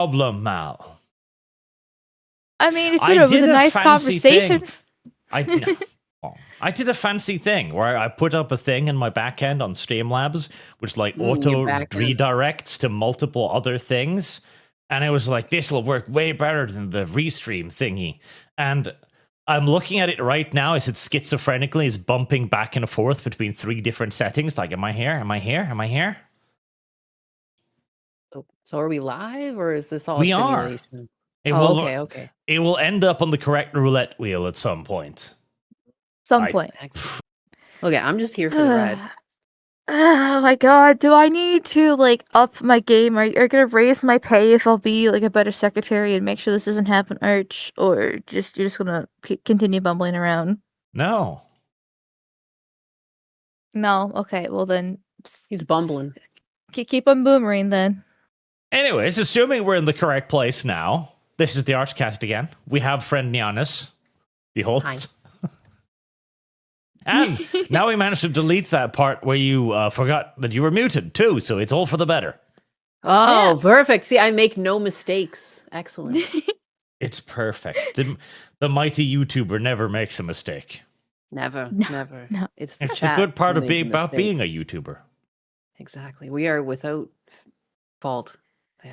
problem, Mal? I mean, it was a nice conversation. I did a fancy thing where I put up a thing in my backend on Streamlabs, which auto redirects to multiple other things. And I was like, this will work way better than the restream thingy. And I'm looking at it right now as it schizophrenically is bumping back and forth between 3 different settings. Like, am I here? Am I here? Am I here? So are we live, or is this all we simulation? Are. Okay. It will end up on the correct roulette wheel at some point. Okay, I'm just here for the ride. Oh my god, do I need to up my game? Are you gonna raise my pay if I'll be a better secretary and make sure this doesn't happen, Arch? Or you're just gonna continue bumbling around? No. No? Okay, well then... He's bumbling. Keep on boomering then. Anyways, assuming we're in the correct place now, this is the ArchCast again. We have friend Nyanus. Behold. Hi. And now we managed to delete that part where you forgot that you were muted too, so it's all for the better. Oh, yeah. Perfect. See, I make no mistakes. Excellent. It's perfect. The mighty YouTuber never makes a mistake. Never. No. It's the good part of being a YouTuber. Exactly. We are without fault.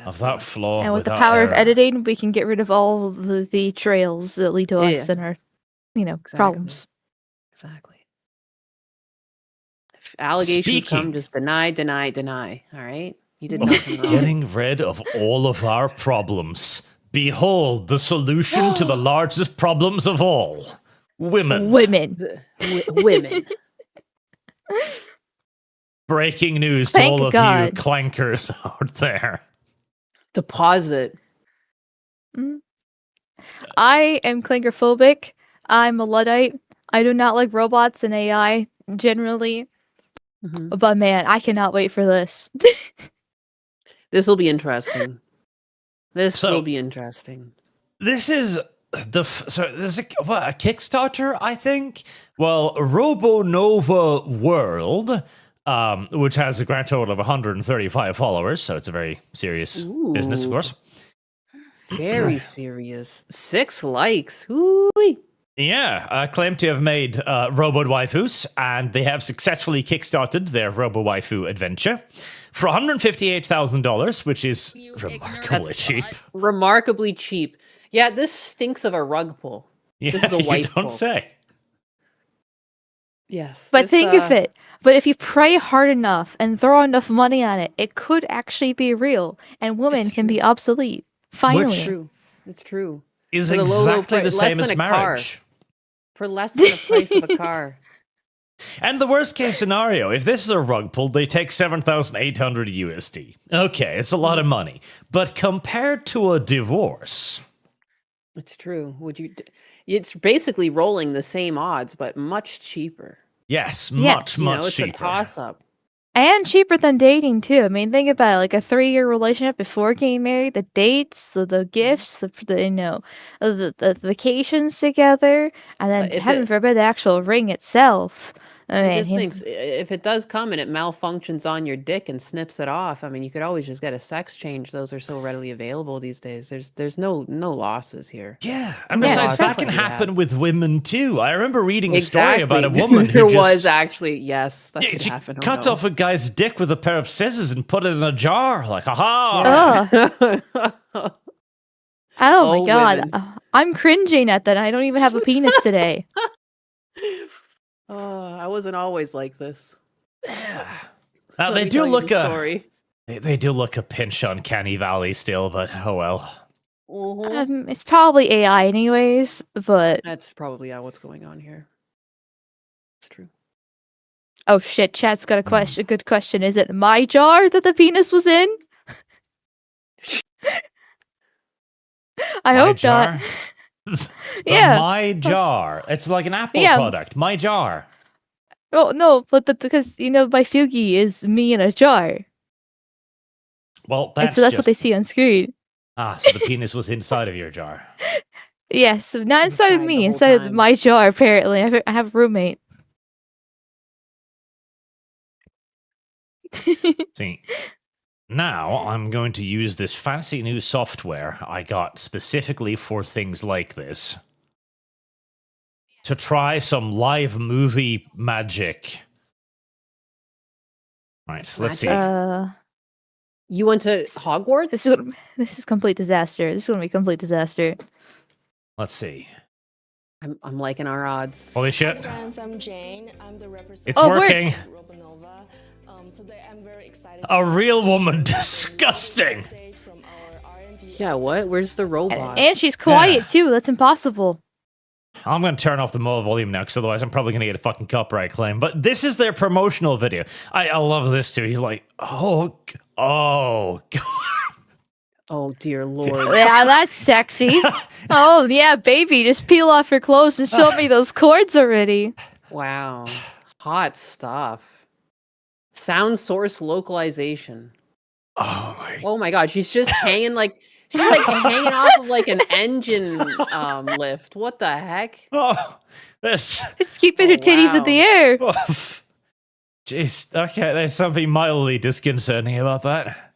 Without flaw. And with the power of editing, we can get rid of all the trails that lead to us and our, problems. Exactly. If allegations come, just deny. All right? You did nothing wrong. Getting rid of all of our problems. Behold, the solution to the largest problems of all. Women. Women. Breaking news to all of you clankers out there. Deposit. I am clankerphobic. I'm a Luddite. I do not like robots and AI generally. Mm-hmm. But man, I cannot wait for this. This will be interesting. This will be interesting. This is there's a Kickstarter, I think. Well, RoboNova World, which has a grand total of 135 followers, so it's a very serious business, of course. Very serious. 6 likes. Ooh-wee. Yeah, claim to have made robot waifus, and they have successfully kickstarted their Robo Waifu adventure for $158,000, which is remarkably cheap. Remarkably cheap. Yeah, this stinks of a rug pull. Yeah, this is a wife pull. Say. Yes. But think of it. But if you pray hard enough and throw enough money on it, it could actually be real, and women can be obsolete. Finally. It's true. Is exactly the same as marriage. For less than the price of a car. And the worst case scenario, if this is a rug pull, they take 7,800 USD. Okay, it's a lot of money. But compared to a divorce... It's true. It's basically rolling the same odds, but much cheaper. Yes, much cheaper. It's a toss-up. And cheaper than dating, too. I mean, think about it, a 3-year relationship before getting married, the dates, the gifts, the vacations together, and then, heaven forbid, the actual ring itself. I just think if it does come and it malfunctions on your dick and snips it off, I mean, you could always just get a sex change. Those are so readily available these days. There's no losses here. Yeah, and besides, that can happen with women too. I remember reading a story about a woman who there was actually, yes, that could happen. Cut off a guy's dick with a pair of scissors and put it in a jar. Like, haha! Oh my god. I'm cringing at that. I don't even have a penis today. I wasn't always like this. Now, they do look a pinch uncanny valley still, but oh well. Mm-hmm. It's probably AI anyways, but... That's probably what's going on here. It's true. Oh shit, chat's got a good question. Is it my jar that the penis was in? I hope not. My jar. It's like an Apple product. My jar. Oh no, but because my Fugi is me in a jar. Well, that's what they see on screen. So the penis was inside of your jar. Yes, not inside of me, inside of my jar. Apparently, I have a roommate. See, Now I'm going to use this fancy new software I got specifically for things like this to try some live movie magic. Right, so let's see. You went to Hogwarts? This is complete disaster. This is going to be complete disaster. Let's see. I'm liking our odds. Holy shit. Hi friends, I'm Jane. I'm the representative. It's working. Robinova. Today I'm very excited. A real woman. Disgusting. Yeah, what? Where's the robot? And she's quiet too. That's impossible. I'm going to turn off the more volume now, because otherwise I'm probably going to get a fucking copyright claim. But this is their promotional video. I love this too. He's like, oh, God. Oh, dear Lord. Yeah, that's sexy. Oh, yeah, baby, just peel off your clothes and show me those cords already. Wow. Hot stuff. Sound source localization. Oh my God, she's just hanging like... She's like hanging off of like an engine lift. What the heck? Oh, this. Just keeping her titties in the air. Jeez. Okay, there's something mildly disconcerting about that.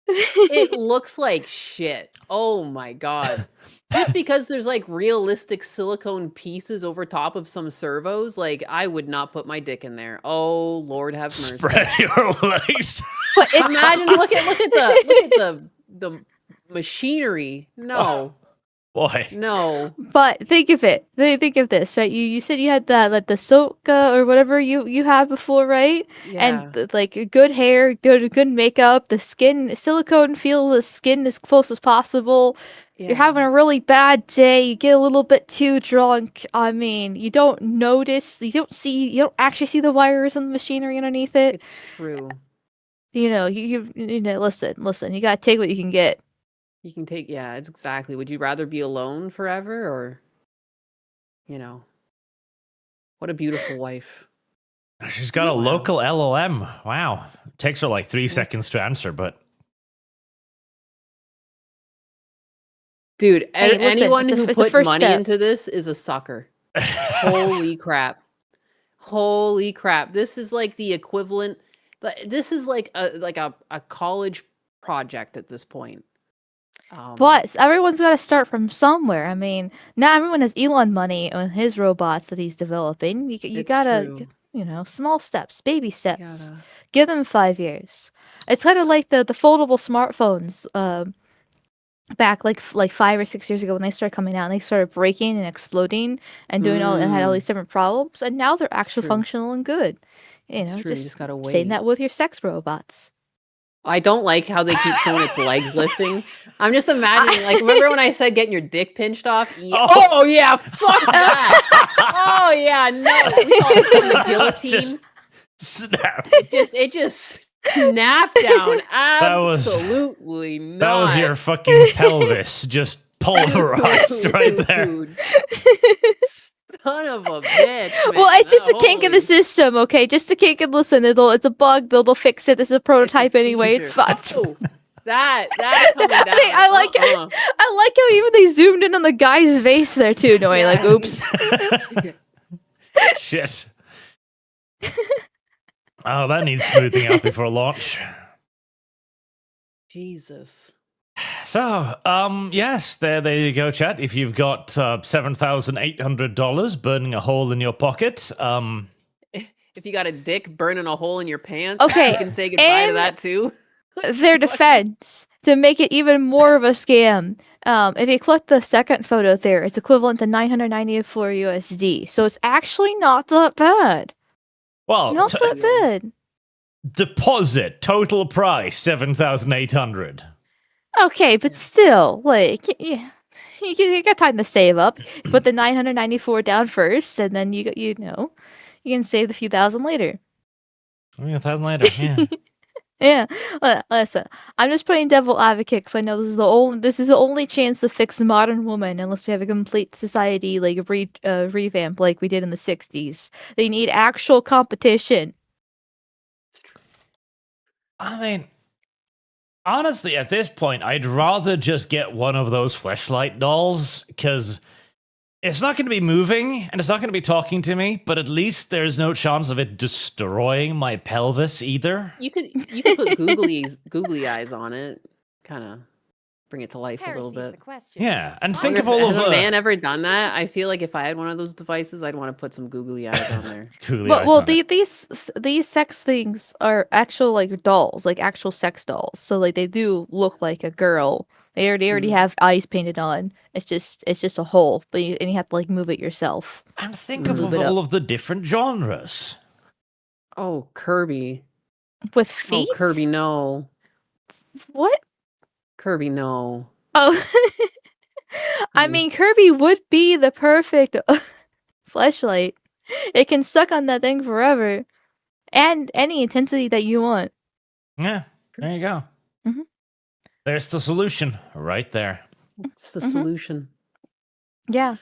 It looks like shit. Oh my God. Just because there's like realistic silicone pieces over top of some servos, like I would not put my dick in there. Oh Lord have mercy. Spread your legs. Imagine look at the machinery. No. Boy. No. But think of it. Think of this, right? You said you had that like the Soka or whatever you had before, right? Yeah. And like good hair, good makeup, the skin silicone feel the skin as close as possible. Yeah. You're having a really bad day, you get a little bit too drunk. I mean, you don't notice, you don't actually see the wires and the machinery underneath it. It's true. You know, you know, listen, you gotta take what you can get. You can take, yeah, it's exactly. Would you rather be alone forever or, you know, what a beautiful wife. She's got a local LLM. Wow. It takes her like 3 seconds to answer, but. Dude, Hey, listen, anyone it's who the put first money step. into this is a sucker. Holy crap. Holy crap. This is like the equivalent. This is like a college project at this point. But everyone's got to start from somewhere. I mean, not everyone has Elon money on his robots that he's developing. You It's gotta, true. you know, small steps, baby steps. Gotta- Give them 5 years. It's kind of like the foldable smartphones. Back like 5 or 6 years ago when they started coming out, and they started breaking and exploding and doing all and had all these different problems. And now they're actually true. functional and good. You It's know, true, you just gotta saying wait. that with your sex robots. I don't like how they keep showing its legs lifting. I'm just imagining, like, remember when I said getting your dick pinched off? Yeah. Oh yeah, fuck that. Oh yeah, no. We call it the guillotine. Just snap. It just snapped down. was- Absolutely not. That was your fucking pelvis just pulverized right there. Dude. Son of a bitch. Well, man. it's just a kink in the Holy- system, okay? Just a kink and listen. It's a bug. They'll fix it. This is a it's a prototype anyway. It's feature. fine. Oh, that coming down. I like it. I like how even they zoomed in on the guy's face there too, knowing like, oops. Shit. Oh, that needs smoothing out before launch. Jesus. So, yes, there you go, chat. If you've got $7,800 burning a hole in your pocket, If you got a dick burning a hole in your pants, Okay, you can say goodbye to and- that too. Their defense to make it even more of a scam. If you click the second photo there, it's equivalent to 994 USD. So it's actually not that bad. well, Not that bad. deposit total price 7,800. Okay, but still, like, you got time to save up. Put the 994 down first, and then you know, you can save the few thousand later. I mean, 1,000 later, yeah. Yeah, listen, I'm just playing devil advocate because I know this is the only chance to fix the modern woman unless we have a complete society like revamp like we did in the 60s. They need actual competition. I mean, honestly, at this point, I'd rather just get one of those fleshlight dolls, because It's not going to be moving, and it's not going to be talking to me, but at least there's no chance of it destroying my pelvis either. You could put googly eyes on it, kind of bring it to life a little bit. Yeah, and think of all of the... Has a man ever done that? I feel like if I had one of those devices, I'd want to put some googly eyes on there. These sex things are actual like dolls, like actual sex dolls. So like they do look like a girl. They already have eyes painted on. It's just a hole, but you have to like move it yourself. And think of all of the different genres. Oh, Kirby. With feet? Oh, Kirby, no. What? Kirby, no. Oh. I mean, Kirby would be the perfect fleshlight. It can suck on that thing forever. And any intensity that you want. Yeah, there you go. Mm-hmm. There's the solution right there. It's the solution. Yeah.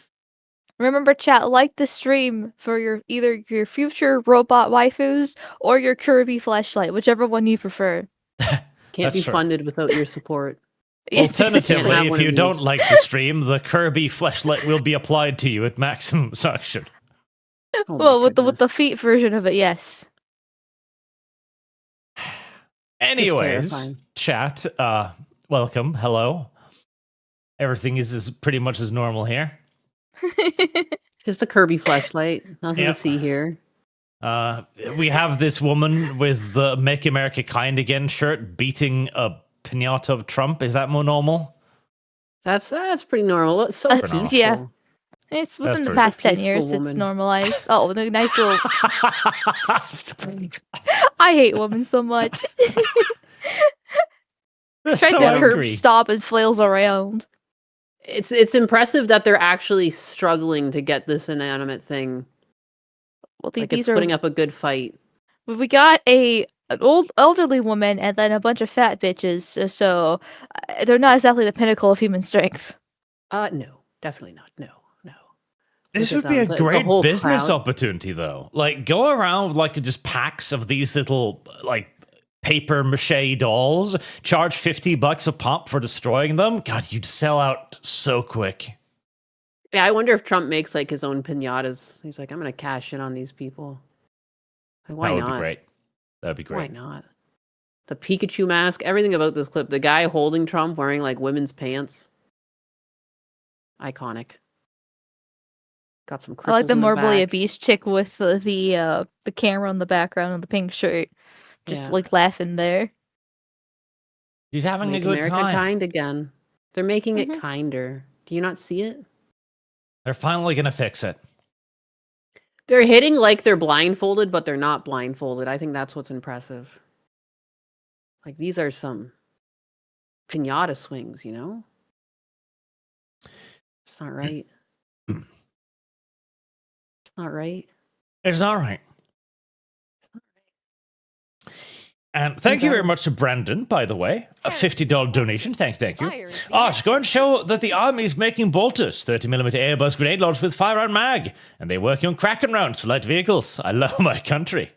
Remember, chat, like the stream for either your future robot waifus or your Kirby fleshlight, whichever one you prefer. Can't be funded without your support. Alternatively, if you don't like the stream, the Kirby fleshlight will be applied to you at maximum suction. Oh well, with the feet version of it, yes. Anyways, chat, welcome, hello. Everything is pretty much as normal here. Just a Kirby fleshlight. Nothing to see here. We have this woman with the Make America Kind Again shirt beating a pinata of Trump. Is that more normal? That's pretty normal. It's so peaceful. Yeah. It's within the past 10 years, it's normalized. Oh, the nice little... I hate women so much. Tries so to curb stop and flails around. It's impressive that they're actually struggling to get this inanimate thing. Well, like these are putting up a good fight. We got an old elderly woman and then a bunch of fat bitches, so they're not exactly the pinnacle of human strength. No, definitely not. No. This would be a great business opportunity, though. Like, go around with, like, just packs of these little, like, paper mache dolls, charge $50 a pop for destroying them. God, you'd sell out so quick. Yeah, I wonder if Trump makes, like, his own pinatas. He's like, I'm going to cash in on these people. Like, why not? That would be great. That'd be great. Why not? The Pikachu mask, everything about this clip. The guy holding Trump wearing, like, women's pants. Iconic. Got some I like the morbidly obese chick with the camera on the background of the pink shirt. Just like laughing there. He's having a good America time. Kind again. They're making it kinder. Do you not see it? They're finally going to fix it. They're hitting like they're blindfolded, but they're not blindfolded. I think that's what's impressive. Like, these are some pinata swings, you know? It's not right. It's not right. It's not right. And thank you very much to Brandon, by the way. A $50 donation. Thank you. Arch, go and show that the army's making bolters, 30mm Airbus grenade launch with 5-round mag, and they're working on Kraken rounds for light vehicles. I love my country.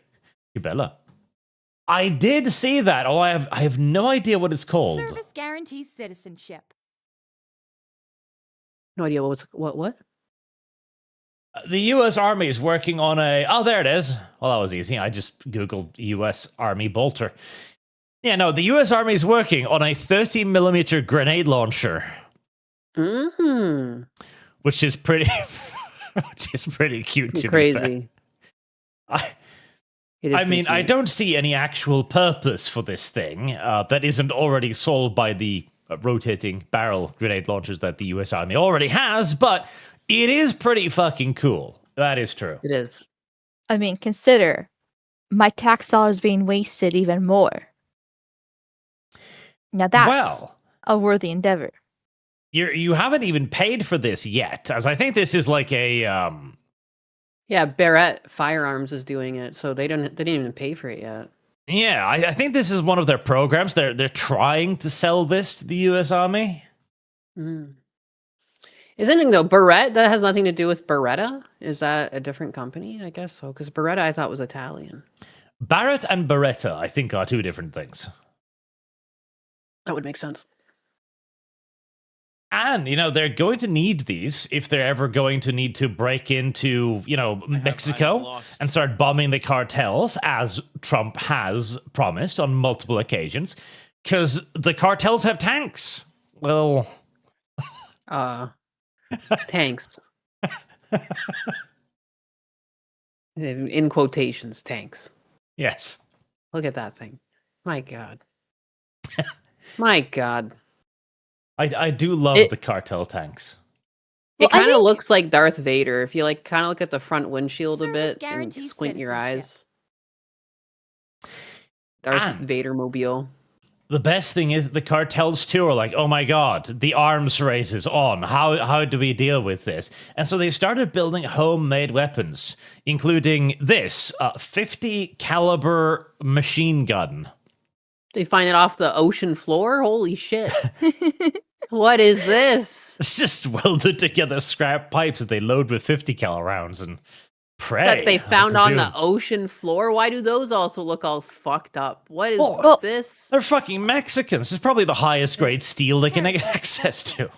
You bella. I did see that. Oh, I have no idea what it's called. Service guarantees citizenship. No idea what? The U.S. Army is working on a... Oh, there it is. Well, that was easy. I just Googled U.S. Army bolter. Yeah, no, the U.S. Army is working on a 30mm grenade launcher. Mm-hmm. Which is pretty... which is pretty cute, to crazy. be fair. I mean, I don't see any actual purpose for this thing that isn't already solved by the rotating barrel grenade launchers that the U.S. Army already has, but... It is pretty fucking cool. That is true. It is. I mean, consider my tax dollars being wasted even more. Now that's a worthy endeavor. You haven't even paid for this yet, as I think this is like a Yeah, Barrett Firearms is doing it, so they didn't even pay for it yet. Yeah, I think this is one of their programs. They're trying to sell this to the U.S. Army. Mm. Isn't it, though, Beretta? That has nothing to do with Beretta? Is that a different company? I guess so, because Beretta I thought was Italian. Barrett and Beretta, I think, are two different things. That would make sense. And, they're going to need these if they're ever going to need to break into, Mexico and start bombing the cartels, as Trump has promised on multiple occasions, because the cartels have tanks. Well... tanks. In quotations, tanks. Yes. Look at that thing. My God. My God. I do love the cartel tanks. It kind of looks like Darth Vader if you kind of look at the front windshield a bit and squint your eyes. Darth Vader mobile. The best thing is the cartels too are like, oh my God, the arms race is on. How do we deal with this? And so they started building homemade weapons, including this 50 caliber machine gun. They find it off the ocean floor? Holy shit. What is this? It's just welded together scrap pipes that they load with 50 cal rounds and pray. That they found on the ocean floor? Why do those also look all fucked up? What is this? They're fucking Mexicans. It's probably the highest grade steel they can get access to.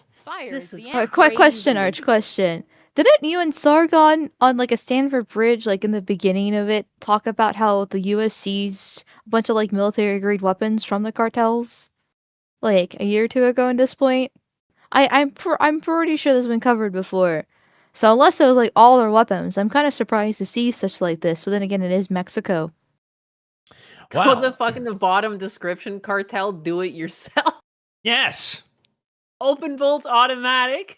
This is question, Arch, question. Didn't you and Sargon on a Stanford Bridge, in the beginning of it, talk about how the U.S. seized a bunch of military grade weapons from the cartels, a year or two ago? At this point, I'm pretty sure this has been covered before. So unless it was all their weapons, I'm kind of surprised to see such this. But then again, it is Mexico. Wow. What the fuck in the bottom description? Cartel, do it yourself. Yes. Open bolt automatic.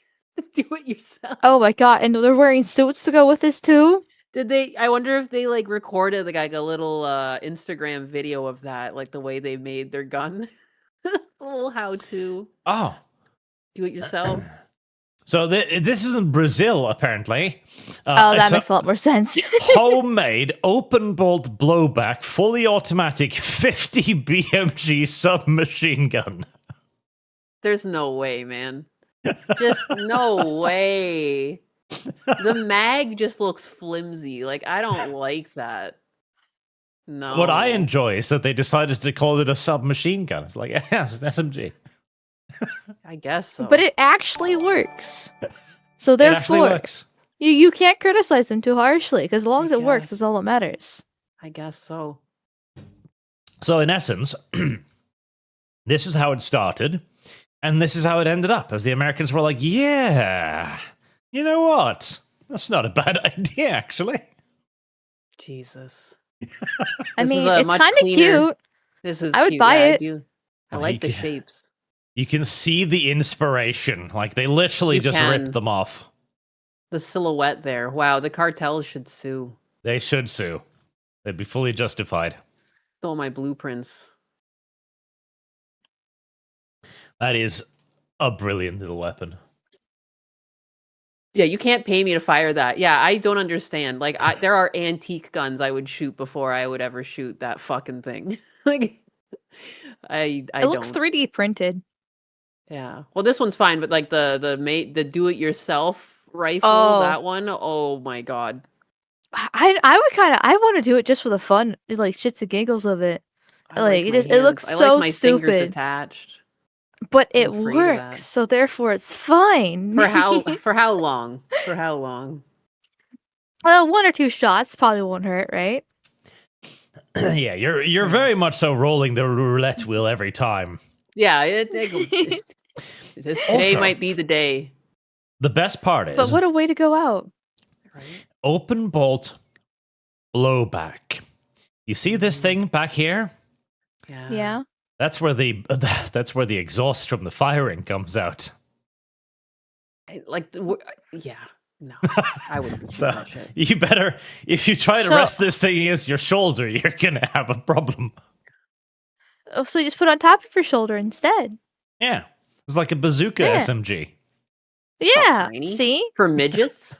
Do it yourself. Oh my God! And they're wearing suits to go with this too. Did they? I wonder if they recorded a little Instagram video of that, the way they made their gun. A little how to. Oh. Do it yourself. So this is in Brazil, apparently. That makes a lot more sense. Homemade, open bolt blowback, fully automatic, 50 BMG submachine gun. There's no way, man. Just no way. The mag just looks flimsy. I don't like that. No. What I enjoy is that they decided to call it a submachine gun. It's like, yes, an SMG. I guess so. But it actually works. So therefore, it actually works. You can't criticize them too harshly, because as long as it works, that's all that matters. I guess so. So in essence, this is how it started, and this is how it ended up, as the Americans were like, yeah, you know what? That's not a bad idea, actually. Jesus. I mean, it's kind of cute. This is I would buy it. I like the shapes. You can see the inspiration. They literally just ripped them off. The silhouette there. Wow, the cartels should sue. They should sue. They'd be fully justified. Stole my blueprints. That is a brilliant little weapon. Yeah, you can't pay me to fire that. Yeah, I don't understand. There are antique guns I would shoot before I would ever shoot that fucking thing. I It looks 3D printed. Yeah. Well, this one's fine, but the do-it-yourself rifle, that one, oh my God. I want to do it just for the fun, shits and giggles of it. It looks so my stupid. Fingers attached. But it works, so therefore it's fine. For how long? For how long? Well, 1 or 2 shots probably won't hurt, right? Yeah, you're very much so rolling the roulette wheel every time. Yeah, today might be the day. The best part is... But what a way to go out. Right? Open bolt blowback. You see this thing back here? Yeah. That's where the exhaust from the firing comes out. Yeah. No, I wouldn't. So you better, if you try to rest this thing against your shoulder, you're gonna have a problem. Oh, so you just put it on top of your shoulder instead. Yeah, it's like a bazooka SMG. Yeah, see? For midgets?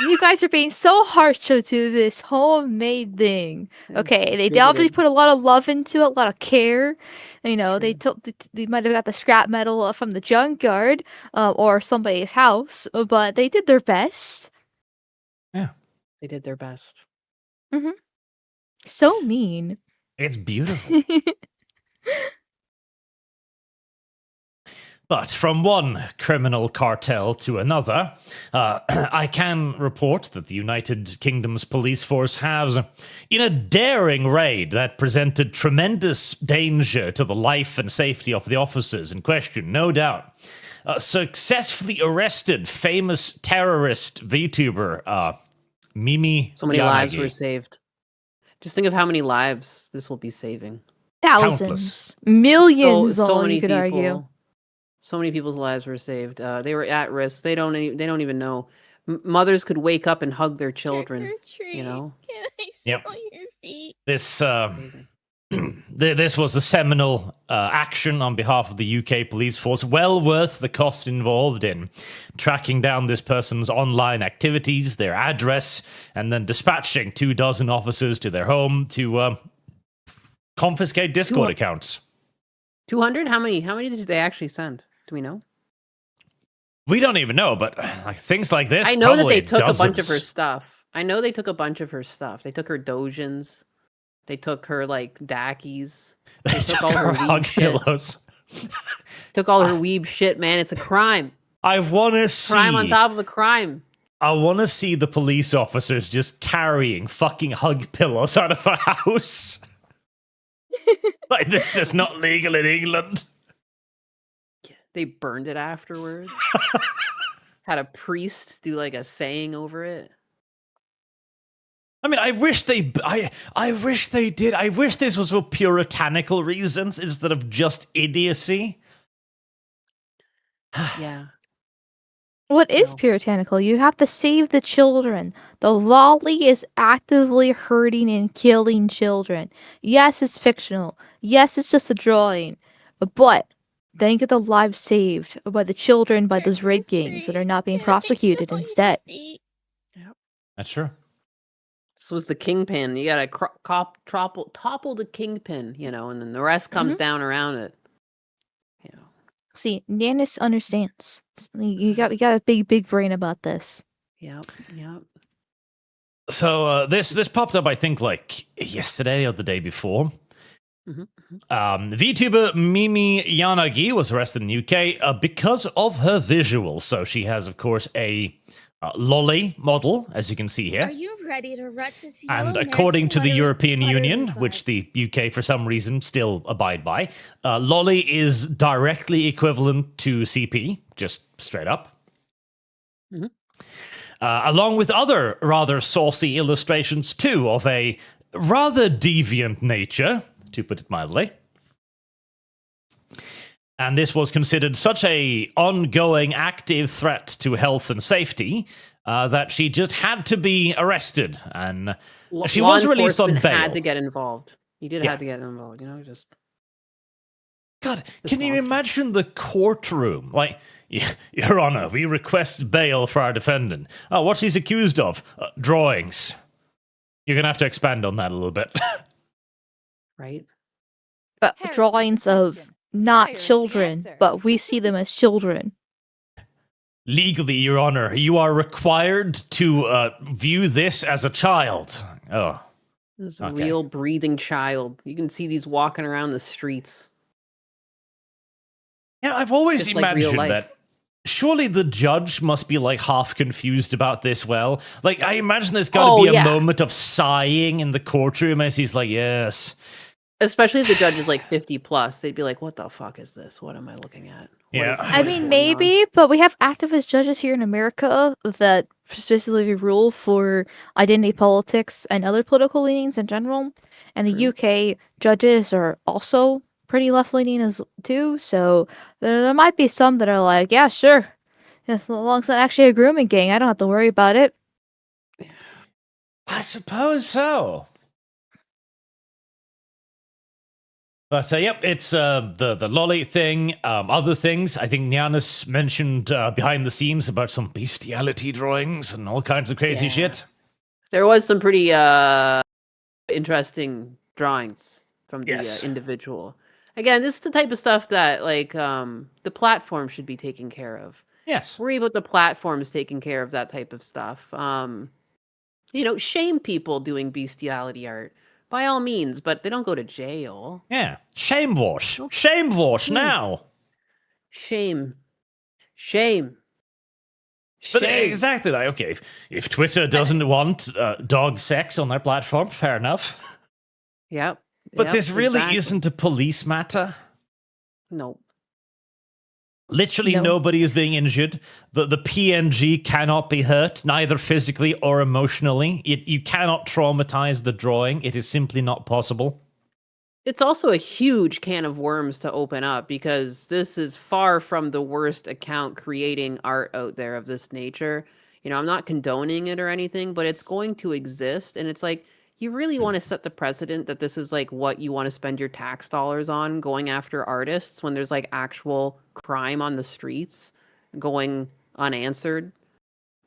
You guys are being so harsh to this homemade thing. Okay, they obviously put a lot of love into it, a lot of care. You know, they might have got the scrap metal from the junkyard or somebody's house, but they did their best. Yeah, they did their best. Mm-hmm. So mean. It's beautiful. But from one criminal cartel to another, I can report that the United Kingdom's police force has, in a daring raid that presented tremendous danger to the life and safety of the officers in question, no doubt, successfully arrested famous terrorist VTuber Mimi So many lives Yanagi. were saved. Just think of how many lives this will be saving. Thousands, Countless. millions. So all many you could people. argue. So many people's lives were saved. They were at risk. They don't even know. Mothers could wake up and hug their children. You know. Can I Yep. smell your feet? This Amazing. this was a seminal action on behalf of the UK police force, well worth the cost involved in tracking down this person's online activities, their address, and then dispatching 24 officers to their home to confiscate Discord accounts. 200? How many did they actually send? Do we know? We don't even know, but like things like this, I know that probably they took dozens. a bunch of her stuff. I know they took a bunch of her stuff. They took her dojins. They took her like dackies. They took took all her her hug weeb shit. pillows. Took all her weeb shit, man. It's a crime. I want to see. Crime on top of a crime. I want to see the police officers just carrying fucking hug pillows out of a house. Like, this is not legal in England. They burned it afterwards. Had a priest do like a saying over it. I mean, I wish they did. I wish this was for puritanical reasons instead of just idiocy. Yeah. What is No. puritanical? You have to save the children. The lolly is actively hurting and killing children. Yes, it's fictional. Yes, it's just a drawing. But think of the lives saved by the children by those rape gangs that are not being Can I prosecuted smell your instead. feet? That's true. This was the kingpin. You gotta topple the kingpin, you know, and then the rest comes down around it. You know. See, Nyanus understands. You got a big brain about this. Yep. So this popped up, I think, like yesterday or the day before. VTuber Mimi Yanagi was arrested in the UK because of her visuals. So she has, of course, a lolly model, as you can see here. Are you ready to wreck this And yellow according nurse to the buttery- European buttery Union, butt? which the UK for some reason still abide by, lolly is directly equivalent to CP, just straight up. Along with other rather saucy illustrations too of a rather deviant nature, to put it mildly. And this was considered such a ongoing active threat to health and safety that she just had to be arrested, and she Law was released on enforcement bail. Had to get involved. You did Yeah. have to get involved. You know, just God, This can you monster. imagine the courtroom? Like, Your Honor, we request bail for our defendant. Oh, what's he's accused of? Drawings. You're going to have to expand on that a little bit. right. But Harris, drawings of question. not Fire is the children, answer. but we see them as children. Legally, Your Honor, you are required to view this as a child. Oh, This is a Okay. real breathing child. You can see these walking around the streets. yeah, I've always Just like real imagined life. that. Surely the judge must be like half confused about this. Well, like I imagine there's got to Oh, be a yeah. moment of sighing in the courtroom as he's like, "Yes, Especially if the judge is like 50 plus, they'd be like, "What the fuck is this? What am I looking at?" What Yeah. is- I what is mean, going on?" maybe, but we have activist judges here in America that specifically rule for identity politics and other political leanings in general. And the True. UK judges are also pretty left leaning as too. So there might be some that are like, yeah, sure. As long as it's not actually a grooming gang, I don't have to worry about it. I suppose so." But yep, it's the lolly thing. Other things, I think Nyanus mentioned behind the scenes about some bestiality drawings and all kinds of crazy Yeah. shit. There was some pretty interesting drawings from the Yes. individual. Again, this is the type of stuff that like the platform should be taking care of. Yes. Worry about the platforms taking care of that type of stuff. You know, shame people doing bestiality art by all means, but they don't go to jail. Yeah. Shame wash. Shame wash Hmm. now. Shame. Shame. But Shame. exactly, like, okay, if Twitter doesn't want dog sex on their platform, fair enough. Yep. But this really isn't a police matter. No. Literally No. nobody is being injured. The PNG cannot be hurt, neither physically or emotionally. You cannot traumatize the drawing. It is simply not possible. It's also a huge can of worms to open up because this is far from the worst account creating art out there of this nature. You know, I'm not condoning it or anything, but it's going to exist. And it's like, you really want to set the precedent that this is like what you want to spend your tax dollars on, going after artists when there's like actual crime on the streets going unanswered.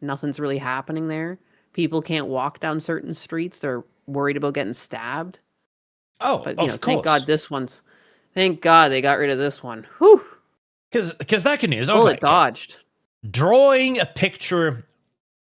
Nothing's really happening there. People can't walk down certain streets. They're worried about getting stabbed. Oh, But, of course. thank God thank God they got rid of this one. Whew. Because that can is Bullet dodged. Drawing a picture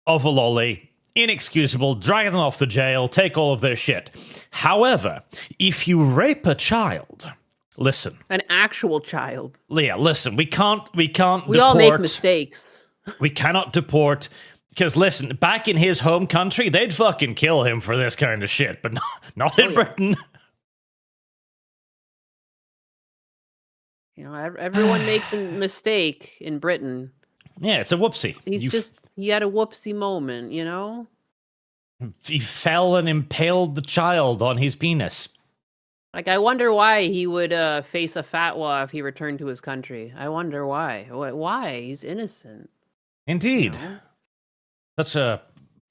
of a lolly, inexcusable, drag them off the jail, take all of their shit. However, if you rape a child, listen. An actual child. Yeah, listen, we can't We deport. all make mistakes. We cannot deport. Because listen, back in his home country, they'd fucking kill him for this kind of shit, but not in Britain. You know, everyone makes a mistake in Britain. Yeah, it's a whoopsie. He had a whoopsie moment, you know? He fell and impaled the child on his penis. Like, I wonder why he would face a fatwa if he returned to his country. I wonder why. Why? He's innocent. Indeed. You know? Such a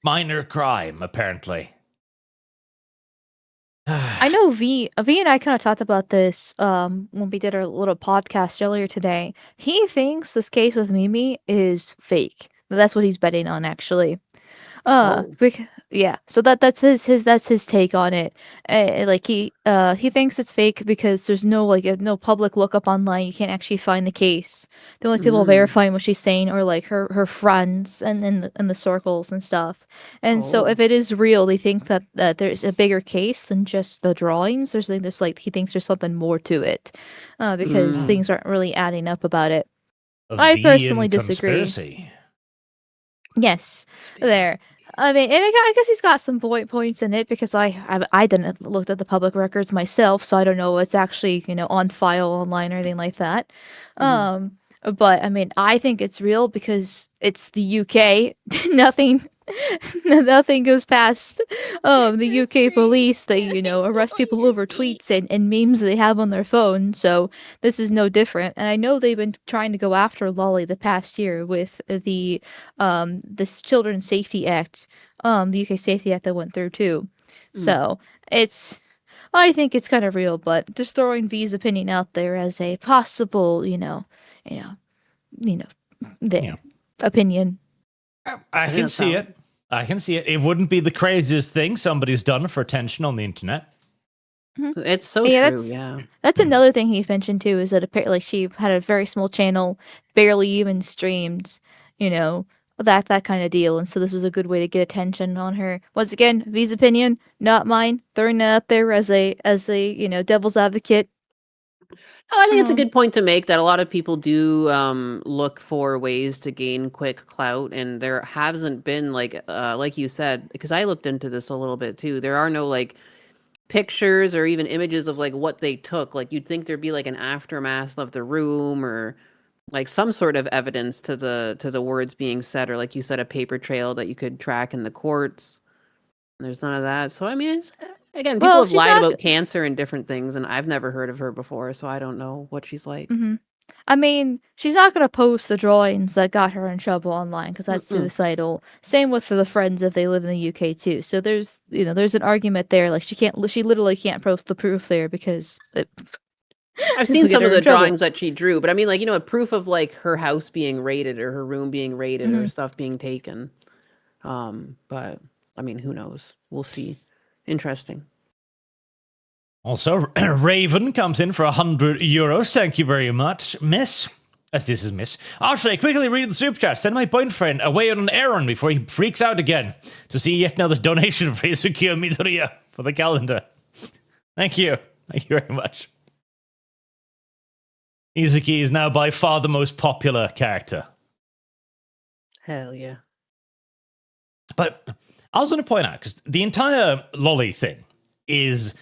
minor crime, apparently. I know V and I kind of talked about this when we did our little podcast earlier today. He thinks this case with Mimi is fake. That's what he's betting on, actually. Yeah. So that's his take on it. Like he thinks it's fake because there's no public lookup online. You can't actually find the case. The only people verifying what she's saying are like her friends and in the circles and stuff. And so if it is real, they think that there's a bigger case than just the drawings. He thinks there's something more to it because things aren't really adding up about it. I personally disagree. Conspiracy. Yes, there. I mean, and I guess he's got some points in it because I didn't look at the public records myself, so I don't know what's actually on file online or anything like that. But I mean, I think it's real because it's the UK. Nothing goes past the UK police. They arrest people over tweets and memes they have on their phone. So this is no different. And I know they've been trying to go after Lolly the past year with the this Children's Safety Act, the UK Safety Act that went through too. So I think it's kind of real, but just throwing V's opinion out there as a possible, opinion. I can see it. I can see it. It wouldn't be the craziest thing somebody's done for attention on the internet. It's so true, That's another thing he mentioned too, is that apparently she had a very small channel, barely even streamed, that kind of deal. And so this was a good way to get attention on her. Once again, V's opinion, not mine. Throwing that out there as a devil's advocate. I think it's a good point to make that a lot of people do look for ways to gain quick clout, and there hasn't been like you said, because I looked into this a little bit too. There are no like pictures or even images of like what they took. Like you'd think there'd be like an aftermath of the room or like some sort of evidence to the words being said, or like you said, a paper trail that you could track in the courts. And there's none of that. So I mean, again, people have lied about cancer and different things, and I've never heard of her before, so I don't know what she's like. I mean, she's not going to post the drawings that got her in trouble online because that's suicidal. Same with the friends if they live in the UK too. So there's an argument there. Like she literally can't post the proof there because I've seen some of the drawings that she drew, but I mean, like, a proof of like her house being raided or her room being raided or stuff being taken. But I mean, who knows? We'll see. Interesting. Also, Raven comes in for €100. Thank you very much, Miss. As this is Miss. Actually, quickly read the super chat. Send my boyfriend away on an errand before he freaks out again to see yet another donation for Izukiyo Midoriya for the calendar. Thank you. Thank you very much. Izuki is now by far the most popular character. Hell yeah. But I was going to point out, because the entire lolly thing is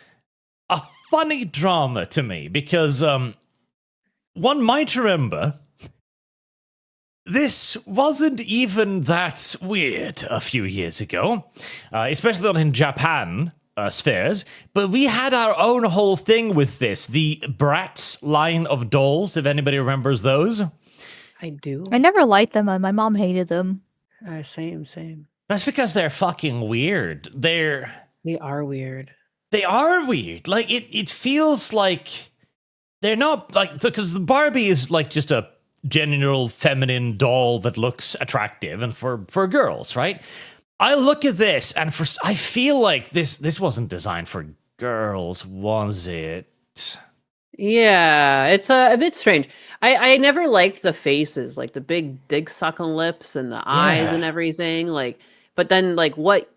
a funny drama to me, because one might remember this wasn't even that weird a few years ago, especially not in Japan spheres, but we had our own whole thing with this, the Bratz line of dolls, if anybody remembers those. I do. I never liked them. My mom hated them. Same. That's because they're fucking weird. They are weird. They are weird. Like, it feels like they're not, like, because the Barbie is like just a general feminine doll that looks attractive and for girls, right? I look at this and I feel like this wasn't designed for girls, was it? Yeah, it's a bit strange. I never liked the faces, like the big dick sucking lips and the eyes and everything. Like, but then like what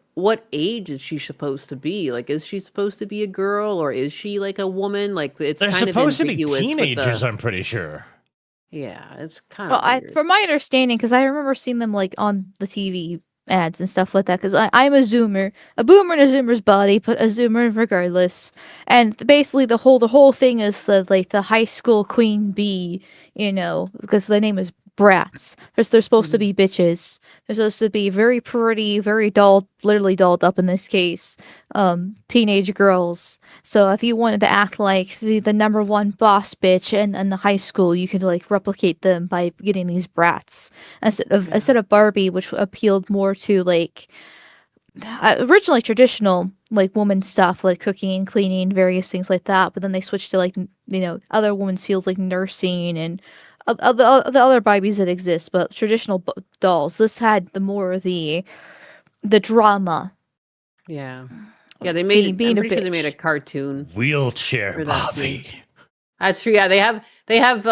age is she supposed to be? Like, is she supposed to be a girl or is she like a woman? Like, it's they're kind supposed of to be teenagers. I'm pretty sure. Yeah, it's kind of. Well, from my understanding, because I remember seeing them like on the TV ads and stuff like that, because I'm a Zoomer, a boomer in a Zoomer's body, but a Zoomer regardless. And basically, the whole thing is the high school queen bee, because the name is brats. They're supposed to be bitches. They're supposed to be very pretty, very dolled, literally dolled up in this case, teenage girls. So if you wanted to act like the number one boss bitch in the high school, you could like replicate them by getting these brats instead of Barbie, which appealed more to like originally traditional like woman stuff like cooking, cleaning, various things like that. But then they switched to like other women's fields like nursing and the other Barbies that exist, but traditional dolls. This had the drama. Yeah, they made. Being I'm a pretty sure they bitch. made a cartoon. Wheelchair Barbie. That's true. Yeah, they have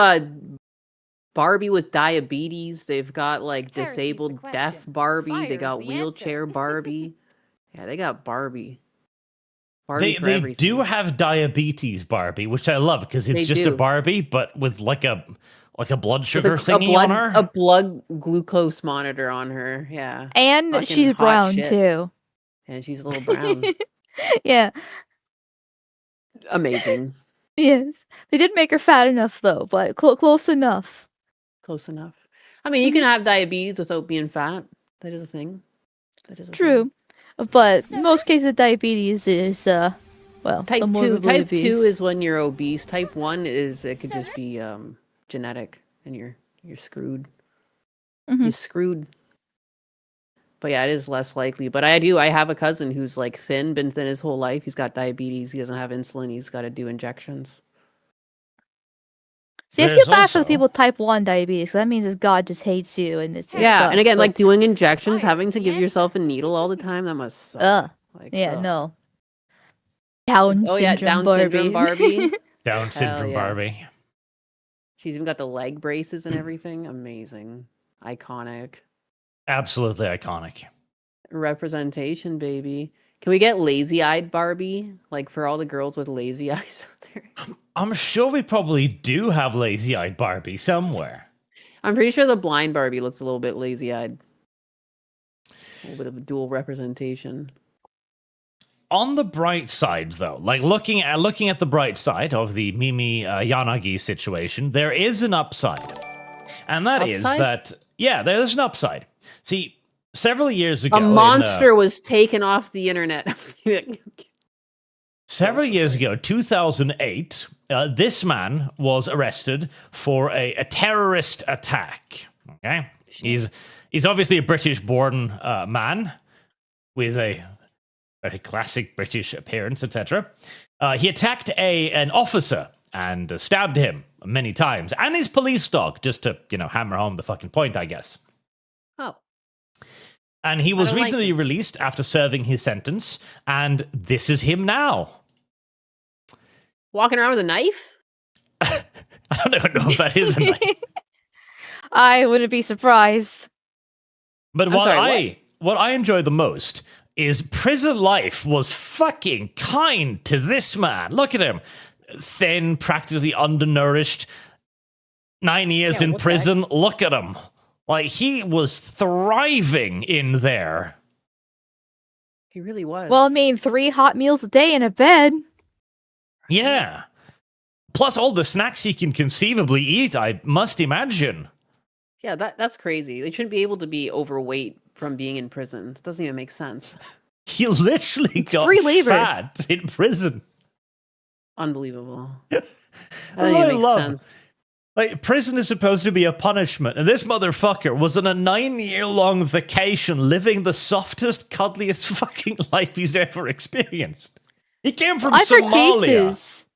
Barbie with diabetes. They've got like Heresy's the disabled question. deaf Barbie. They Fire's got the wheelchair answer. Barbie. Yeah, they got Barbie. They for everything. do have diabetes Barbie, which I love because it's They just a do. Barbie, but with like a blood With sugar thingy blood, on her. a blood glucose monitor on her. Yeah, And Fucking she's hot brown shit. too. and she's a little brown. Yeah. Amazing. Yes. They did make her fat enough though, but close enough. Close enough. I mean, you can have diabetes without being fat. That is a thing. True. But most cases diabetes is well, Type the 2. morbidly Type 2 obese. is when you're obese. Type 1 is it could just be genetic and you're screwed. Mhm. You're screwed. But yeah, it is less likely. But I have a cousin who's like thin, been thin his whole life. He's got diabetes. He doesn't have insulin. He's got to do injections. See, I There's feel bad for the also- people with type 1 diabetes. That means God just hates you and it Yeah, sucks, and again, but- like doing injections, Fire having is to the give answer. yourself a needle all the time, that must suck. Like, yeah, ugh. no. Down Oh yeah, syndrome Down Barbie. syndrome Barbie. Down syndrome yeah. Barbie. She's even got the leg braces and everything. Amazing. Iconic. Absolutely iconic. Representation, baby. Can we get lazy-eyed Barbie? Like for all the girls with lazy eyes out there. I'm sure we probably do have lazy-eyed Barbie somewhere. I'm pretty sure the blind Barbie looks a little bit lazy-eyed. A little bit of a dual representation. On the bright side, though, like looking at the bright side of the Mimi Yanagi situation, there is an upside, and that is Upside? that there's an upside. See, several years ago, A monster was taken off the internet. Several years ago, 2008, this man was arrested for a terrorist attack. Okay, he's obviously a British-born man with a very classic British appearance, etc. He attacked an officer and stabbed him many times, and his police dog, just to hammer home the fucking point, I guess. Oh. And he was don't like recently released after serving his sentence, and this is him now. Walking around with a knife? I don't even know if that is a knife. I wouldn't be surprised. But I'm what sorry, I enjoy the most is prison life was fucking kind to this man. Look at him. Thin, practically undernourished. 9 years Yeah, in what the prison. Look at him. Like, he was thriving in there. He really was. Well, I mean, 3 hot meals a day in a bed. Yeah. Plus all the snacks he can conceivably eat, I must imagine. Yeah, that's crazy. They shouldn't be able to be overweight from being in prison. It doesn't even make sense. He literally got free labor. fat in prison. Unbelievable. That's That what doesn't I even make love. sense. Like, prison is supposed to be a punishment, and this motherfucker was on a 9-year-long vacation living the softest, cuddliest fucking life he's ever experienced. He came from I've heard Somalia. cases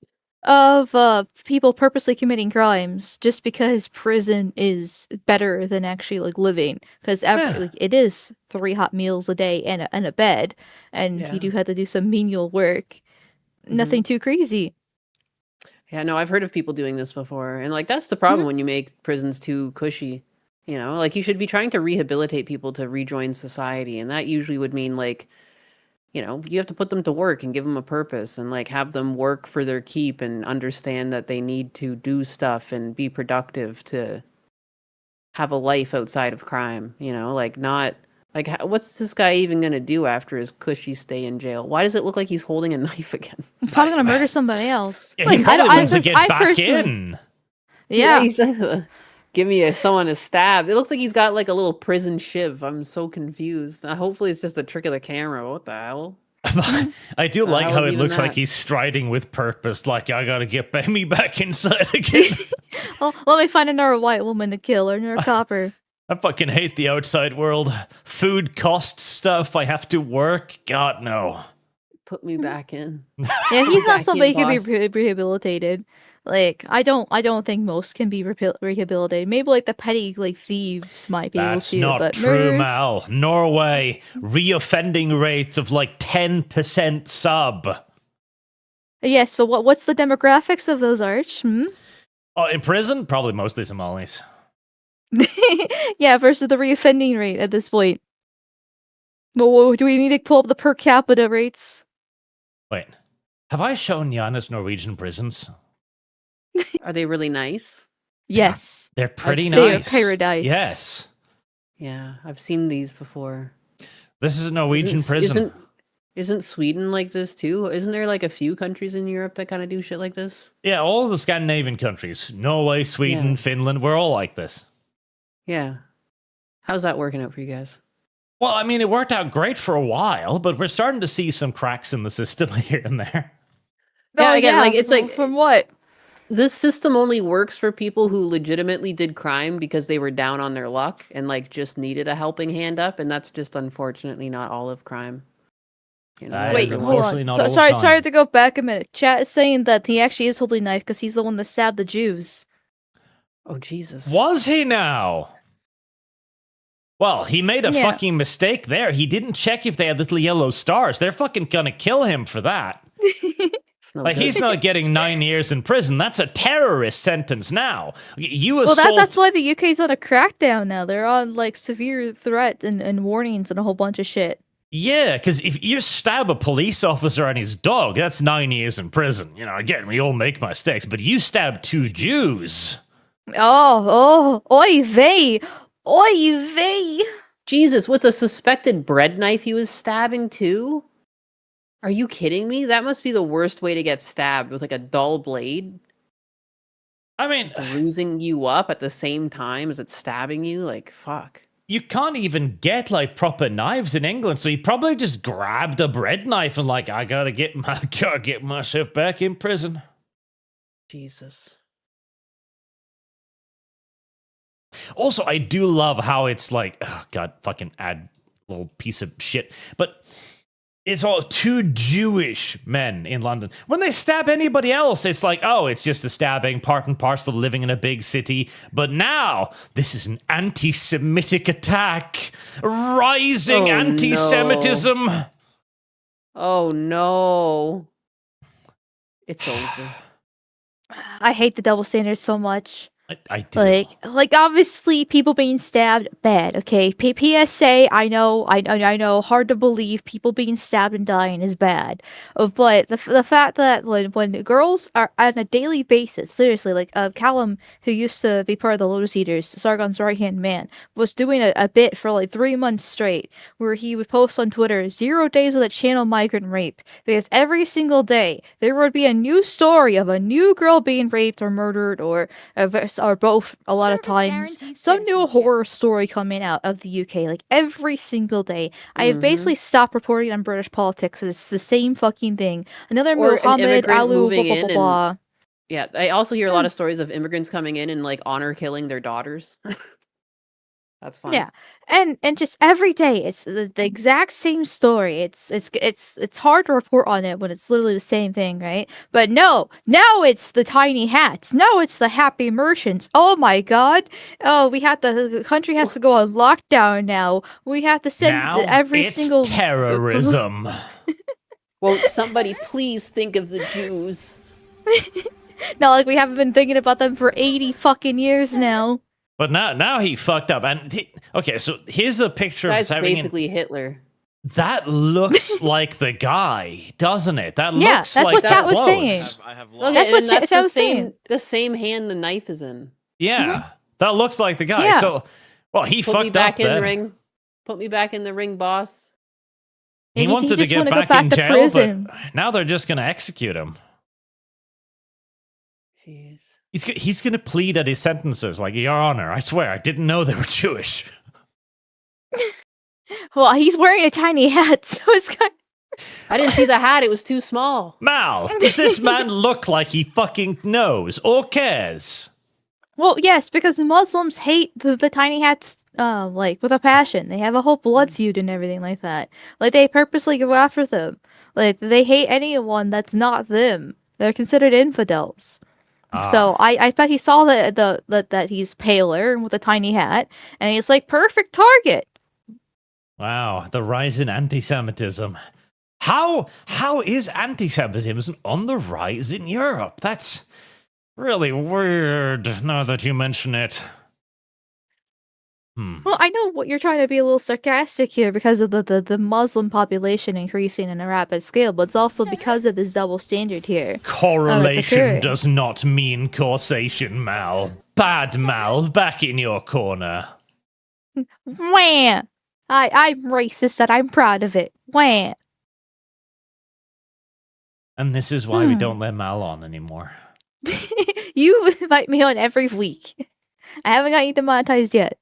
of people purposely committing crimes just because prison is better than actually like living. Because Yeah. it is 3 hot meals a day and a bed, and Yeah. you do have to do some menial work. Mhm. Nothing too crazy. Yeah, no, I've heard of people doing this before. And like that's the problem when you make prisons too cushy. You know, like you should be trying to rehabilitate people to rejoin society, and that usually would mean like you have to put them to work and give them a purpose and like have them work for their keep and understand that they need to do stuff and be productive to have a life outside of crime, like not like what's this guy even going to do after his cushy stay in jail? Why does it look like he's holding a knife again? I'm probably gonna murder somebody else. Yeah, he Like, probably wants to get I back personally- in. Yeah. he's give me someone to stab. It looks like he's got like a little prison shiv. I'm so confused. Hopefully it's just a trick of the camera. What the hell? I do like How how is it even looks like that? he's striding with purpose, like, I gotta get me back inside again. Oh, let me find another white woman to kill or another copper. I fucking hate the outside world. Food costs stuff, I have to work. God, no. Put me back in. Yeah, he's not Back in, somebody who can boss. be rehabilitated. Like, I don't think most can be rehabilitated. Maybe like the petty like thieves might be That's able to. not but true, murderers- Mal. Norway, reoffending rates of like 10% sub. Yes, but what's the demographics of those Arch? Hmm? Oh, in prison? Probably mostly Somalis. Yeah, versus the reoffending rate at this point. But do we need to pull up the per capita rates? Wait, have I shown Nyanus Norwegian prisons? Are they really nice? Yes. They're pretty They are nice. paradise. Yes. Yeah, I've seen these before. This is a Norwegian prison. Isn't Sweden like this too? Isn't there like a few countries in Europe that kind of do shit like this? Yeah, all the Scandinavian countries. Norway, Sweden, Yeah. Finland, we're all like this. Yeah. How's that working out for you guys? Well, I mean, it worked out great for a while, but we're starting to see some cracks in the system here and there. Yeah, again, like, it's like- from what? This system only works for people who legitimately did crime because they were down on their luck and like just needed a helping hand up, and that's just unfortunately not all of crime. That Wait, is hold unfortunately on. not So, all sorry, time. sorry to go back a minute. Chat is saying that he actually is holding a knife because he's the one that stabbed the Jews. Oh Jesus. Was he now? Well, he made a Yeah. fucking mistake there. He didn't check if they had little yellow stars. They're fucking gonna kill him for that. It's no Like, good. he's not getting 9 years in prison. That's a terrorist sentence now. You Well, assault... that's why the UK's on a crackdown now. They're on like severe threat and warnings and a whole bunch of shit. Yeah, because if you stab a police officer and his dog, that's 9 years in prison. You know, again, we all make mistakes, but you stab 2 Jews. Oh, oy vey, oy vey. Jesus, with a suspected bread knife he was stabbing too? Are you kidding me? That must be the worst way to get stabbed, with like a dull blade I mean, bruising you up at the same time as it's stabbing you. Like, fuck. you can't even get like proper knives in England, so he probably just grabbed a bread knife and like, I gotta get myself back in prison. Jesus. Also, I do love how it's like, oh god, fucking add little piece of shit, but it's all 2 Jewish men in London. When they stab anybody else, it's like, oh, it's just a stabbing, part and parcel of living in a big city. But now, this is an anti-Semitic attack. Rising Oh, anti-Semitism. Oh no. It's over. I hate the double standards so much. I do. Like obviously people being stabbed, bad. Okay, PSA. I know. Hard to believe people being stabbed and dying is bad. But the fact that when girls are on a daily basis, seriously, like Callum, who used to be part of the Lotus Eaters, Sargon's right hand man, was doing a bit for like 3 months straight, where he would post on Twitter 0 days without channel migrant rape, because every single day there would be a new story of a new girl being raped or murdered or both a lot of Service times. guarantees Some new citizenship. horror story coming out of the UK, like every single day. I have basically stopped reporting on British politics. It's the same fucking thing. Another Or an Mohammed immigrant Alu, blah moving blah in blah and blah. yeah, I also hear a lot of stories of immigrants coming in and like honor killing their daughters. That's fun. Yeah, and just every day it's the exact same story. It's hard to report on it when it's literally the same thing, right? But no, now it's the tiny hats. No, it's the happy merchants. Oh my god! Oh, the country has to go on lockdown now. We have to send Now every it's single terrorism. Won't somebody please think of the Jews? Not like we haven't been thinking about them for 80 fucking years now. But now he fucked up. And okay, so here's a picture That's of basically Hitler. That looks like the guy, doesn't it? That Yeah, looks that's like what the chat was clothes. saying. I have Look, That's and what that's Chat the was same saying. the same hand the knife is in. Yeah, that looks like the guy. Yeah. So, well, he Put me fucked back up in then. the ring. Put me back in the ring, boss. He wanted to just get wanna go back in to jail, prison. but now they're just going to execute him. Jeez. He's going to plead at his sentences, like, Your Honor, I swear, I didn't know they were Jewish. Well, he's wearing a tiny hat, so it's kind I didn't see the hat, it was too small. Mal, does this man look like he fucking knows or cares? Well, yes, because Muslims hate the tiny hats, like with a passion. They have a whole blood feud and everything like that. Like they purposely go after them. Like they hate anyone that's not them. They're considered infidels. So I bet he saw that he's paler and with a tiny hat, and he's like perfect target. Wow, the rise in anti-Semitism. How is anti-Semitism on the rise in Europe? That's really weird now that you mention it. Well, I know what you're trying to be a little sarcastic here because of the Muslim population increasing in a rapid scale, but it's also because of this double standard here. Correlation occurring. does not mean causation, Mal. Bad Mal, back in your corner. Wah! I'm racist and I'm proud of it. Wah! And this is why we don't let Mal on anymore. You invite me on every week. I haven't got you demonetized yet.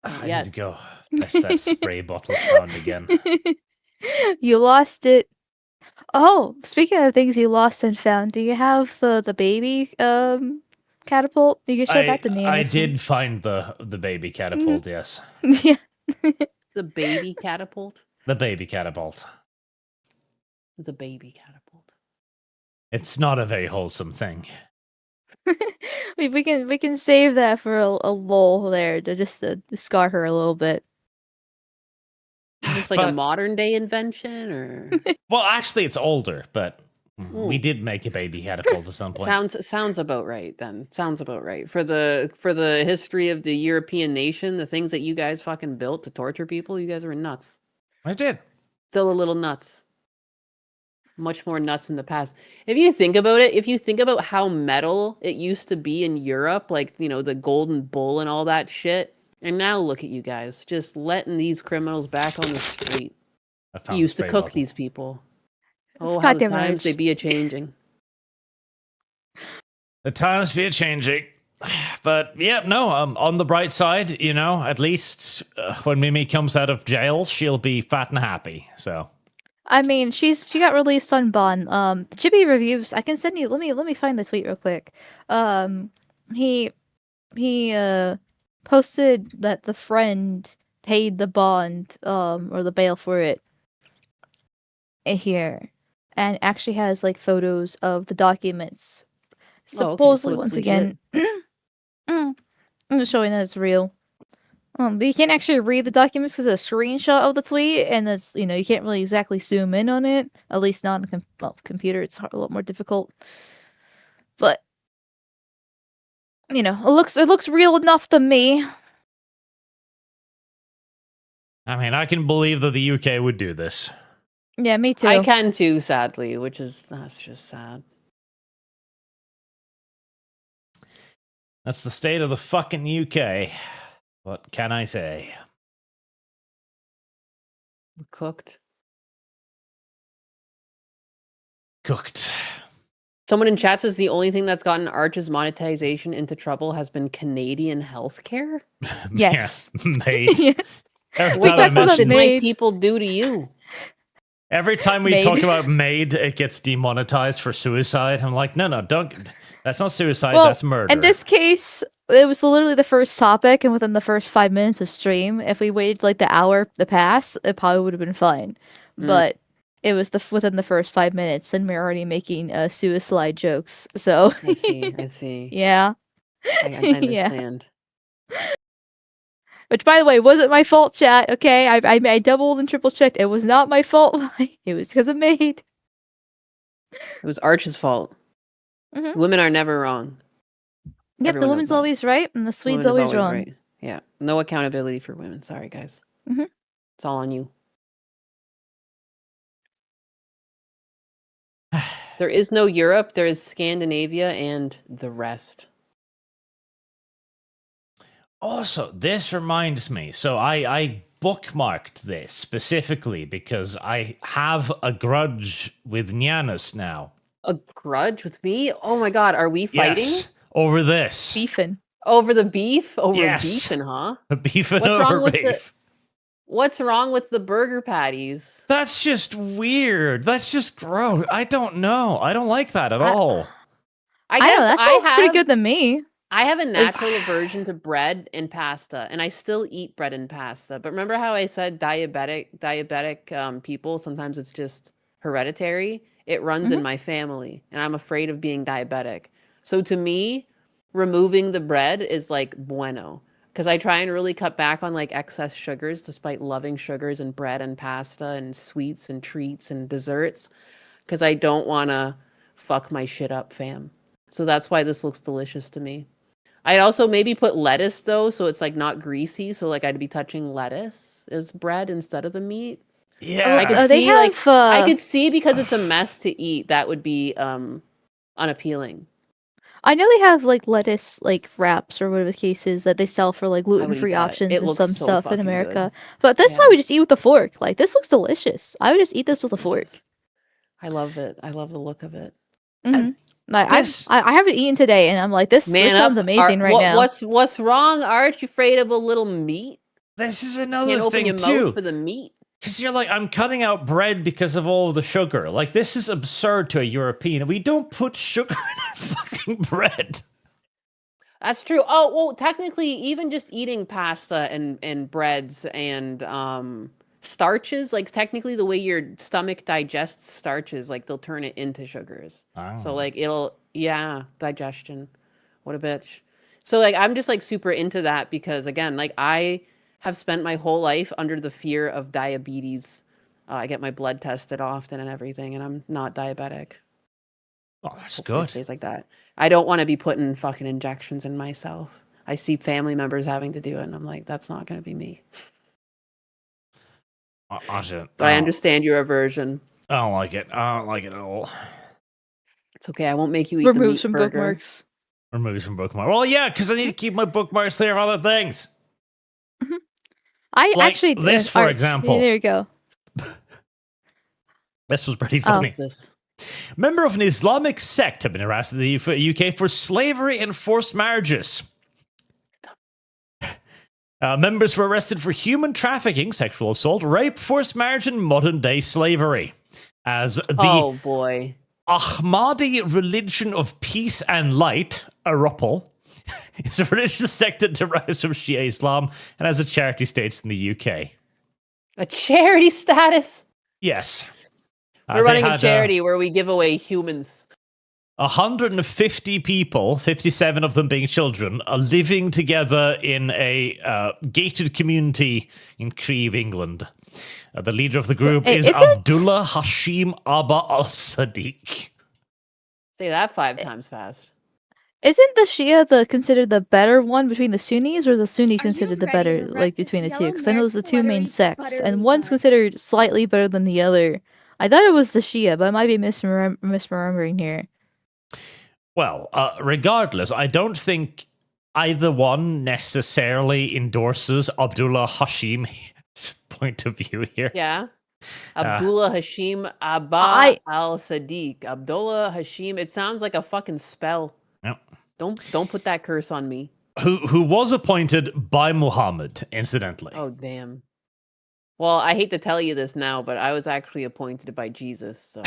I Yes. need to go press that spray bottle sound again. You lost it. Oh, speaking of things you lost and found, do you have the baby catapult? You can show that to Nyanus. I did find the baby catapult, yes. Yeah. The baby catapult? The baby catapult. The baby catapult. It's not a very wholesome thing. we can save that for a lull there to scar her a little bit. Is this like a But- modern day invention or Well, actually, it's older, but we did make a baby catapult at some point. sounds about right then. Sounds about right. For the history of the European nation, the things that you guys fucking built to torture people, you guys are nuts. I did. Still a little nuts. Much more nuts in the past. If you think about it, if you think about how metal it used to be in Europe, like, you know, the golden bull and all that shit, and now look at you guys, just letting these criminals back on the street. I You found used the to spray cook bottle. these people. Oh, how the Goddamn times they right. be a changing. The times be changing. But yeah, no, on the bright side, you know, at least when Mimi comes out of jail, she'll be fat and happy. So I mean, she got released on bond. Chibi reviews. I can send you. Let me find the tweet real quick. He posted that the friend paid the bond, or the bail for it. Here, and actually has like photos of the documents. Oh, okay, so Supposedly, it's once legit. again, I'm just showing that it's real. But you can't actually read the documents because it's a screenshot of the tweet, and that's, you know, you can't really exactly zoom in on it. At least not on a computer. It's a lot more difficult. But you know, it looks real enough to me. I mean, I can believe that the UK would do this. Yeah, me too. I can too, sadly, that's just sad. That's the state of the fucking UK. What can I say? Cooked. Cooked. Someone in chat says the only thing that's gotten Arch's monetization into trouble has been Canadian healthcare. Yes. Yeah, mate. Yes. Every What time, the fuck did Maid. white people do to you? every time we Maid. talk about Maid, it gets demonetized for suicide. I'm like, no, don't. That's not suicide, Well, that's murder. In this case, it was literally the first topic, and within the first 5 minutes of stream, if we waited like the hour to pass, it probably would have been fine. But it was within the first 5 minutes, and we're already making suicide jokes. So I see. yeah, I understand. Which, by the way, wasn't my fault, chat. Okay, I doubled and triple checked. It was not my fault. It was because of Maid. It was Arch's fault. Mhm. Women are never wrong. Yep, the Everyone knows woman's that. always right, and the Women Swede's is always wrong. right. Yeah, no accountability for women. Sorry, guys. Mhm. It's all on you. There is no Europe. There is Scandinavia and the rest. Also, this reminds me. So I bookmarked this specifically because I have a grudge with Nyanus now. A grudge with me? Oh my god, are we fighting? Yes, over this. Beefing. Over the beef? Over Yes. beefing, huh? Beefing What's over wrong with beef. What's wrong with the burger patties? That's just weird. That's just gross. I don't know. I don't like that at all. I don't know, that sounds pretty good to me. I have a natural aversion to bread and pasta, and I still eat bread and pasta. But remember how I said diabetic people, sometimes it's just hereditary? It runs in my family, and I'm afraid of being diabetic. So to me, removing the bread is like bueno. Because I try and really cut back on like excess sugars, despite loving sugars and bread and pasta and sweets and treats and desserts. Because I don't want to fuck my shit up, fam. So that's why this looks delicious to me. I'd also maybe put lettuce though, so it's like not greasy. So like I'd be touching lettuce as bread instead of the meat. Yeah. I could they see have, I could see because it's a mess to eat. That would be unappealing. I know they have like lettuce like wraps or whatever the case is that they sell for like gluten-free that. options It and looks some so stuff in fucking America. good. But this Yeah. I would just eat with a fork. Like this looks delicious. I would just eat this with a fork. I love it. I love the look of it. Mhm. Like, this- I haven't eaten today, and I'm like, this sounds amazing right now. What's wrong, Arch? You afraid of a little meat? This is Can't another open thing your too. mouth for the meat. Because you're like, I'm cutting out bread because of all the sugar. Like, this is absurd to a European. We don't put sugar in our fucking bread. That's true. Oh, well, technically, even just eating pasta and breads and starches, like technically the way your stomach digests starches, like they'll turn it into sugars. So like digestion. What a bitch. So like I'm just like super into that because again, like I have spent my whole life under the fear of diabetes. I get my blood tested often and everything, and I'm not diabetic. Oh, that's Hopefully it good. stays like that. I don't want to be putting fucking injections in myself. I see family members having to do it, and I'm like, that's not going to be me. But I understand your aversion. I don't like it. I don't like it at all. It's okay. I won't make you eat the Removes meat from burger. bookmarks. Removes from bookmark. Well, yeah, because I need to keep my bookmarks clear of other things. I Like actually this, for example. There you go. This was pretty funny. This. Member of an Islamic sect have been arrested in the UK for slavery and forced marriages. Members were arrested for human trafficking, sexual assault, rape, forced marriage, and modern-day slavery. As the Oh boy. Ahmadi religion of peace and light, Arupal, is a religious sect that derives from Shia Islam and has a charity status in the UK. A charity status? Yes. We're running a charity where we give away humans. 150 people, 57 of them being children, are living together in a gated community in Creve, England. The leader of the group is Abdullah Hashim Abba al-Sadiq. Say that 5 times fast. Isn't the Shia considered the better one between the Sunnis, or is the Sunni considered the better, like, between the two? Because I know there's the two main sects, and one's considered slightly better than the other. I thought it was the Shia, but I might be misremembering here. Well, regardless, I don't think either one necessarily endorses Abdullah Hashim's point of view here. Yeah. Abdullah Hashim Abba al-Sadiq. Abdullah Hashim. It sounds like a fucking spell. Yep. Don't put that curse on me. Who was appointed by Muhammad, incidentally. Oh, damn. Well, I hate to tell you this now, but I was actually appointed by Jesus, so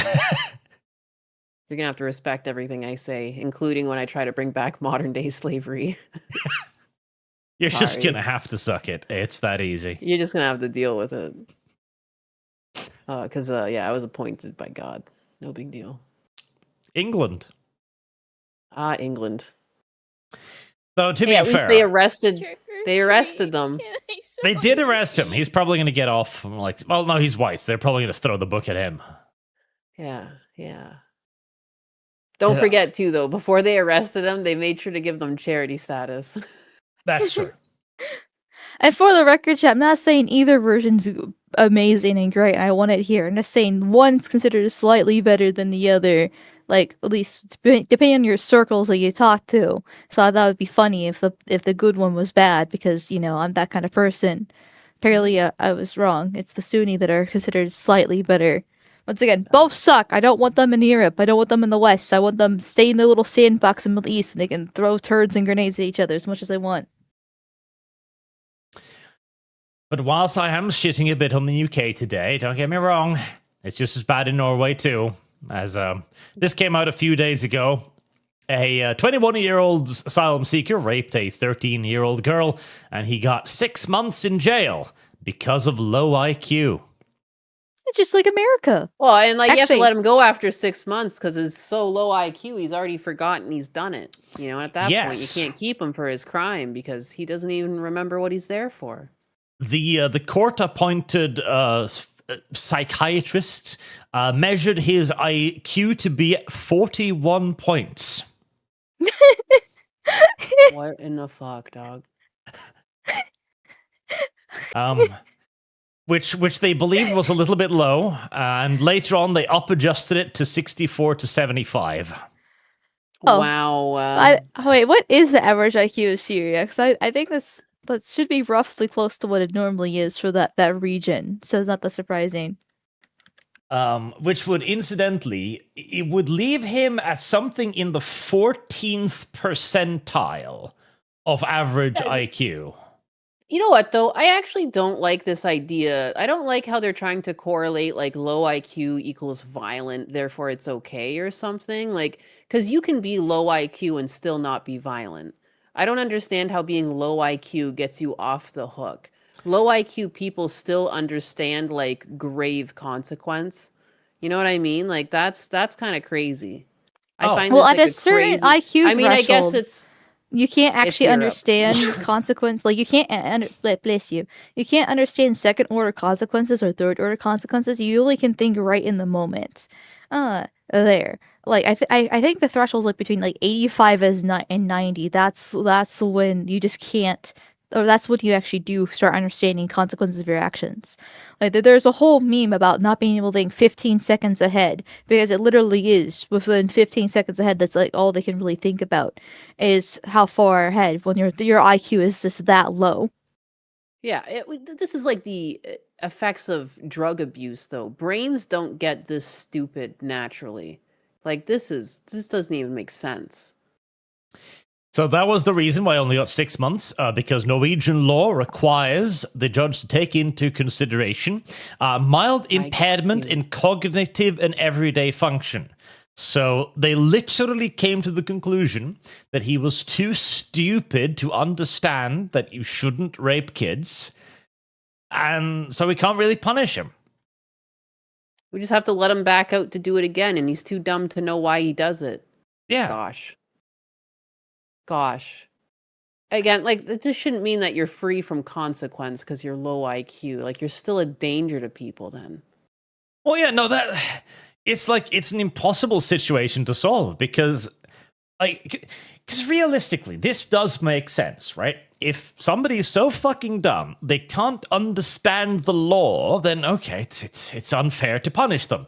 you're gonna have to respect everything I say, including when I try to bring back modern day slavery. You're just gonna have to suck it. It's that easy. You're just gonna have to deal with it. Because I was appointed by God. No big deal. England. England. So to be at fair, least they arrested them. They did arrest him. He's probably going to get off. Well, no, he's white. So they're probably going to throw the book at him. Yeah. Don't forget too, though. Before they arrested him, they made sure to give them charity status. That's true. And for the record, chat, I'm not saying either version's amazing and great. I want it here. I'm just saying one's considered slightly better than the other. Like, at least depending on your circles that you talk to. So I thought it would be funny if the good one was bad, because, you know, I'm that kind of person. Apparently, I was wrong. It's the Sunni that are considered slightly better. Once again, both suck. I don't want them in Europe. I don't want them in the West. I want them to stay in the little sandbox in the Middle East, and they can throw turds and grenades at each other as much as they want. But whilst I am shitting a bit on the UK today, don't get me wrong, it's just as bad in Norway too. As this came out a few days ago, a 21-year-old asylum seeker raped a 13-year-old girl, and he got 6 months in jail because of low IQ. It's just like America. Well, and you have to let him go after 6 months because he's so low IQ, he's already forgotten he's done it. You know, at that point, you can't keep him for his crime because he doesn't even remember what he's there for. The court-appointed psychiatrist measured his IQ to be 41 points. What in the fuck, dog? Which they believed was a little bit low, and later on they up-adjusted it to 64 to 75. Oh. Wow. Wait, what is the average IQ of Syria? Because I think that should be roughly close to what it normally is for that region, so it's not that surprising. Which would, incidentally, it would leave him at something in the 14th percentile of average IQ. You know what, though? I actually don't like this idea. I don't like how they're trying to correlate, low IQ equals violent, therefore it's okay or something. Because you can be low IQ and still not be violent. I don't understand how being low IQ gets you off the hook. Low IQ people still understand grave consequence. You know what I mean? That's kind of crazy. I find this at a certain IQ threshold, I guess it's you can't actually understand consequence. You can't bless you. You can't understand second order consequences or third order consequences. You only can think right in the moment. There. I think the threshold's between 85 and 90. That's when you just can't, or that's when you actually do start understanding consequences of your actions. There's a whole meme about not being able to think 15 seconds ahead, because it literally is within 15 seconds ahead. That's all they can really think about is how far ahead when your IQ is just that low. Yeah, this is the effects of drug abuse, though. Brains don't get this stupid naturally. This doesn't even make sense. So that was the reason why I only got 6 months, because Norwegian law requires the judge to take into consideration mild impairment in cognitive and everyday function. So they literally came to the conclusion that he was too stupid to understand that you shouldn't rape kids, and so we can't really punish him. We just have to let him back out to do it again, and he's too dumb to know why he does it. Yeah. Gosh. Again, this shouldn't mean that you're free from consequence because you're low IQ. You're still a danger to people then. Well, yeah, no, it's an impossible situation to solve, because Like, because realistically, this does make sense, right? If somebody's so fucking dumb they can't understand the law, then okay, it's unfair to punish them.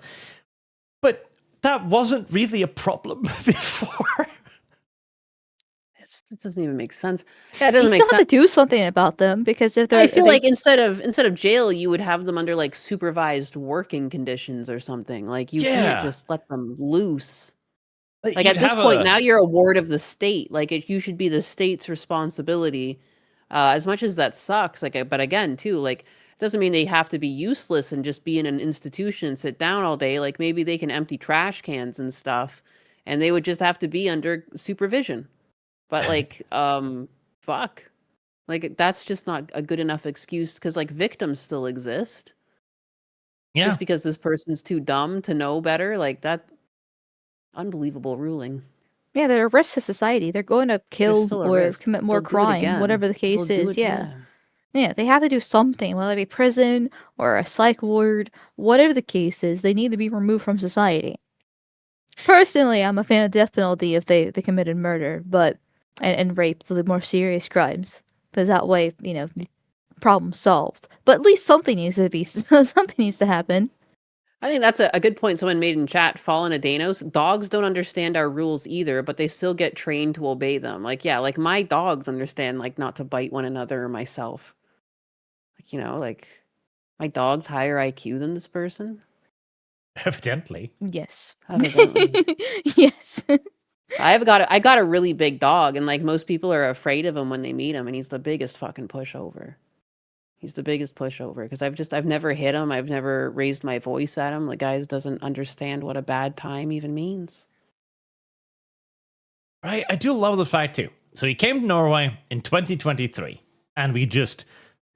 But that wasn't really a problem before. It doesn't even make sense. Yeah, it You doesn't make still have sense. to do something about them because if they're, I feel they- like instead of jail, you would have them under like supervised working conditions or something. Like you Yeah. can't just let them loose. Like You'd at this have point, a- now you're a ward of the state. Like you should be the state's responsibility. As much as that sucks, but again, too, like it doesn't mean they have to be useless and just be in an institution and sit down all day. Like maybe they can empty trash cans and stuff, and they would just have to be under supervision. But like, fuck, like that's just not a good enough excuse because like victims still exist. Yeah. Just because this person's too dumb to know better, like that. Unbelievable ruling. yeah, they're a risk to society. They're going to kill still a or risk. commit more They'll do it crime, again. whatever the case They'll do is. it- Yeah. Yeah, they have to do something, whether it be prison or a psych ward, whatever the case is, they need to be removed from society. Personally, I'm a fan of death penalty if they committed murder, but and rape, the more serious crimes. But that way, the problem solved. But at least something needs to be something needs to happen. I think that's a good point someone made in chat. Fallen Adanos. Dogs don't understand our rules either, but they still get trained to obey them. Like, yeah, like my dogs understand like not to bite one another or myself. Like, like my dog's higher IQ than this person. Evidently. Yes. Evidently. Yes. I got a really big dog, and like most people are afraid of him when they meet him, and he's the biggest fucking pushover. He's the biggest pushover because I've never hit him. I've never raised my voice at him. The guy doesn't understand what a bad time even means. Right, I do love the fact too. So he came to Norway in 2023, and we just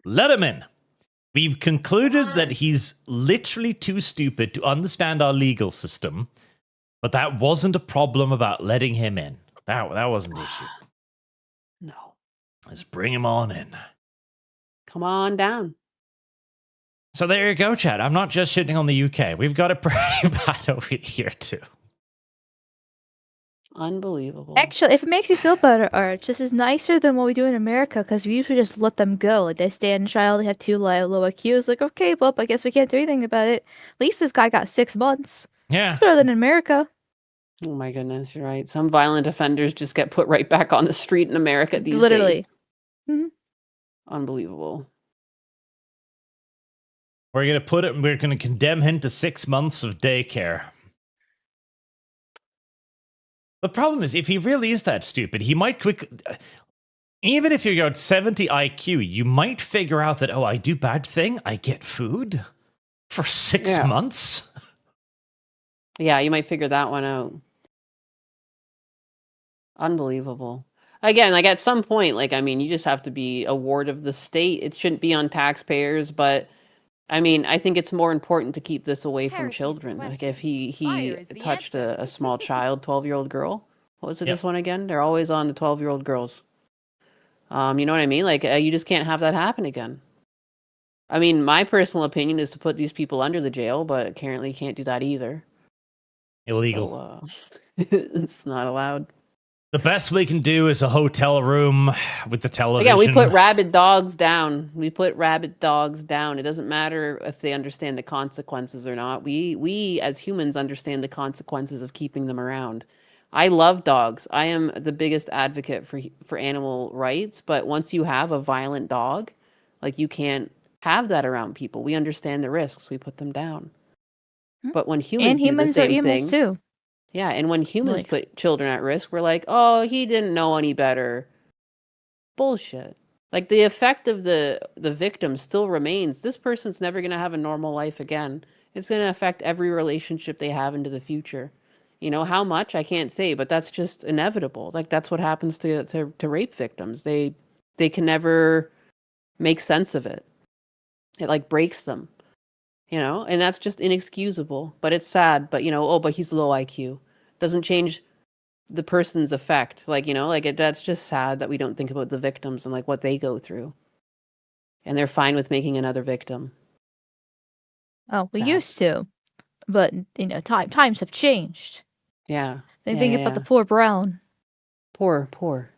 let him in. We've concluded that he's literally too stupid to understand our legal system, but that wasn't a problem about letting him in. That wasn't the issue. No. Let's bring him on in. Come on down. So there you go, Chad. I'm not just shitting on the UK. We've got it pretty bad over here too. Unbelievable. Actually, if it makes you feel better, Arch, this is nicer than what we do in America because we usually just let them go. Like they stay in trial, they have too low IQs. Like, okay, well, I guess we can't do anything about it. At least this guy got 6 months. Yeah. It's better than in America. Oh my goodness, you're right. Some violent offenders just get put right back on the street in America these Literally. days. Mhm. Unbelievable. We're gonna condemn him to 6 months of daycare. The problem is, if he really is that stupid, he might even if you're at 70 IQ, you might figure out that, oh, I do bad thing, I get food for 6 Yeah. months. Yeah, you might figure that one out. Unbelievable. Again, like at some point, like, I mean, you just have to be a ward of the state. It shouldn't be on taxpayers, but I mean, I think it's more important to keep this away from Heresy's the children. Like if he Fire is the touched answer. a small child, 12-year-old girl. What was it, Yep. this one again? They're always on the 12-year-old girls. You know what I mean? Like you just can't have that happen again. I mean, my personal opinion is to put these people under the jail, but apparently you can't do that either. Illegal. So, it's not allowed. The best we can do is a hotel room with the television. Again, we put rabid dogs down. We put rabid dogs down. It doesn't matter if they understand the consequences or not. We as humans understand the consequences of keeping them around. I love dogs. I am the biggest advocate for animal rights, but once you have a violent dog, like you can't have that around people. We understand the risks. We put them down. But when humans And do humans the are same animals thing, too. yeah, and when humans Like- put children at risk, we're like, oh, he didn't know any better. Bullshit. Like the effect of the victim still remains. This person's never going to have a normal life again. It's going to affect every relationship they have into the future. You know, how much I can't say, but that's just inevitable. Like that's what happens to rape victims. They can never make sense of it. It like breaks them. You know, and that's just inexcusable, but it's sad. But, you know, oh, but he's low IQ. Doesn't change the person's effect. Like, you know, like that's just sad that we don't think about the victims and like what they go through. And they're fine with making another victim. Oh, we Sad. used to. But, times have changed. Yeah. Think Yeah, about the yeah. poor Brown. Poor.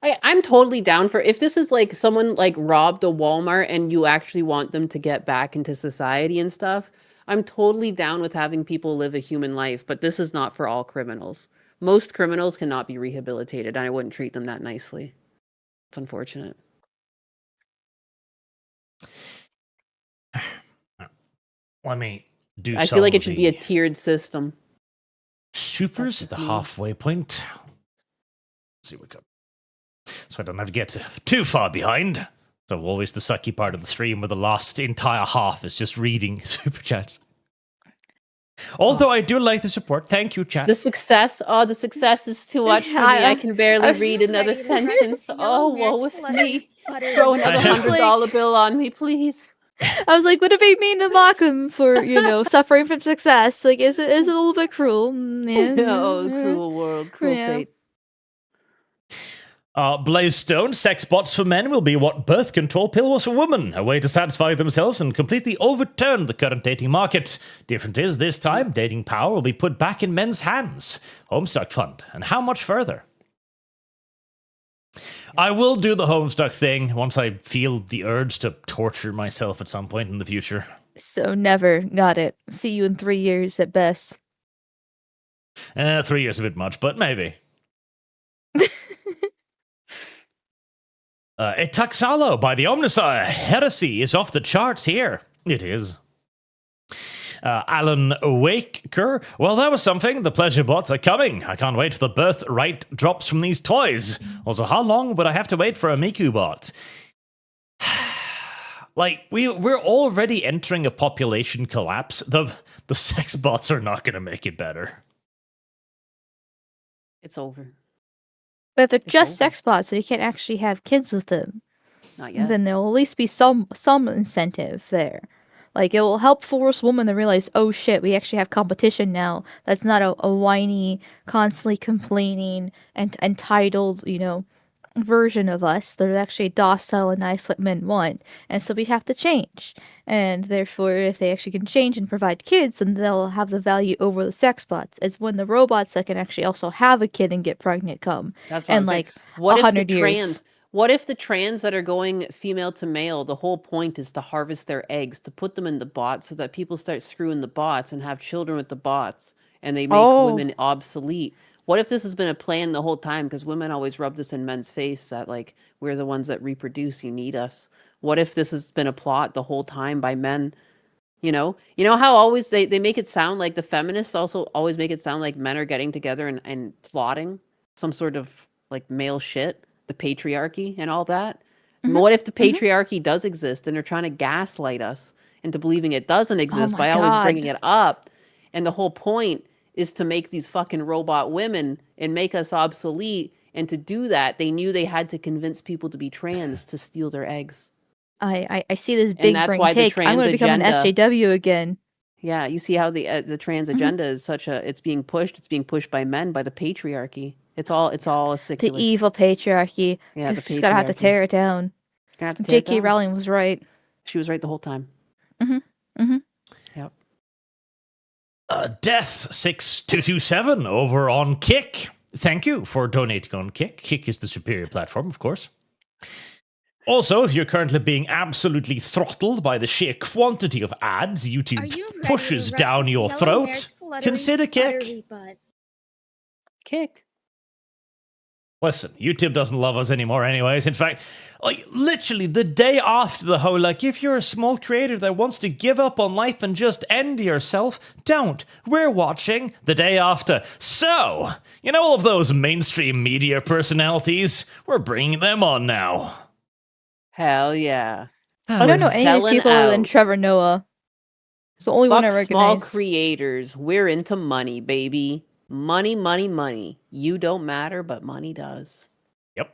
I'm totally down for if this is like someone like robbed a Walmart and you actually want them to get back into society and stuff. I'm totally down with having people live a human life, but this is not for all criminals. Most criminals cannot be rehabilitated, and I wouldn't treat them that nicely. It's unfortunate. Let me do I feel like it should be a tiered system. Supers at the halfway point. Let's see what comes. So I don't have to get too far behind. So always the sucky part of the stream where the last entire half is just reading super chats. Although I do like the support. Thank you, chat. The success is too much for me. I can barely read another sentence. Oh, woe is me. Throw another $100 bill on me, please. I was like, would it be mean to mock him for, suffering from success? Like, is it a little bit cruel? Yeah. Oh, cruel world, cruel fate. Blazestone, sex bots for men will be what birth control pill was for women, a way to satisfy themselves and completely overturn the current dating market. Different is, this time, dating power will be put back in men's hands. Homestuck fund. And how much further? I will do the Homestuck thing once I feel the urge to torture myself at some point in the future. So never. Got it. See you in 3 years at best. 3 years a bit much, but maybe. Itaxalo by the Omnisire. Heresy is off the charts here. It is. Alan Waker. Well, that was something. The pleasure bots are coming. I can't wait till the birthright drops from these toys. Also, how long would I have to wait for a Miku bot? Like, we're already entering a population collapse. The sex bots are not going to make it better. It's over. But they're just sex bots, so you can't actually have kids with them. Not yet. Then there'll at least be some incentive there. Like, it will help force women to realize, oh shit, we actually have competition now. That's not a whiny, constantly complaining, and entitled, version of us. They're actually docile and nice what men want. And so we have to change. And therefore, if they actually can change and provide kids, then they'll have the value over the sex bots. It's when the robots that can actually also have a kid and get pregnant come. That's what and I'm like saying. What 100 years. What if the trans that are going female to male, the whole point is to harvest their eggs, to put them in the bots so that people start screwing the bots and have children with the bots, and they make women obsolete? What if this has been a plan the whole time? Because women always rub this in men's face that, like, we're the ones that reproduce, you need us. What if this has been a plot the whole time by men? You know how always they make it sound like the feminists also always make it sound like men are getting together and plotting some sort of, like, male shit? The patriarchy and all that. Mm-hmm. What if the patriarchy does exist and they're trying to gaslight us into believing it doesn't exist by always bringing it up? And the whole point is to make these fucking robot women and make us obsolete. And to do that, they knew they had to convince people to be trans to steal their eggs. I see this big brain take. I'm going to become an SJW again. Yeah, you see how the trans agenda is it's being pushed by men, by the patriarchy. It's all a sick. The evil patriarchy. Yeah, just gotta have to tear it down. J.K. Rowling was right. She was right the whole time. Yep. Death6227 over on Kick. Thank you for donating on Kick. Kick is the superior platform, of course. Also, if you're currently being absolutely throttled by the sheer quantity of ads YouTube pushes down your throat, consider Kick. Kick. Listen, YouTube doesn't love us anymore anyways. In fact, like, literally the day after the whole, like, if you're a small creator that wants to give up on life and just end yourself, don't. We're watching the day after. So, all of those mainstream media personalities, we're bringing them on now. Hell yeah. I don't know any of these people other than Trevor Noah. It's the only one I recognize. Small creators. We're into money, baby. Money, money, money. You don't matter, but money does. Yep.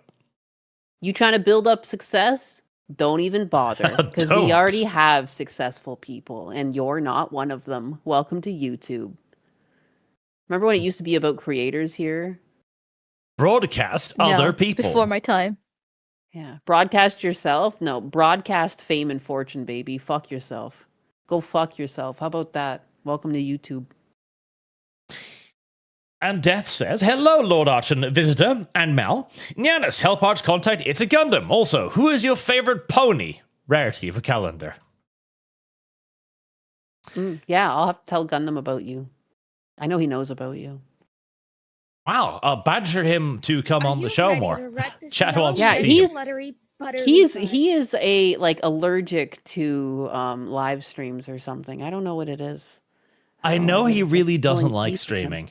You trying to build up success? Don't even bother. Because we already have successful people, and you're not one of them. Welcome to YouTube. Remember when it used to be about creators here? Broadcast other people. Before my time. Yeah. Broadcast yourself? No. Broadcast fame and fortune, baby. Fuck yourself. Go fuck yourself. How about that? Welcome to YouTube. And Death says, hello, Lord Arch and Visitor, and Mal. Nyanus, help Arch contact, it's a Gundam. Also, who is your favorite pony? Rarity of a calendar. Yeah, I'll have to tell Gundam about you. I know he knows about you. Wow, I'll badger him to come on the show more. Chat wants Yeah, to see him. he is a like allergic to live streams or something. I don't know what it is. I know he really doesn't pulling like teeth from him. streaming.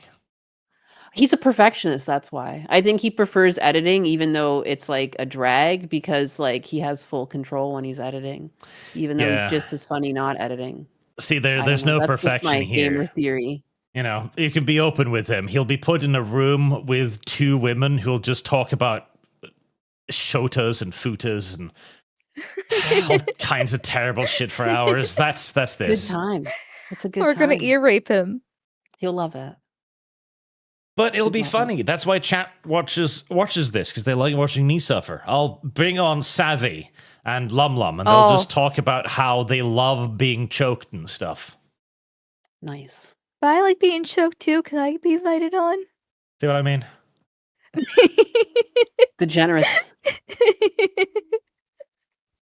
He's a perfectionist, that's why. I think he prefers editing, even though it's like a drag, because like he has full control when he's editing, even though he's just as funny not editing. See, there's no That's perfection just my here. gamer theory. You know, you can be open with him. He'll be put in a room with two women who'll just talk about shotas and futas and all kinds of terrible shit for hours. That's this. Good time. It's a good time. We're gonna ear rape him. He'll love it. But it'll be funny. That's why chat watches this, because they like watching me suffer. I'll bring on Savvy and Lum Lum, and they'll just talk about how they love being choked and stuff. Nice. But I like being choked too. Can I be invited on? See what I mean? Degenerates.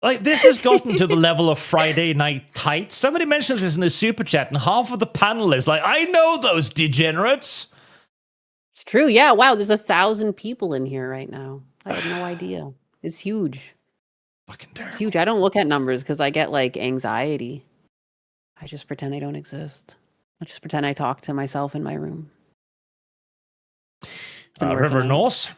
Like, this has gotten to the level of Friday Night Tights. Somebody mentions this in a super chat, and half of the panel is like, I know those degenerates. It's true. Yeah. Wow. There's 1,000 people in here right now. I had no idea. It's huge. Fucking terrible. It's huge. I don't look at numbers because I get like anxiety. I just pretend they don't exist. I just pretend I talk to myself in my room. River Norse.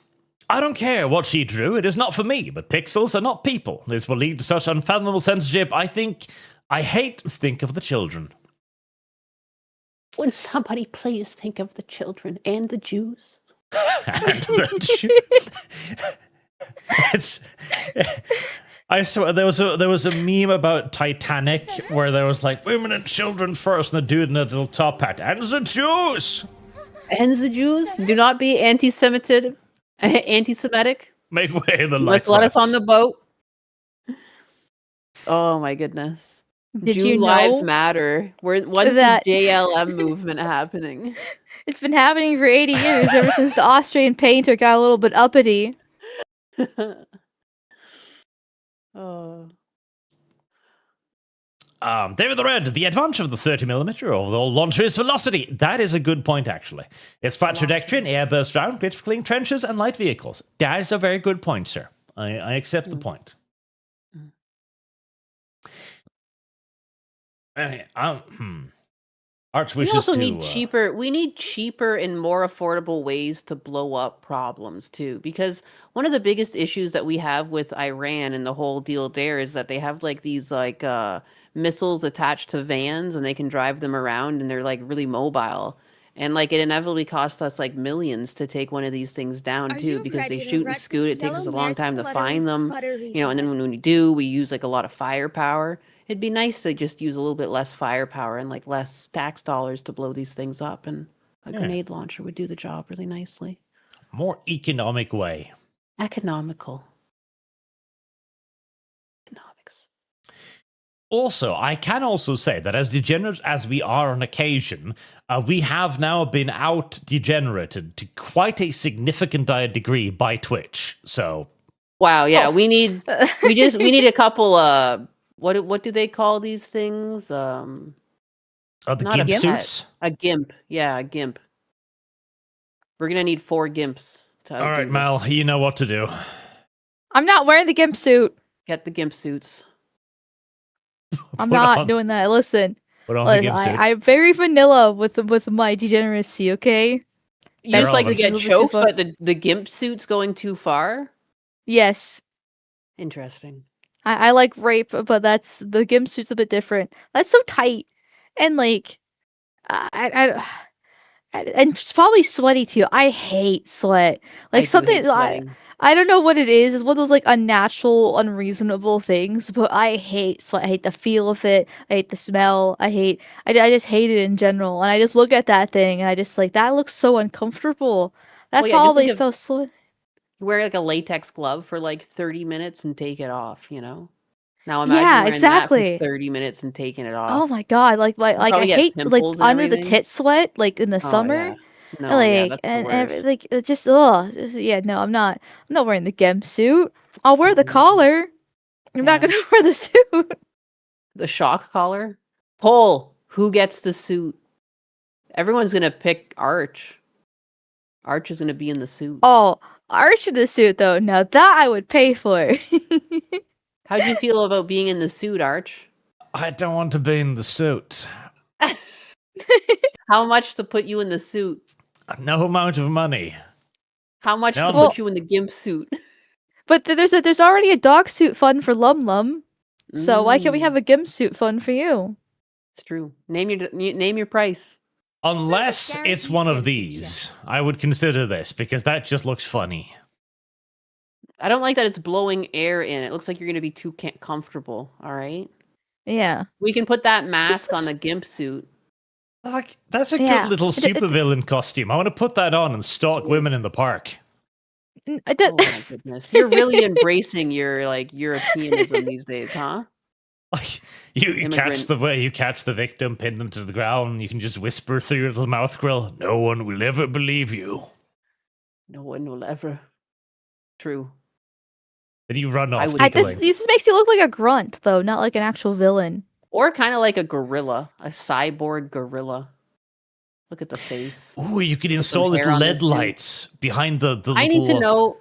I don't care what she drew. It is not for me, but pixels are not people. This will lead to such unfathomable censorship. I hate to think of the children. When somebody please think of the children and the Jews. And it's. I swear there was a meme about Titanic where there was like women and children first, and the dude in a little top hat, and the Jews. And the Jews. Do not be anti-Semitic. Make way in the light. Let's let us on the boat. Oh my goodness. Did Jew you know lives matter. When's the JLM movement happening? It's been happening for 80 years, ever since the Austrian painter got a little bit uppity. Oh. David the Red, the advantage of the 30mm of the launcher is velocity. That is a good point, actually. It's flat trajectory and airburst round, great for cleaning trenches and light vehicles. That is a very good point, sir. I accept the point. Arch wishes we also to, need cheaper. We need cheaper and more affordable ways to blow up problems too. Because one of the biggest issues that we have with Iran and the whole deal there is that they have like these like missiles attached to vans, and they can drive them around, and they're like really mobile. And like it inevitably costs us like millions to take one of these things down too, because they shoot and scoot. It takes us a long time to find them, you know. And then when we do, we use like a lot of firepower. It'd be nice to just use a little bit less firepower and like less tax dollars to blow these things up, and a grenade launcher would do the job really nicely. More economic way. Economics. Also, I can also say that as degenerate as we are on occasion, we have now been out-degenerated to quite a significant degree by Twitch. So, wow, yeah, we need a couple. What do they call these things? The gimp suits? A gimp. Yeah, a gimp. We're going to need 4 gimps. All right, Mal, you know what to do. I'm not wearing the gimp suit. Get the gimp suits. I'm not doing that. Listen, I'm very vanilla with my degeneracy, okay? You just like to get choked, but the gimp suit's going too far? Yes. Interesting. I like rape, but the gimp suit's a bit different. That's so tight, and like, and it's probably sweaty too. I hate sweat. Like something I don't know what it is. It's one of those like unnatural, unreasonable things. But I hate sweat. I hate the feel of it. I hate the smell. I just hate it in general. And I just look at that thing and I just like that looks so uncomfortable. That's probably so sweat. Wear like a latex glove for like 30 minutes and take it off, you know? Now imagine wearing that for 30 minutes and taking it off. Oh my god, like I hate like under the tit sweat, like in the summer. No, yeah, that's the and worst. like it's just yeah. No, I'm not. I'm not wearing the gimp suit. I'll wear the Mhm. collar. I'm not Yeah. gonna wear the suit. The shock collar. Poll. Who gets the suit? Everyone's gonna pick Arch. Arch is gonna be in the suit. Oh, Arch in the suit though. Now that I would pay for. How'd you feel about being in the suit, Arch? I don't want to be in the suit. How much to put you in the suit? No amount of money. How much to No. put you in the gimp suit? But there's already a dog suit fun for Lum Lum. So why can't we have a gimp suit fun for you? It's true. Name your price. Unless it's one of guaranteed these, I would consider this because that just looks funny. I don't like that it's blowing air in. It looks like you're gonna be too comfortable. All right. Yeah. We can put that mask on looks- the gimp suit. Like that's a Yeah. good little It- supervillain costume. I want to put that on and stalk women in the park. I did. Oh my goodness. You're really embracing your like Europeanism these days, huh? Like you catch the victim, pin them to the ground. You can just whisper through your little mouth grill. No one will ever believe you. No one will ever. True. Then you run off. This giggling. makes you look like a grunt though, not like an actual villain. Or kind of like a gorilla, a cyborg gorilla. Look at the face. Ooh, you could some install hair little on the LED suit. lights behind the I need to little- know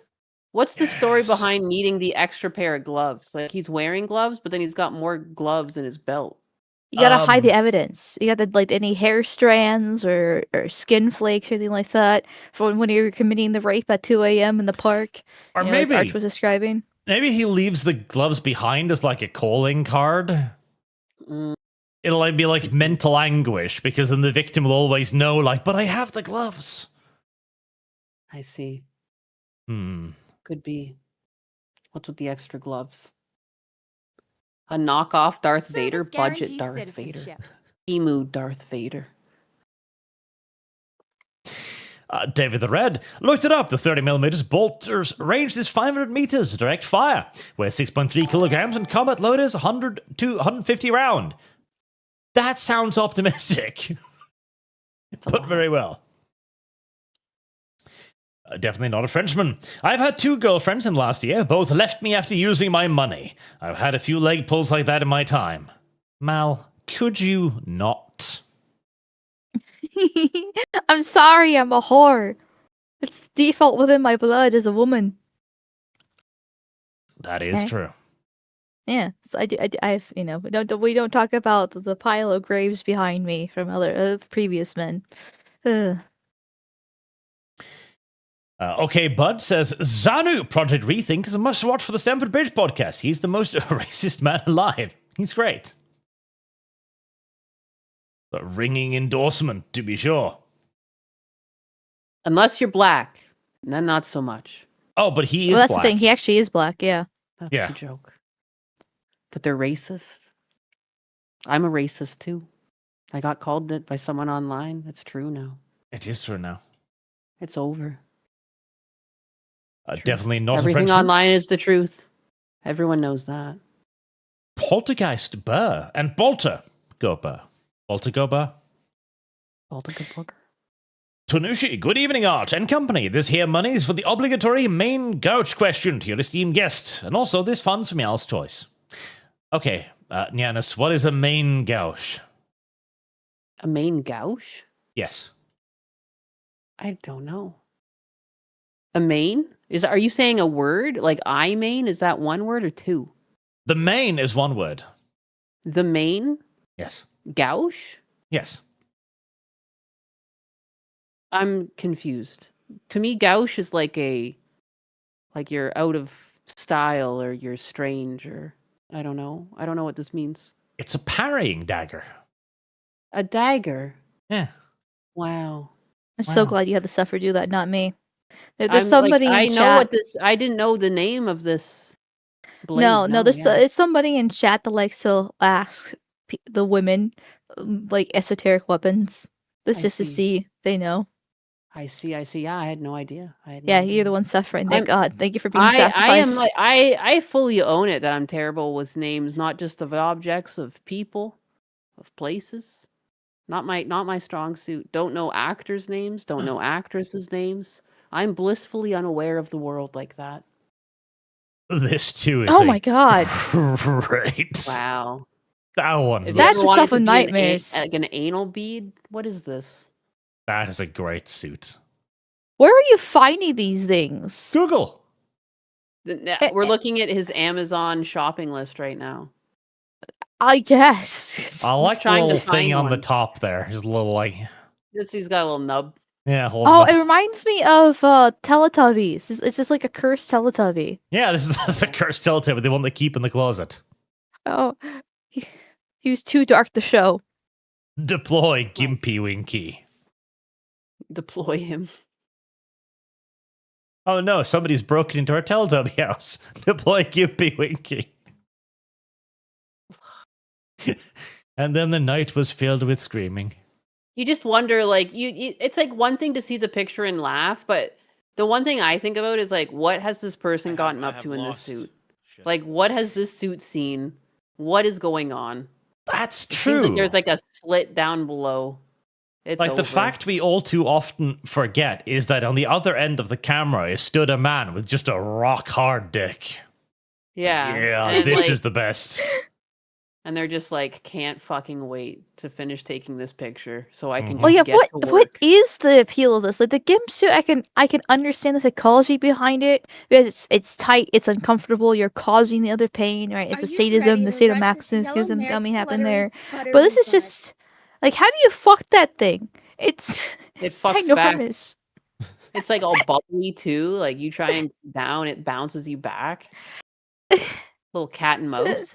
what's the story Yes. behind needing the extra pair of gloves. Like he's wearing gloves, but then he's got more gloves in his belt. You gotta hide the Um, evidence. You got like any hair strands or skin flakes or anything like that for when you're committing the rape at 2 a.m. in the park. Or like maybe Arch was describing. maybe he leaves the gloves behind as like a calling card. Mm, It'll like be like mental anguish because then the victim will always know, like, but I have the gloves. I see. Hmm. Could be. What's with the extra gloves? A knockoff Darth Vader, Service budget guarantees Darth Vader, citizenship. Emu Darth Vader. David the Red looked it up. The 30mm bolter's range is 500 meters, direct fire, weighs 6.3 kilograms, and combat load is 100 to 150 round. That sounds optimistic. Put very well. Definitely not a Frenchman. I've had 2 girlfriends in the last year. Both left me after using my money. I've had a few leg pulls like that in my time. Mal, could you not? I'm sorry, I'm a whore. It's default within my blood as a woman. That is Okay. true. Yeah, so I've we don't talk about the pile of graves behind me from other previous men. Ugh. Okay, Bud says, Zanu Project Rethink is a must watch for the Stamford Bridge podcast. He's the most racist man alive. He's great. A ringing endorsement, to be sure. Unless you're black, and then not so much. Oh, but he is Well, that's black. the thing. He actually is black. Yeah. That's Yeah. the joke. But they're racist. I'm a racist too. I got called it by someone online. It's true now. It is true now. It's over. Truth. Definitely not a Everything Frenchman. online is the truth. Everyone knows that. Poltergeist Burr and Bolter go Burr. Bolter go Burr. Baltic Booker. Tanushi, good evening, Art and company. This here money is for the obligatory main gouch question to your esteemed guest, and also this funds for Meow's choice. Okay, Nyanus, what is a main gouch? A main gouge? Yes. I don't know. A main? Are you saying a word? Like I main? Is that one word or two? The main is one word. The main? Yes. Gouge? Yes. I'm confused. To me, gouge is like you're out of style or you're strange or I don't know. I don't know what this means. It's a parrying dagger. A dagger. Yeah. Wow. I'm so Wow. glad you had to suffer do that, not me. There's I'm, somebody I in know chat. what this. I didn't know the name of this. Blade. No, there's yeah. it's somebody in chat that likes to ask the women like esoteric weapons. That's I just to see. see they know. I see. Yeah, I had no idea. Yeah, you're the one suffering. Thank God. Thank you for being I sacrificed. am like I fully own it that I'm terrible with names, not just of objects, of people, of places. Not my strong suit. Don't know actors' names. Don't know actresses' names. I'm blissfully unaware of the world like that. This too is Oh my god. great. Wow. That one. If you That's ever the wanted stuff to of be nightmares. like an anal bead, what is this? That is a great suit. Where are you finding these things? Google. We're looking at his Amazon shopping list right now. I guess. I like the trying to little thing find on the one. top there. His little like He's got a little nub. yeah. Hold Oh, on. it reminds me of Teletubbies. It's just like a cursed Teletubby. Yeah, this is the cursed Teletubby, the one they keep in the closet. Oh, he was too dark to show. Deploy Gimpy Winky. Deploy him. Oh no, somebody's broken into our Teletubby house. Deploy Gimpy Winky. And then the night was filled with screaming. You just wonder, like, it's like one thing to see the picture and laugh, but the one thing I think about is like, what has this person gotten up to in this suit? Shit. Like, what has this suit seen? What is going on? That's It seems true. like there's like a slit down below. It's Like the over. fact we all too often forget is that on the other end of the camera is stood a man with just a rock hard dick. Yeah. Yeah, and, this like, is the best. And they're just like, can't fucking wait to finish taking this picture so I can Mhm. just Oh yeah, get to what work. is the appeal of this? Like the GIMP suit, I can understand the psychology behind it because it's tight, it's uncomfortable, you're causing the other pain, right? It's Are the you sadism, ready the to wreck this yellow sadomasochism mare's coming happen fluttering, there. But this is buttery just like, how do you fuck that thing? It's it's fucks back. ginormous. It's like all bubbly too. Like you try and down, it bounces you back. Little cat and mouse.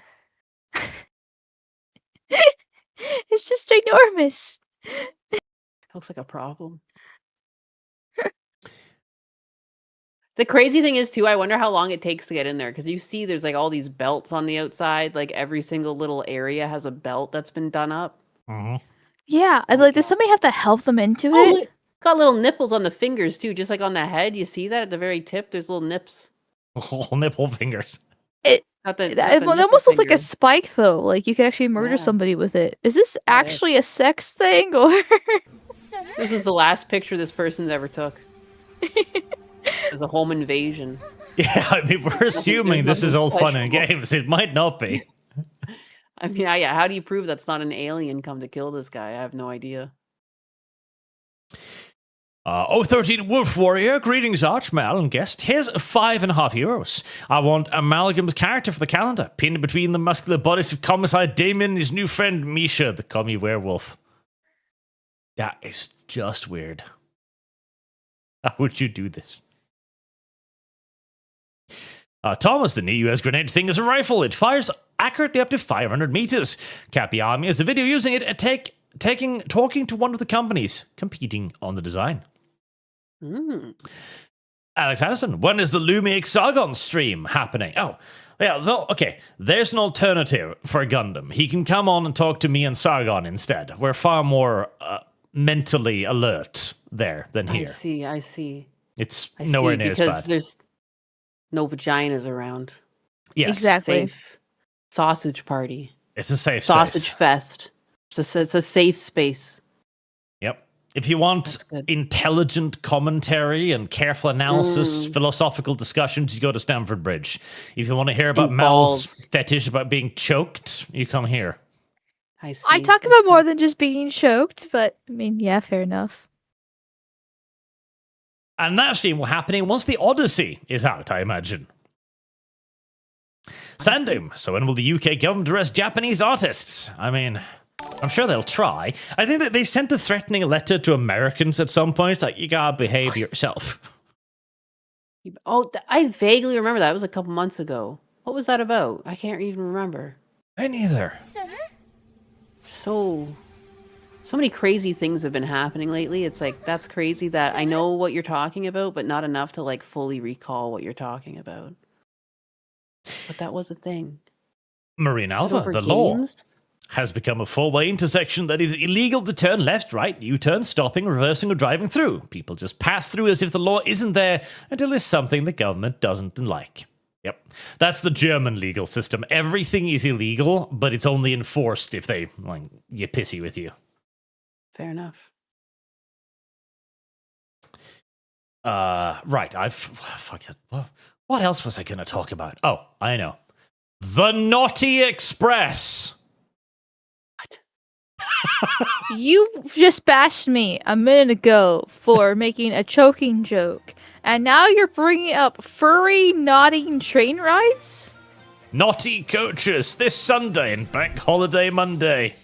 It's just ginormous. Looks like a problem. The crazy thing is too, I wonder how long it takes to get in there because you see there's like all these belts on the outside. Like every single little area has a belt that's been done up. Mhm. Yeah, and like does somebody have to help them into Oh, it? look, got little nipples on the fingers too, just like on the head. You see that at the very tip? There's little nips. Little nipple fingers. Got the, It got the nipple almost looks like a fingers. spike though. Like you could actually murder Yeah. somebody with it. Is this Yeah, it is. actually a sex thing or? This is the last picture this person's ever took. There's a home invasion. Yeah, I mean, we're assuming this is all fun and pleasurable. games. It might not be. I mean, yeah, how do you prove that's not an alien come to kill this guy? I have no idea. 013 Wolf Warrior, greetings, Archmal and guest. Here's €5.50. I want Amalgam's character for the calendar, pinned between the muscular bodies of Commissar Damon and his new friend Misha, the commie werewolf. That is just weird. How would you do this? Thomas, the new US grenade thing is a rifle. It fires accurately up to 500 meters. Cappy Army has a video using it at talking to one of the companies competing on the design. Alex Harrison, when is the Lumic Sargon stream happening? Oh, yeah, well, okay. There's an alternative for Gundam. He can come on and talk to me and Sargon instead. We're far more mentally alert there than here. I see. It's I nowhere see, near as because bad. there's no vaginas around. Yes, Exactly. Safe. Sausage party. it's a safe Sausage space. fest. It's a safe space. Yep. If you want That's good. intelligent commentary and careful analysis, philosophical discussions, you go to Stamford Bridge. If you want to hear about And Mel's balls. fetish about being choked, you come here. I see. I talk about more than just being choked, but I mean, yeah, fair enough. And that stream will happen once the Odyssey is out, I imagine. Sandom, so when will the UK government arrest Japanese artists? I mean, I'm sure they'll try. I think that they sent a threatening letter to Americans at some point, like, you gotta behave yourself. Oh, I vaguely remember that. It was a couple months ago. What was that about? I can't even remember. Me neither. So many crazy things have been happening lately. It's like, that's crazy that I know what you're talking about, but not enough to like fully recall what you're talking about. But that was a thing. Marine Is it Alpha, over the law, games? has become a four-way intersection that is illegal to turn left, right, U-turn, stopping, reversing, or driving through. People just pass through as if the law isn't there until there's something the government doesn't like. Yep. That's the German legal system. Everything is illegal, but it's only enforced if they, like, get pissy with you. Fair enough. Right. Fuck it. What else was I going to talk about? Oh, I know. The Naughty Express. You just bashed me a minute ago for making a choking joke, and now you're bringing up furry, naughty train rides? Naughty coaches this Sunday and Bank Holiday Monday.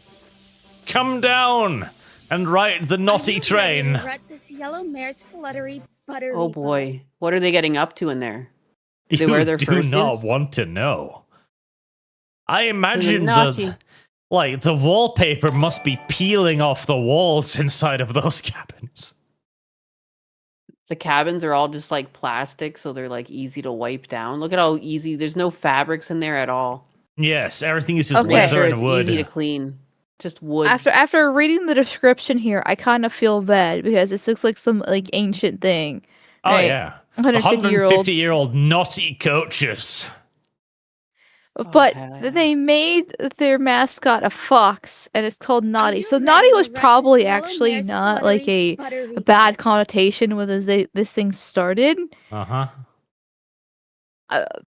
Come down and ride the naughty train. This yellow mare's fluttery, buttery. Oh boy, what are they getting up to in there? Do they You wear their do fursuits? not want to know. I imagine naughty. the wallpaper must be peeling off the walls inside of those cabins. The cabins are all just like plastic, so they're like easy to wipe down. Look at how easy. There's no fabrics in there at all. Yes, everything is just Okay. leather Sure, and it's wood. easy to clean. Just wood. After reading the description here, I kind of feel bad because this looks like some like ancient thing. Oh right? yeah, 150-year-old. 150-year-old naughty coaches. But hell yeah. they made their mascot a fox, and it's called Naughty. you So ready Naughty to was wreck this probably yellow actually mare's not like fluttery, a buttery bad connotation when this thing started. Uh-huh.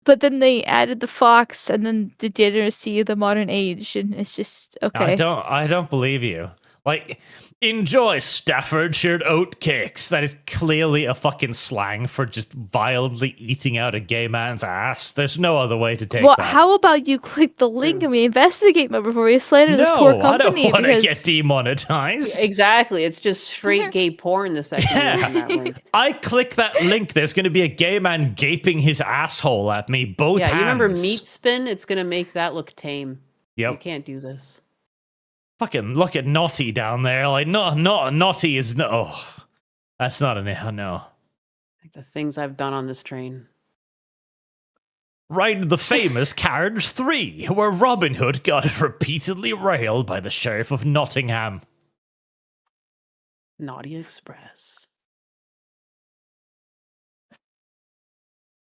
But then they added the fox and then the degeneracy of the modern age, and it's just okay. I don't believe you. Like, enjoy Staffordshire oatcakes. That is clearly a fucking slang for just violently eating out a gay man's ass. There's no other way to take Well, that. how about you click the link and we investigate more before we slander this poor No, I don't company? want to Because get demonetized. Exactly. It's just straight gay porn the second you Yeah. open that link. I click that link, there's going to be a gay man gaping his asshole at me, both Yeah, hands. you remember Meat Spin? It's gonna make that look tame. You Yep. can't do this. Fucking look at Naughty down there. Like, Naughty is no. Oh, that's not no. Like the things I've done on this train. Ride the famous Carriage 3, where Robin Hood got repeatedly railed by the Sheriff of Nottingham. Naughty Express.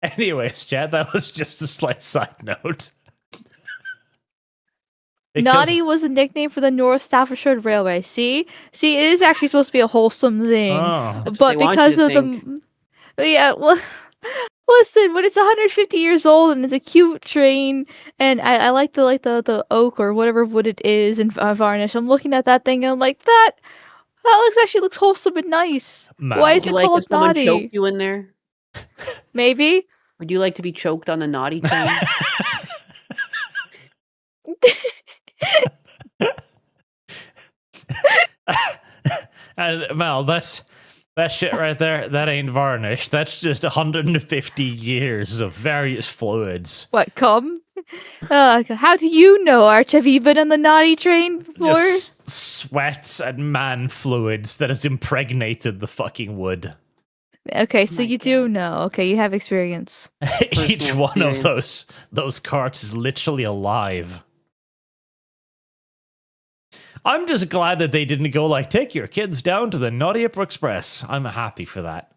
Anyways, Chad, that was just a slight side note. Because- Naughty was a nickname for the North Staffordshire Railway. See, it is actually supposed to be a wholesome thing, Oh. That's what but they want because you of to the yeah, well, listen, when it's 150 years old and it's a cute train, and I like the oak or whatever wood it is and varnish. I'm looking at that thing and I'm like that looks wholesome and nice. Man. Why Would is you it like if called someone Naughty? choked you in there? Maybe. Would you like to be choked on the naughty train? And Mal, that shit right there, that ain't varnish. That's just 150 years of various fluids. What, cum? How do you know, Arch? Have you been on the Naughty train before? Just sweats and man fluids that has impregnated the fucking wood. Okay, so my you do know. Okay, you have experience. Each Personal one of experience. those carts is literally alive. I'm just glad that they didn't go like, take your kids down to the Naughty Upper Express. I'm happy for that.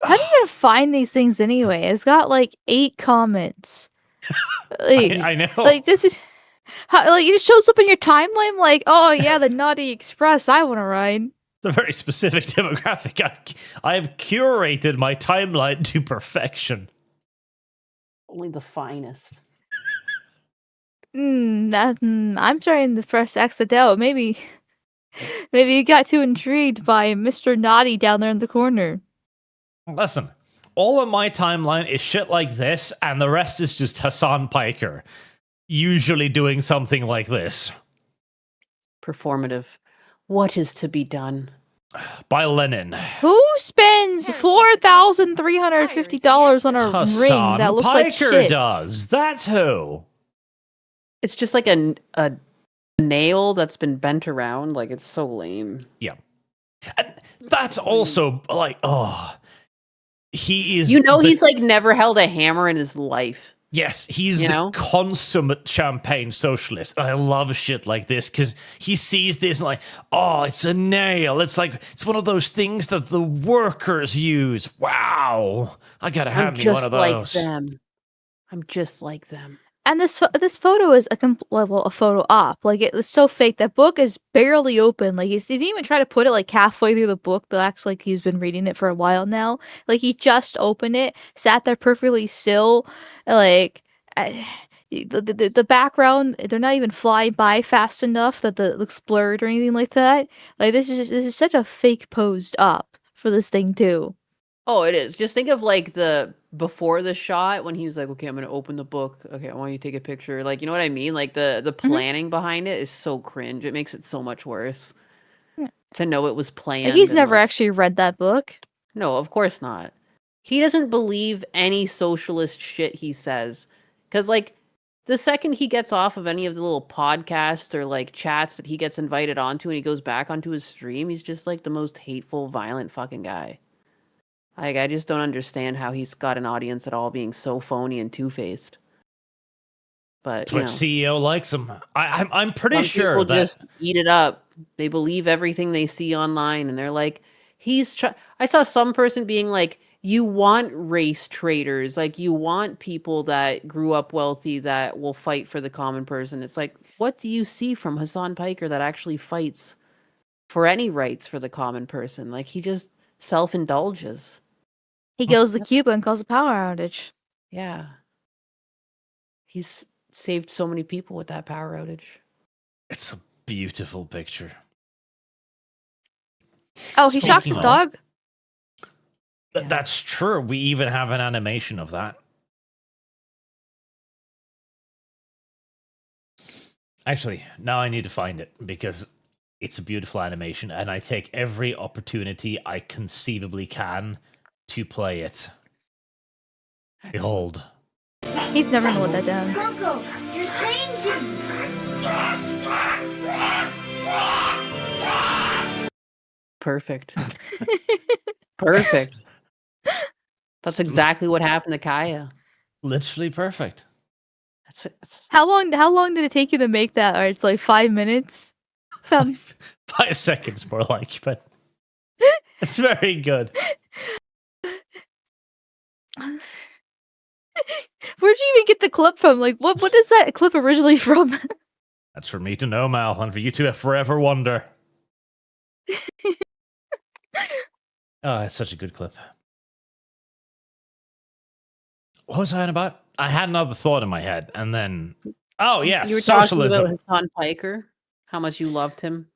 How do you gonna find these things anyway? It's got like 8 comments. Like, I know. like this is how, like it just shows up in your timeline. Like, oh yeah, the Naughty Express. I want to ride. It's a very specific demographic. I've curated my timeline to perfection. Only the finest. I'm trying to press exit out. Maybe you got too intrigued by Mr. Naughty down there in the corner. Listen, all of my timeline is shit like this, and the rest is just Hassan Piker, usually doing something like this. Performative. What is to be done? By Lenin. Who spends $4,350 on a ring Hassan that looks Piker like shit? does. That's who. It's just like a nail that's been bent around. Like, it's so lame. Yeah. And that's also like, oh. He is. He's like never held a hammer in his life. Yes, he's You the know? consummate champagne socialist. And I love shit like this because he sees this and like, oh, it's a nail. It's like, it's one of those things that the workers use. Wow. I gotta I'm have me one just of like those. them. I'm just like them. And this photo is a photo op. Like it's so fake. That book is barely open. Like he didn't even try to put it like halfway through the book. Though actually, like, he's been reading it for a while now. Like he just opened it, sat there perfectly still. Like the background, they're not even flying by fast enough that it looks blurred or anything like that. Like this is such a fake posed op for this thing too. Oh, it is. Just think of like the before the shot when he was like, "Okay, I'm gonna open the book. Okay, I want you to take a picture." Like, you know what I mean? Like the planning behind it is so cringe. It makes it so much worse Yeah. to know it was planned. Like he's and, never like, actually read that book. No, of course not. He doesn't believe any socialist shit he says. Because, like, the second he gets off of any of the little podcasts or, like, chats that he gets invited onto and he goes back onto his stream, he's just, like, the most hateful, violent fucking guy. Like, I just don't understand how he's got an audience at all being so phony and two-faced. But, Twitch CEO likes him. I'm pretty some sure people that just eat it up. They believe everything they see online, and they're like, I saw some person being like, you want race traders, like you want people that grew up wealthy that will fight for the common person. It's like, what do you see from Hassan Piker that actually fights for any rights for the common person? Like he just self-indulges. He goes to Cuba and calls a power outage. Yeah. He's saved so many people with that power outage. it's a beautiful picture. Oh, he shocked his Speaking dog? Yeah. That's true. We even have an animation of that. Actually, now I need to find it because it's a beautiful animation and I take every opportunity I conceivably can to play it. Behold. He's never gonna let that down. Coco, you're changing. Perfect. Perfect. That's exactly what happened to Kaya. Literally perfect. That's How long did it take you to make that? Or it's like 5 minutes? 5 seconds more like, but it's very good. Where'd you even get the clip from? Like, what is that clip originally from? That's for me to know, Mal, and for you to forever wonder. Oh, it's such a good clip. What was I on about? I had another thought in my head, and then... Oh, yeah, you were socialism. talking about Hassan Piker, how much you loved him.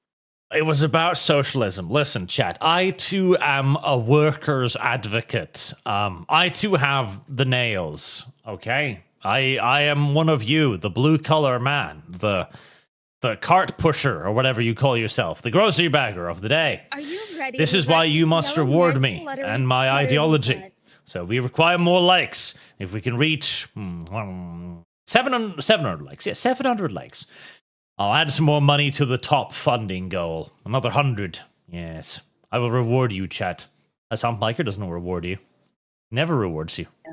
It was about socialism. Listen, chat, I too am a workers' advocate. I too have the nails, okay? I am one of you, the blue-collar man, the cart pusher, or whatever you call yourself, the grocery bagger of the day. Are you ready? This to is why write you this must yellow reward Maris me Buttery and my buttery ideology. bud? So we require more likes. If we can reach 700 likes, yeah, 700 likes, I'll add some more money to the top funding goal. Another 100. Yes, I will reward you, chat. Hassan Piker doesn't reward you. Never rewards you. Yeah.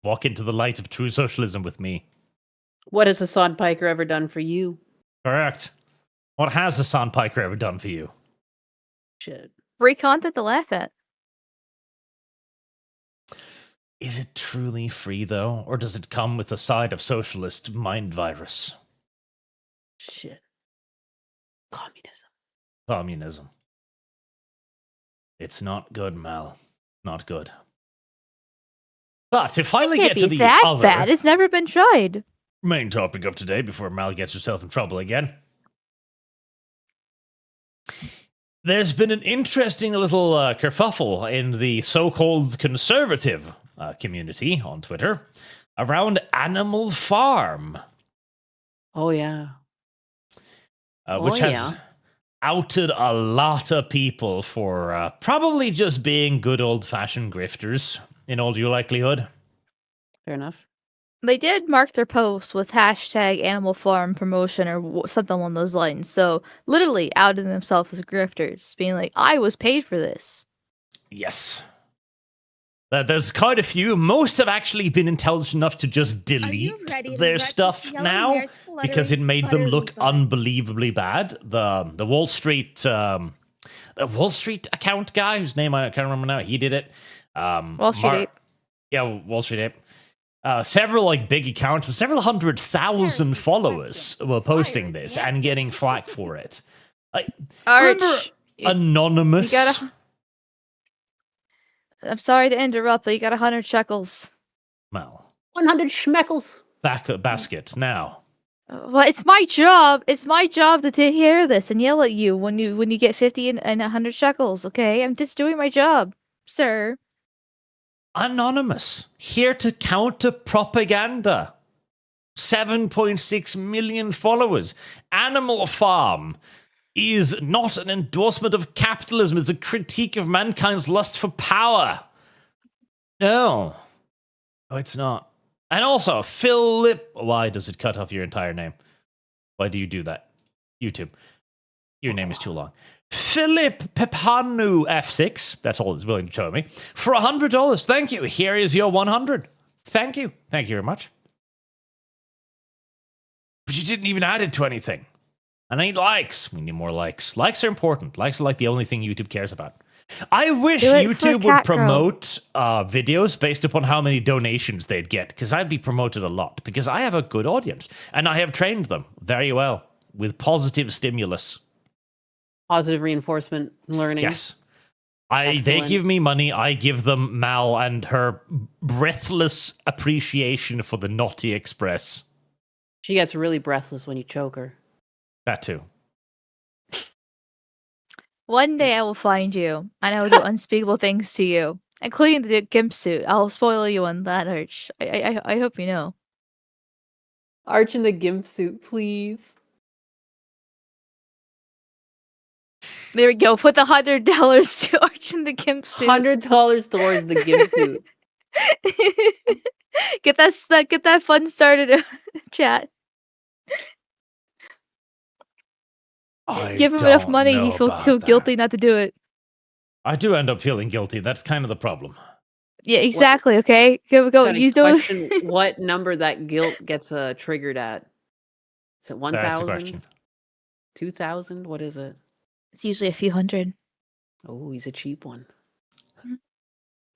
Walk into the light of true socialism with me. What has Hassan Piker ever done for you? Correct. What has Hassan Piker ever done for you? Shit. Free content to laugh at. Is it truly free, though? Or does it come with a side of socialist mind virus? Shit. Communism. Communism. It's not good, Mal. Not good. But to finally Can't get to be the that other bad. It's never been tried. main topic of today before Mal gets herself in trouble again. There's been an interesting little kerfuffle in the so-called conservative community on Twitter around Animal Farm. Oh, yeah. Which has outed a lot of people for probably just being good old-fashioned grifters, in all due likelihood. Fair enough. They did mark their post with hashtag Animal Farm promotion or something along those lines. So literally outing themselves as grifters, being like, I was paid for this. Yes. There's quite a few. Most have actually been intelligent enough to just delete their stuff now because it made them look unbelievably bad. The Wall Street account guy, whose name I can't remember now, he did it. Wall Street Ape. Yeah, Wall Street Ape. several like big accounts with several 100,000 Here's followers the were posting Fire is this the and answer. getting flack for it. Arch, Remember Anonymous? I'm sorry to interrupt, but you got 100 shekels. Well, 100 schmeckles. basket now. Well, it's my job. It's my job to take care of this and yell at you when you get 50 and 100 shekels. Okay, I'm just doing my job, sir. Anonymous, here to counter propaganda. 7.6 million followers. Animal Farm is not an endorsement of capitalism. It's a critique of mankind's lust for power. No, it's not. And also, Philip. Why does it cut off your entire name? Why do you do that? YouTube. Your name is too long. Philip Pepanu F6. That's all it's willing to show me. For $100. Thank you. Here is your 100. Thank you. Thank you very much. But you didn't even add it to anything. And I need likes. We need more likes. Likes are important. Likes are like the only thing YouTube cares about. I wish YouTube would promote videos based upon how many donations they'd get, because I'd be promoted a lot, because I have a good audience, and I have trained them very well with positive stimulus. Positive reinforcement learning. Yes. They give me money, I give them Mal and her breathless appreciation for the Naughty Express. She gets really breathless when you choke her. That too. One day I will find you, and I will do unspeakable things to you, including the gimp suit. I'll spoil you on that, Arch. I hope you know. Arch in the gimp suit, please. There we go. Put the $100 to Arch in the gimp suit. $100 towards the gimp suit. Get that fun started, chat. Give him enough money, he feels too guilty not to do it. I do end up feeling guilty. That's kind of the problem. Yeah, exactly. Okay, go. You don't question what number that guilt gets triggered at. Is it 1,000? 2,000? What is it? It's usually a few hundred. Oh, he's a cheap one.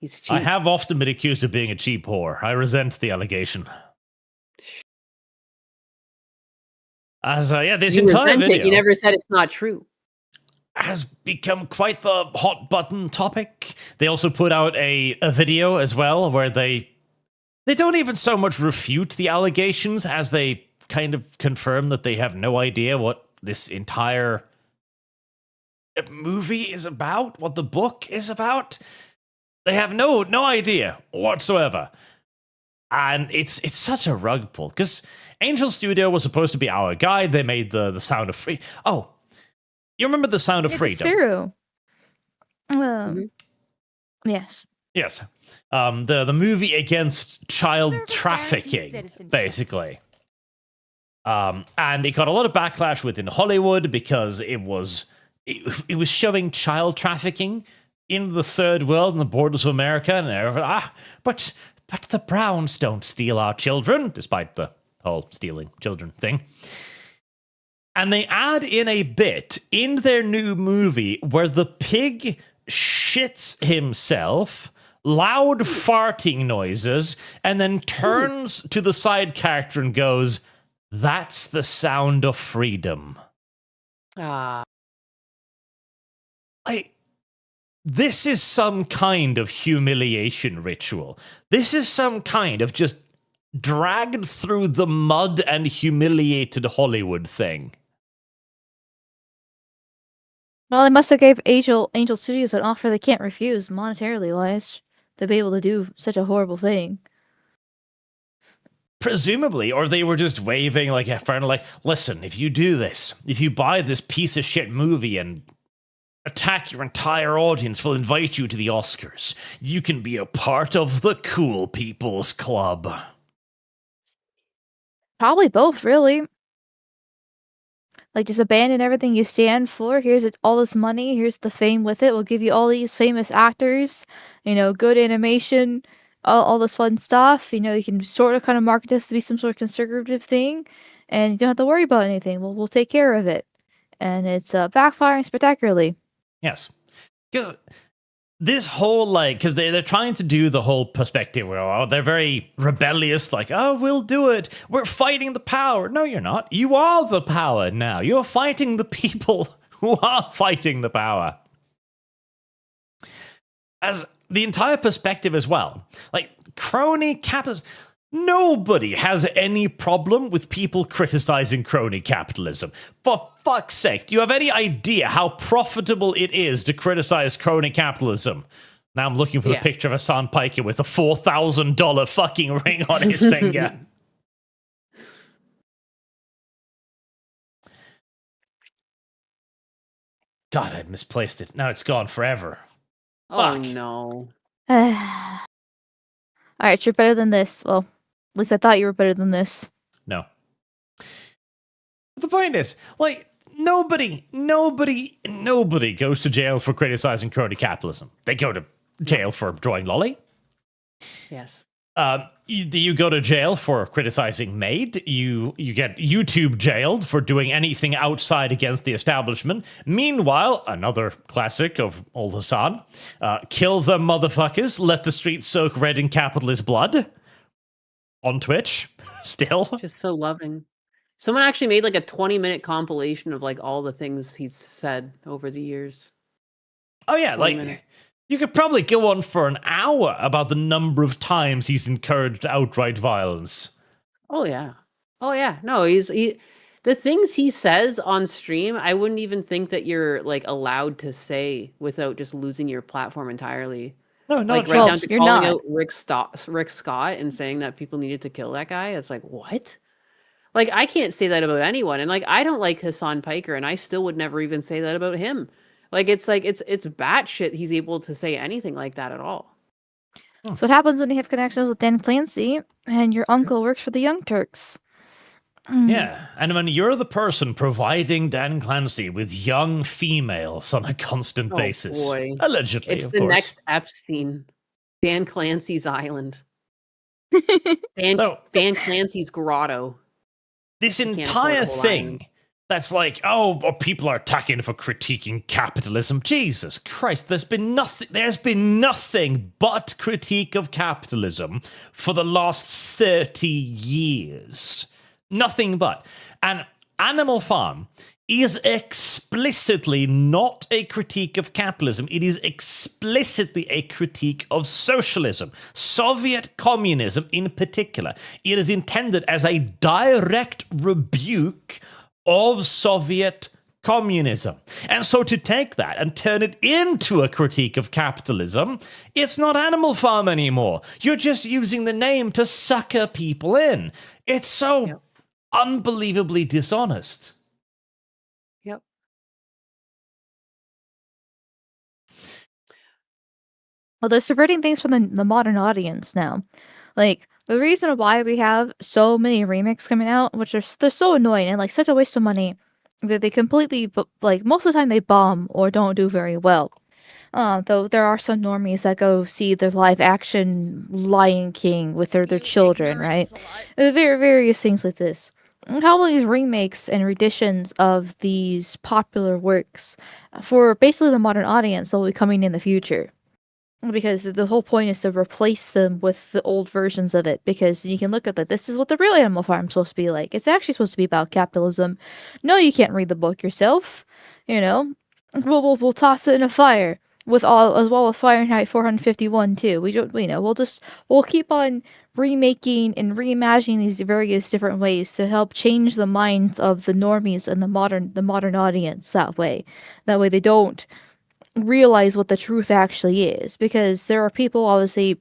He's cheap. I have often been accused of being a cheap whore. I resent the allegation. This entire video, you never said it's not true, has become quite the hot button topic. They also put out a video as well where they don't even so much refute the allegations as they kind of confirm that they have no idea what this entire movie is about, what the book is about. They have no idea whatsoever. And it's such a rug pull, because Angel Studio was supposed to be our guide. They made the Sound of Freedom. Oh, you remember the Sound of Freedom? It's true. Yes. Yes. The movie against child trafficking, basically. And it got a lot of backlash within Hollywood because it was showing child trafficking in the third world and the borders of America, and everyone, but the Browns don't steal our children, despite the whole stealing children thing. And they add in a bit in their new movie where the pig shits himself, loud farting noises, and then turns to the side character and goes, "That's the sound of freedom." This is some kind of humiliation ritual. This is some kind of just dragged through the mud and humiliated Hollywood thing. Well, they must have gave Angel Studios an offer they can't refuse, monetarily wise, to be able to do such a horrible thing. Presumably, or they were just waving like a friend, like, listen, if you do this, if you buy this piece of shit movie and attack your entire audience, we'll invite you to the Oscars. You can be a part of the cool people's club. Probably both, really. Like, just abandon everything you stand for. Here's all this money. Here's the fame with it. We'll give you all these famous actors, good animation, all this fun stuff. You can sort of kind of market this to be some sort of conservative thing, and you don't have to worry about anything. We'll take care of it. And it's backfiring spectacularly. Yes. Because this whole, like, because they're trying to do the whole perspective where, oh, they're very rebellious, like, oh, we'll do it. We're fighting the power. No, you're not. You are the power now. You're fighting the people who are fighting the power. As the entire perspective as well. Like, crony capitalism. Nobody has any problem with people criticizing crony capitalism. For fuck's sake, do you have any idea how profitable it is to criticize crony capitalism? Now I'm looking for the picture of Hassan Piker with a $4,000 fucking ring on his finger. God, I misplaced it. Now it's gone forever. Oh, Fuck. no. Alright, you're better than this. Well, at least I thought you were better than this. No. The point is, like, nobody goes to jail for criticizing crony capitalism. They go to jail for drawing lolly. Yes. You go to jail for criticizing Maid. You get YouTube jailed for doing anything outside against the establishment. Meanwhile, another classic of old Hassan, kill them motherfuckers, let the streets soak red in capitalist blood. On Twitch, still. Just so loving. Someone actually made like a 20-minute compilation of like all the things he's said over the years. Oh yeah, like minutes. You could probably go on for an hour about the number of times he's encouraged outright violence. Oh yeah. No, the things he says on stream, I wouldn't even think that you're like allowed to say without just losing your platform entirely. No, like right down to calling out Rick Scott and saying that people needed to kill that guy. It's like, what? Like, I can't say that about anyone. And like, I don't like Hassan Piker, and I still would never even say that about him. Like, it's batshit he's able to say anything like that at all. So what happens when you have connections with Dan Clancy and your uncle works for the Young Turks? Yeah, and when you're the person providing Dan Clancy with young females on a constant basis, boy. Allegedly, it's of the course. next Epstein, Dan Clancy's island, Dan Clancy's grotto. This entire thing that's like, oh, people are attacking for critiquing capitalism. Jesus Christ, there's been nothing but critique of capitalism for the last 30 years. Nothing but. And Animal Farm is explicitly not a critique of capitalism. It is explicitly a critique of socialism, Soviet communism in particular. It is intended as a direct rebuke of Soviet communism. And so to take that and turn it into a critique of capitalism, it's not Animal Farm anymore. You're just using the name to sucker people in. It's so unbelievably dishonest. Yep. Well, they're subverting things from the modern audience now. Like, the reason why we have so many remakes coming out, which they're so annoying and like such a waste of money, that they completely, like, most of the time they bomb or don't do very well. Though there are some normies that go see the live action Lion King with their children, right? Various things like this. How will these remakes and renditions of these popular works for basically the modern audience that will be coming in the future? Because the whole point is to replace them with the old versions of it. Because you can look at that. This is what the real Animal Farm is supposed to be like. It's actually supposed to be about capitalism. No, you can't read the book yourself. You know, we'll toss it in a fire with Fahrenheit 451 too. We'll keep on remaking and reimagining these various different ways to help change the minds of the normies and the modern audience. That way they don't realize what the truth actually is, because there are people obviously,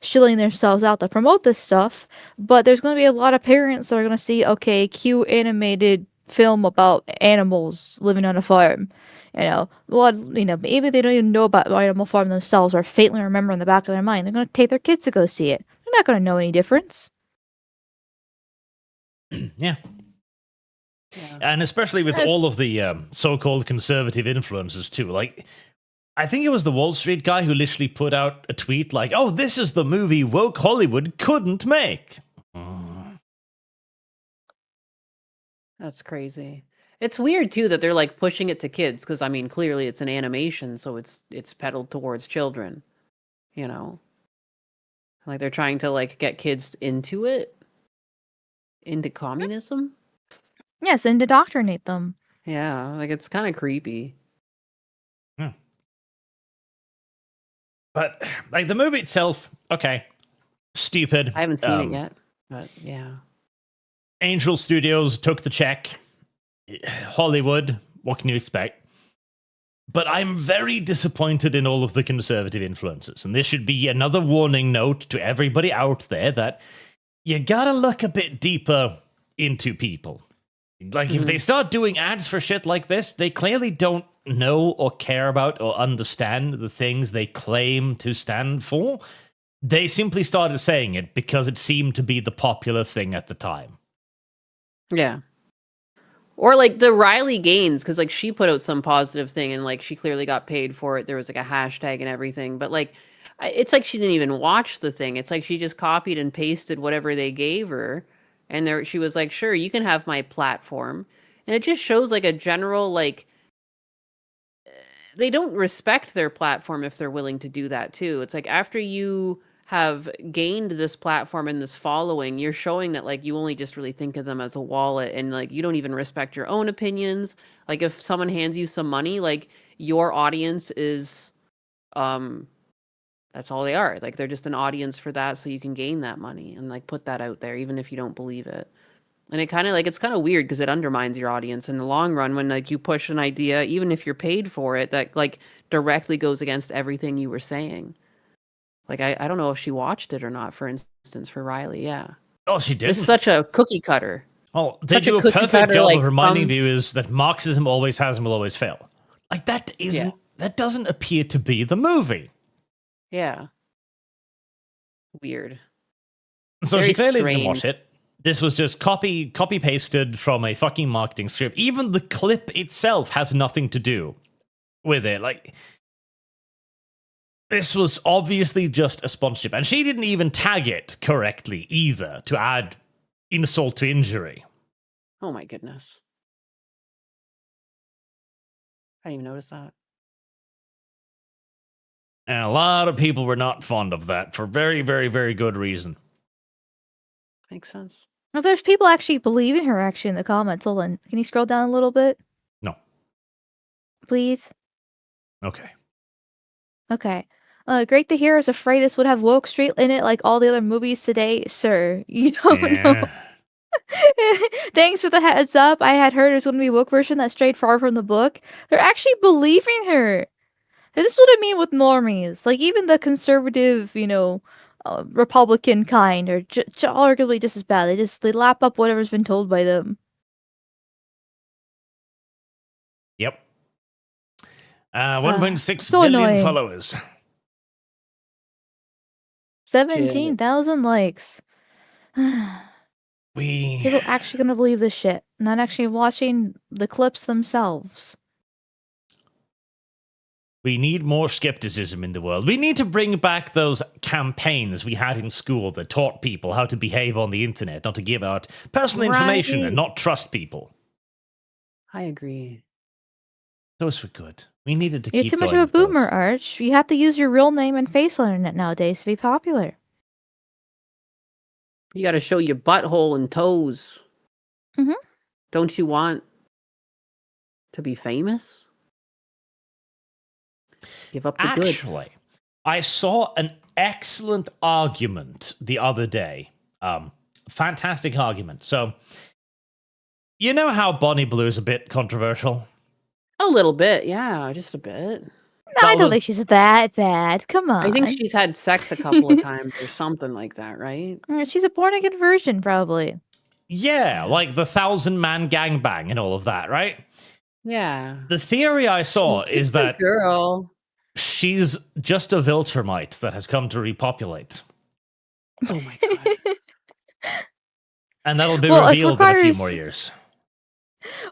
shilling themselves out to promote this stuff, but there's going to be a lot of parents that are going to see, okay, cute animated film about animals living on a farm. Maybe they don't even know about Animal Farm themselves or faintly remember in the back of their mind. They're going to take their kids to go see it. They're not going to know any difference. Yeah. And especially with all of the so-called conservative influencers too. Like, I think it was the Wall Street guy who literally put out a tweet like, oh, this is the movie woke Hollywood couldn't make. That's crazy. It's weird too that they're like pushing it to kids because I mean clearly it's an animation, so it's peddled towards children, you know. Like they're trying to like get kids into it, into communism. Yes, and indoctrinate them. Yeah, like it's kind of creepy. But like the movie itself, okay, stupid. I haven't seen it yet, but yeah. Angel Studios took the check. Hollywood, what can you expect? But I'm very disappointed in all of the conservative influences. And this should be another warning note to everybody out there that you gotta look a bit deeper into people. Like, if they start doing ads for shit like this, they clearly don't know or care about or understand the things they claim to stand for. They simply started saying it because it seemed to be the popular thing at the time. Yeah. Or like the Riley Gaines, because like she put out some positive thing and like she clearly got paid for it. There was like a hashtag and everything, but like it's like she didn't even watch the thing. It's like she just copied and pasted whatever they gave her, and there she was like, "Sure, you can have my platform." And it just shows like a general like they don't respect their platform if they're willing to do that too. It's like after you have gained this platform and this following, you're showing that like you only just really think of them as a wallet and like you don't even respect your own opinions. Like if someone hands you some money, like your audience is that's all they are. Like they're just an audience for that so you can gain that money and like put that out there even if you don't believe it. And it kind of like it's kind of weird because it undermines your audience in the long run when like you push an idea even if you're paid for it that like directly goes against everything you were saying. Like, I don't know if she watched it or not, for instance, for Riley, yeah. Oh, she did. It's such a cookie cutter. Oh, they do a perfect job of reminding viewers that Marxism always has and will always fail. Like, that doesn't appear to be the movie. Yeah. Weird. So she clearly didn't watch it. This was just copy-pasted from a fucking marketing script. Even the clip itself has nothing to do with it. Like... This was obviously just a sponsorship, and she didn't even tag it correctly either to add insult to injury. Oh my goodness. I didn't even notice that. And a lot of people were not fond of that for very, very, very good reason. Makes sense. Well, there's people actually believing her actually in the comments. Hold on. Can you scroll down a little bit? No. Please? Okay. Okay. Great to hear. I was afraid this would have Woke Street in it like all the other movies today. Sir, you don't know. Thanks for the heads up. I had heard there's going to be a book version that strayed far from the book. They're actually believing her. This is what I mean with normies. Like, even the conservative, Republican kind are arguably just as bad. They lap up whatever's been told by them. Yep. 1.6 so million annoying. Followers. 17,000 likes. People actually gonna believe this shit, not actually watching the clips themselves. We need more skepticism in the world. We need to bring back those campaigns we had in school that taught people how to behave on the internet, not to give out personal information and not trust people. I agree. Those were good. We needed to keep You're too much going of a with those. boomer, Arch. You have to use your real name and face on the internet nowadays to be popular. You got to show your butthole and toes. Mhm. Don't you want to be famous? Give up the goods. Actually, I saw an excellent argument the other day. Fantastic argument. So, you know how Bonnie Blue is a bit controversial? A little bit, yeah, just a bit. No, I don't think she's that bad. Come on. I think she's had sex a couple of times or something like that, right? She's a born-again virgin, probably. Yeah, like the 1,000-man gangbang and all of that, right? Yeah. The theory I saw is that girl. she's just a Viltrumite that has come to repopulate. Oh my god. And that'll be revealed in a few more years.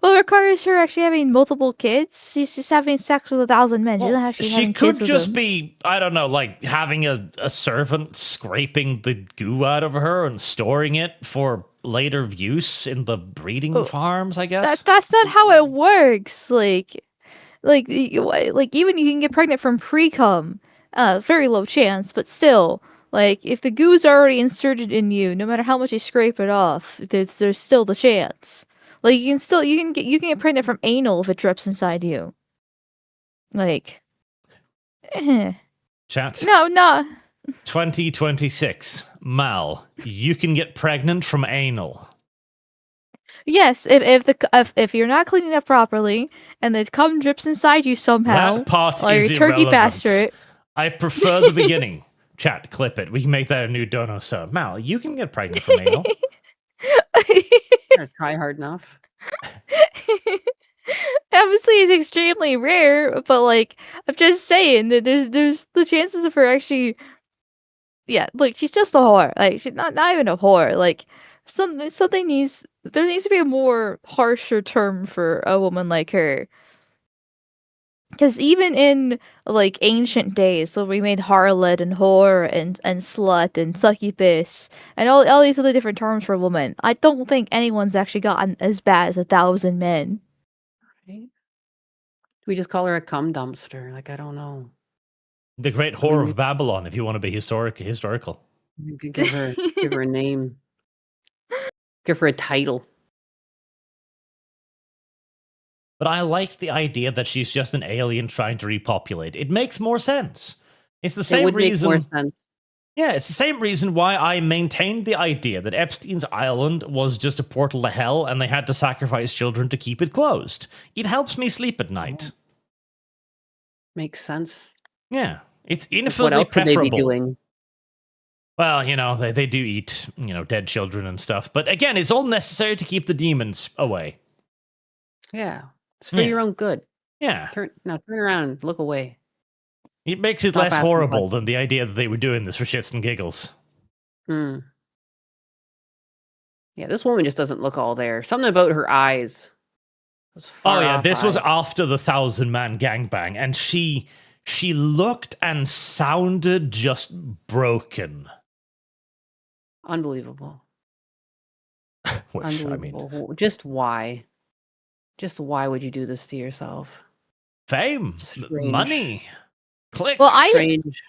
Well, it requires her actually having multiple kids. She's just having sex with 1,000 men. She's not actually having kids with them. She could just be, I don't know, having a servant scraping the goo out of her and storing it for later use in the breeding farms, I guess. That's not how it works. Like even you can get pregnant from pre-cum. Very low chance, but still, like if the goo's already inserted in you, no matter how much you scrape it off, there's still the chance. Like you can get pregnant from anal if it drips inside you. Like, Chat. no. 2026, Mal, you can get pregnant from anal. Yes, if you're not cleaning up properly and the cum drips inside you somehow, That part or is your turkey irrelevant. bastard. I prefer the beginning. Chat, clip it. We can make that a new dono sound. Mal, you can get pregnant from anal. Try hard enough. Obviously, it's extremely rare, but like I'm just saying that there's the chances of her actually. Yeah, like she's just a whore. Like she's not even a whore. Like something needs there needs to be a more harsher term for a woman like her. Because even in like ancient days, so we made harlot and whore and slut and succubus and all these other different terms for a woman. I don't think anyone's actually gotten as bad as 1,000 men. Right? We just call her a cum dumpster. Like I don't know. The great whore of Babylon, if you want to be historical. You could give her a name. Give her a title. But I like the idea that she's just an alien trying to repopulate. It makes more sense. It's the same reason. Make more sense. Yeah, it's the same reason why I maintained the idea that Epstein's Island was just a portal to hell and they had to sacrifice children to keep it closed. It helps me sleep at night. Makes sense. Yeah, it's What infinitely else could they preferable. be doing? Well, they do eat, dead children and stuff. But again, it's all necessary to keep the demons away. Yeah. It's for your own good. Yeah. Turn around and look away. It makes it Stop less asking horrible than the idea that they were doing this for shits and giggles. Yeah, this woman just doesn't look all there. Something about her eyes. Oh yeah, this was after the 1,000-man gangbang, and she looked and sounded just broken. Unbelievable. Which, Unbelievable. Just why? Just why would you do this to yourself? Fame, money, clicks. Well, Strange.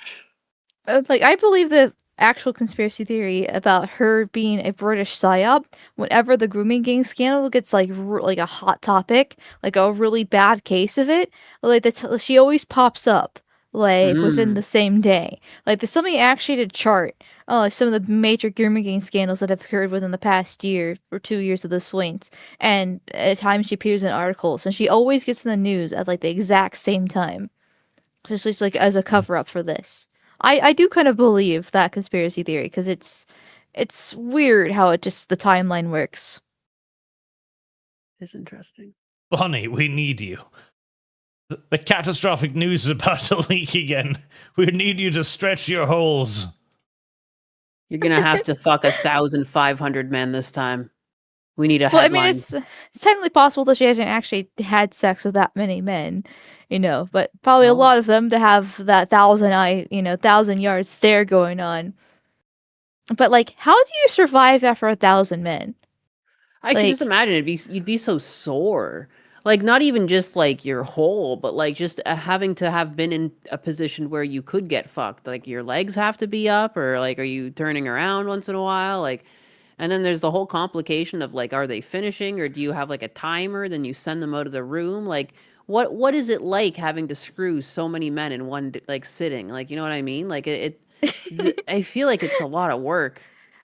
I believe the actual conspiracy theory about her being a British psyop. Whenever the grooming gang scandal gets like a hot topic, like a really bad case of it, like she always pops up like within the same day. Like there's somebody actually did chart some of the major grooming gang scandals that have occurred within the past year or 2 years at this point, and at times she appears in articles, and she always gets in the news at like the exact same time, just like as a cover up for this. I do kind of believe that conspiracy theory because it's weird how the timeline works. It's interesting. Bonnie, we need you. The catastrophic news is about to leak again. We need you to stretch your holes. You're gonna have to fuck 1,500 men this time. We need a headline. Well, I mean, it's technically possible that she hasn't actually had sex with that many men, but probably a lot of them to have that 1,000-yard stare going on. But like, how do you survive after 1,000 men? I can just imagine you'd be so sore. Like, not even just like your whole, but like just having to have been in a position where you could get fucked. Like your legs have to be up, or like, are you turning around once in a while? Like, and then there's the whole complication of like, are they finishing, or do you have like a timer? Then you send them out of the room. Like, what is it like having to screw so many men in one like sitting? Like, you know what I mean? Like I feel like it's a lot of work.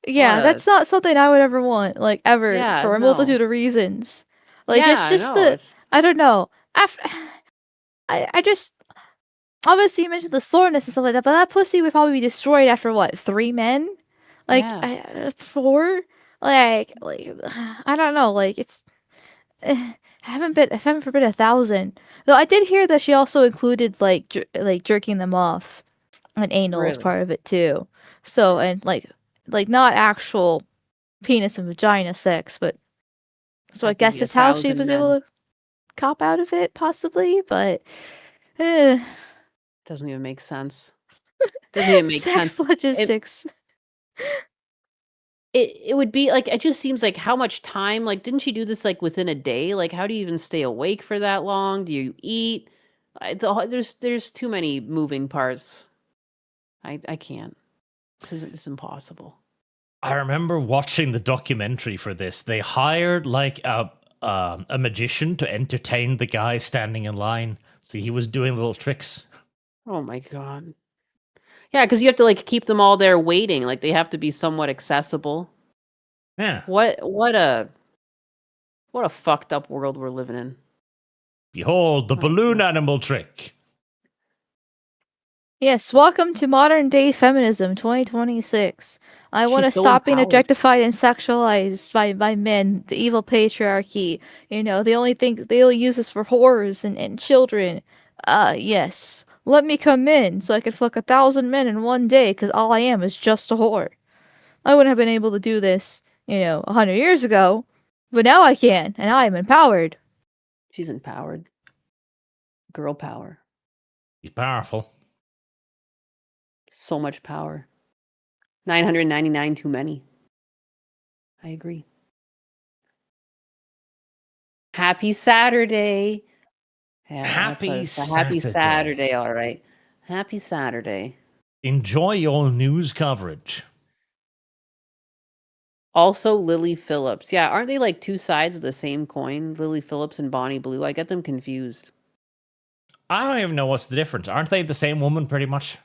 Yeah, that's not something I would ever want, like ever, for a multitude of reasons. Like I don't know. After I just obviously you mentioned the soreness and stuff like that, but that pussy would probably be destroyed after what, 3 men? Like 4? Like I don't know. Like it's heaven forbid 1,000. Though I did hear that she also included like jerking them off, and anal as part of it too. So and like not actual penis and vagina sex, but so I guess it's how she was able to cop out of it, possibly, but doesn't even make sense. Doesn't even make sex sense. logistics. it would be like, it just seems like how much time, like, didn't she do this like within a day? Like, how do you even stay awake for that long? Do you eat? There's too many moving parts. I can't. It's impossible. I remember watching the documentary for this. They hired like a magician to entertain the guy standing in line. So he was doing little tricks. Oh my god. Yeah, because you have to like keep them all there waiting. Like they have to be somewhat accessible. Yeah. What a fucked up world we're living in. Behold the balloon animal trick. Yes, welcome to modern day feminism 2026. I want to She's so stop being empowered. objectified and sexualized by men, the evil patriarchy. You know, they only use us for whores and children. Yes. Let me come in so I could fuck 1,000 men in one day because all I am is just a whore. I wouldn't have been able to do this, 100 years ago, but now I can, and I am empowered. She's empowered. Girl power. He's powerful. So much power. 999 too many. I agree. Happy Saturday. Yeah, Happy Happy Saturday. Saturday, all right. Happy Saturday. Enjoy your news coverage. Also, Lily Phillips. Yeah, aren't they like two sides of the same coin? Lily Phillips and Bonnie Blue. I get them confused. I don't even know what's the difference. Aren't they the same woman pretty much?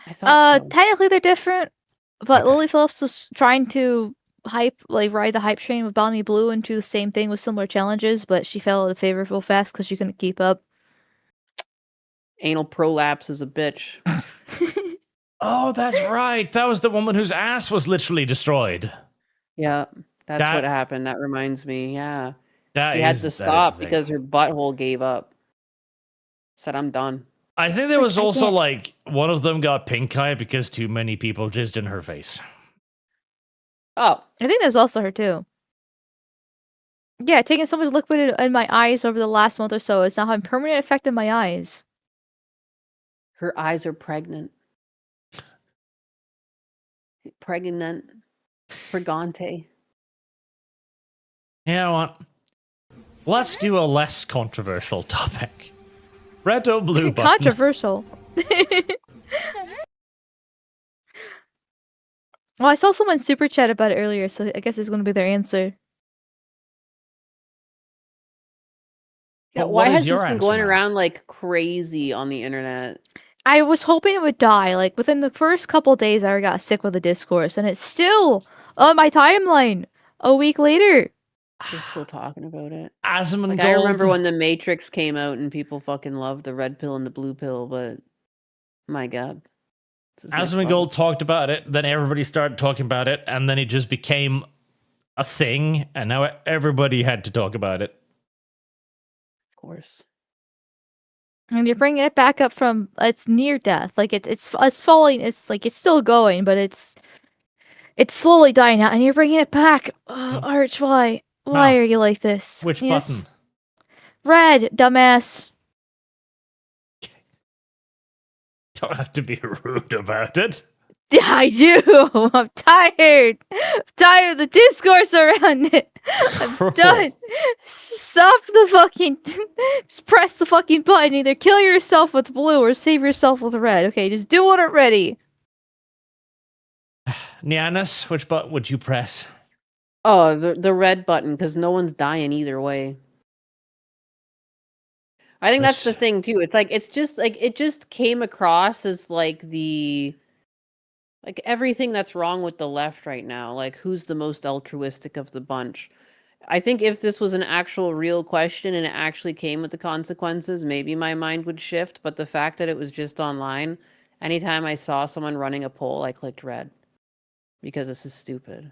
I thought so. Technically they're different, but Okay. Lily Phillips was trying to ride the hype train with Bonnie Blue and do the same thing with similar challenges, but she fell out of favor real fast because she couldn't keep up. Anal prolapse is a bitch. Oh, that's right. That was the woman whose ass was literally destroyed. Yeah, that's That- what happened. That reminds me. Yeah. That She had is- to that is stop the thing. because her butthole gave up. Said, I'm done. I think there Like, was I also can't- like one of them got pink eye because too many people jizzed in her face. Oh, I think that was also her too. Yeah, taking so much liquid in my eyes over the last month or so is now having permanent effect in my eyes. her eyes are pregnant. Pregnant. Pregante. You know what? Let's do a less controversial topic. Red or blue button? Controversial. Well, I saw someone super chat about it earlier, so I guess it's going to be their answer. Yeah, Well, why what is has your this been answer going now? around like crazy on the internet? I was hoping it would die. Like, within the first couple days, I got sick with the discourse, and it's still on my timeline a week later. They're still talking about it. Asmongold. Like, I remember when The Matrix came out and people fucking loved the red pill and the blue pill, but my god. This is no fun. Asmongold talked about it, then everybody started talking about it, and then it just became a thing, and now everybody had to talk about it. Of course. And you're bringing it back up from it's near death. Like it's falling. It's like it's still going, but it's slowly dying out. And you're bringing it back. Arch, why? Why No. are you like this? Which Yes? button? Red, dumbass. Don't have to be rude about it. Yeah, I do. I'm tired. I'm tired of the discourse around it. I'm done. Stop the fucking. Just press the fucking button. Either kill yourself with blue or save yourself with red. Okay, just do it already. Nyanus, which button would you press? Oh, the red button, because no one's dying either way. I think that's the This- thing too. It's like it just came across as like everything that's wrong with the left right now. Like, who's the most altruistic of the bunch? I think if this was an actual real question and it actually came with the consequences, maybe my mind would shift. But the fact that it was just online, anytime I saw someone running a poll, I clicked red because this is stupid.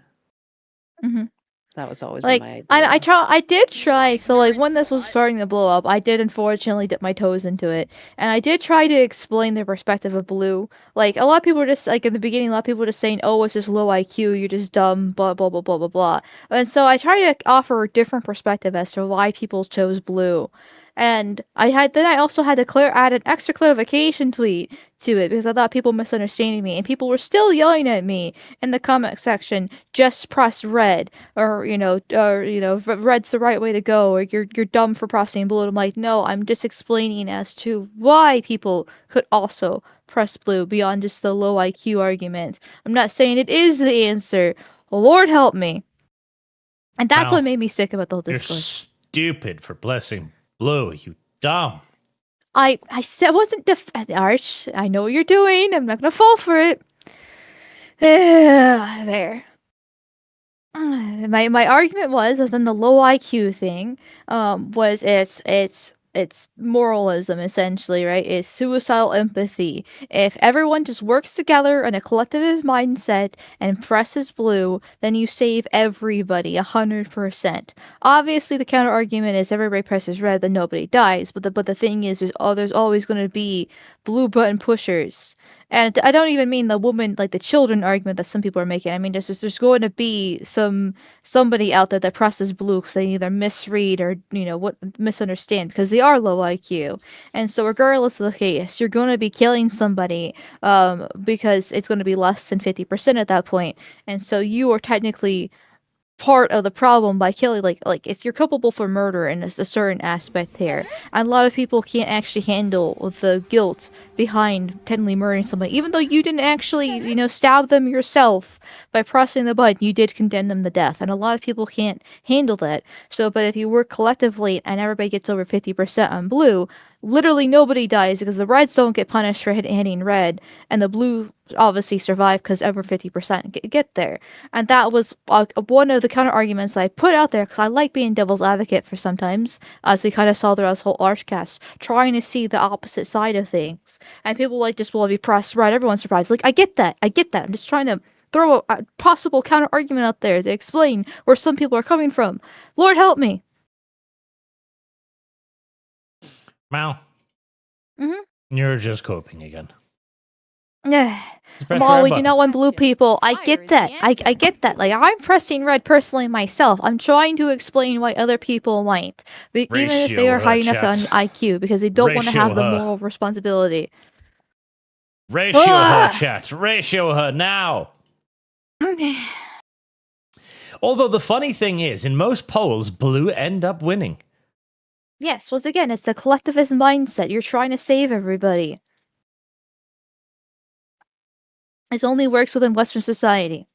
Mhm. That was always Like, my idea. I did try. So, like, when this was starting to blow up, I did unfortunately dip my toes into it, and I did try to explain the perspective of blue. Like, a lot of people were just like in the beginning, a lot of people were just saying, "Oh, it's just low IQ. You're just dumb." Blah blah blah blah blah blah. And so I tried to offer a different perspective as to why people chose blue. And I also had to add an extra clarification tweet to it because I thought people misunderstanding me, and people were still yelling at me in the comment section. Just press red, or red's the right way to go, or you're dumb for pressing blue. And I'm like, no, I'm just explaining as to why people could also press blue beyond just the low IQ argument. I'm not saying it is the answer. Lord help me. And that's what made me sick about the whole You're discourse. stupid for blessing blue, you dumb. I said wasn't Arch. I know what you're doing. I'm not gonna fall for it. There. My argument was within the low IQ thing, was it's moralism essentially, right? It's suicidal empathy. If everyone just works together in a collectivist mindset and presses blue, then you save everybody 100%. Obviously, the counter argument is everybody presses red, then nobody dies. But the thing is, there's always going to be blue button pushers. And I don't even mean the woman, like the children argument that some people are making. I mean, there's going to be somebody out there that presses blue because they either misread or misunderstand because they are low IQ. And so, regardless of the case, you're going to be killing somebody because it's going to be less than 50% at that point. And so, you are technically part of the problem by killing like it's you're culpable for murder in a certain aspect here, and a lot of people can't actually handle the guilt behind technically murdering somebody, even though you didn't actually stab them yourself. By pressing the button, you did condemn them to death, and a lot of people can't handle that. So but if you work collectively and everybody gets over 50% on blue, literally nobody dies because the reds don't get punished for hitting red, and the blue obviously survive because over 50% get there. And that was one of the counter arguments that I put out there because I like being devil's advocate for sometimes, as we kind of saw throughout this whole ArchCast, trying to see the opposite side of things. And people like just, well, if you press red, everyone survives. Like, I get that. I'm just trying to throw a possible counter argument out there to explain where some people are coming from. Lord help me. Mal. Mm-hmm. You're just coping again. Yeah. Well, we do not want blue people. I get that. I get that. Like, I'm pressing red personally myself. I'm trying to explain why other people might. But even if they are high enough on IQ, because they don't want to have the moral responsibility. Ratio her, chat. Ratio her now. Although the funny thing is, in most polls, blue end up winning. Yes, once again, it's the collectivist mindset. You're trying to save everybody. It only works within Western society.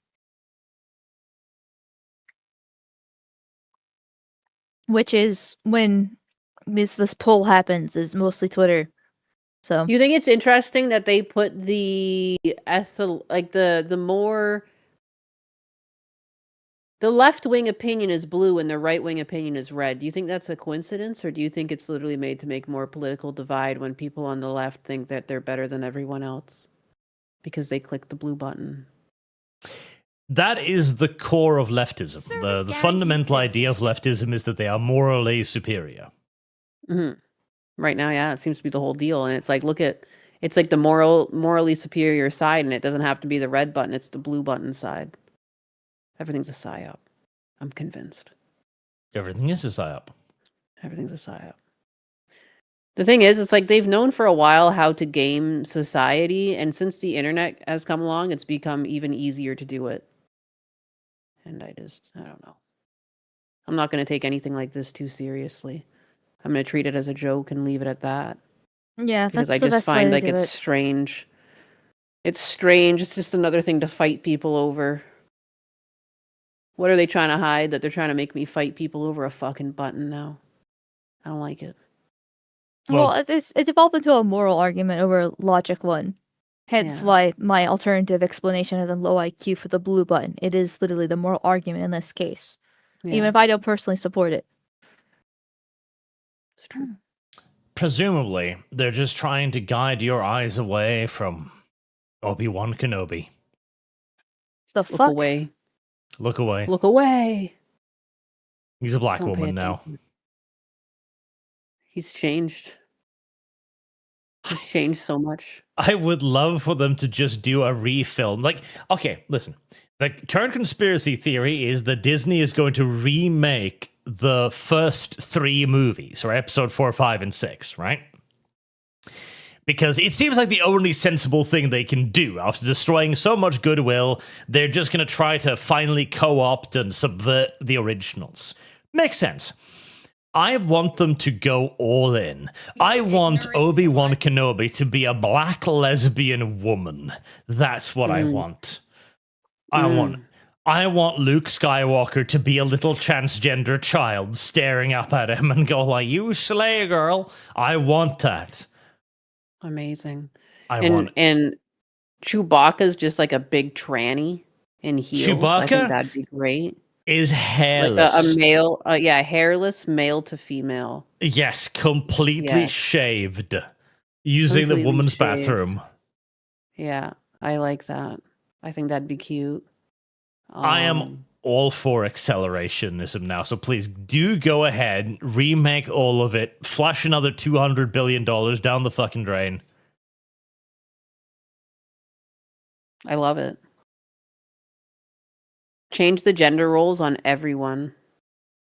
Which is when this poll happens, is mostly Twitter. So you think it's interesting that they put the left-wing opinion is blue and the right-wing opinion is red. Do you think that's a coincidence, or do you think it's literally made to make more political divide when people on the left think that they're better than everyone else because they click the blue button? That is the core of leftism. The fundamental idea of leftism is that they are morally superior. Mm-hmm. Right now, yeah, it seems to be the whole deal. And it's like, it's like the morally superior side, and it doesn't have to be the red button, it's the blue button side. Everything's a psyop. I'm convinced. Everything is a psyop. Everything's a psyop. The thing is, it's like they've known for a while how to game society, and since the internet has come along, it's become even easier to do it. And I don't know. I'm not going to take anything like this too seriously. I'm going to treat it as a joke and leave it at that. Yeah, because that's I the just best find way like to do it's it. strange. It's strange. It's just another thing to fight people over. What are they trying to hide? That they're trying to make me fight people over a fucking button now? I don't like it. Well, it evolved into a moral argument over logic one. Hence why my alternative explanation of the low IQ for the blue button. It is literally the moral argument in this case. Yeah. Even if I don't personally support it. It's true. Presumably, they're just trying to guide your eyes away from Obi-Wan Kenobi. The Look fuck? away. Look away. Look away. He's a black Don't pay woman now. attention. He's changed. He's changed so much. I would love for them to just do a refilm. Like, okay, listen. The current conspiracy theory is that Disney is going to remake the first 3 movies, or episode 4, 5, and 6, right? Because it seems like the only sensible thing they can do after destroying so much goodwill. They're just going to try to finally co-opt and subvert the originals. Makes sense. I want them to go all in. I want Obi-Wan Kenobi to be a black lesbian woman. That's what I want. I want Luke Skywalker to be a little transgender child staring up at him and go like, "You slay, girl." I want that. Amazing. And Chewbacca's just like a big tranny in heels. Chewbacca I think that'd be great. Is hairless. Like a male, hairless male to female. Yes, completely shaved. Using the woman's bathroom. Yeah, I like that. I think that'd be cute. I am all for accelerationism now, so please do go ahead, remake all of it, flush another $200 billion down the fucking drain. I love it. Change the gender roles on everyone.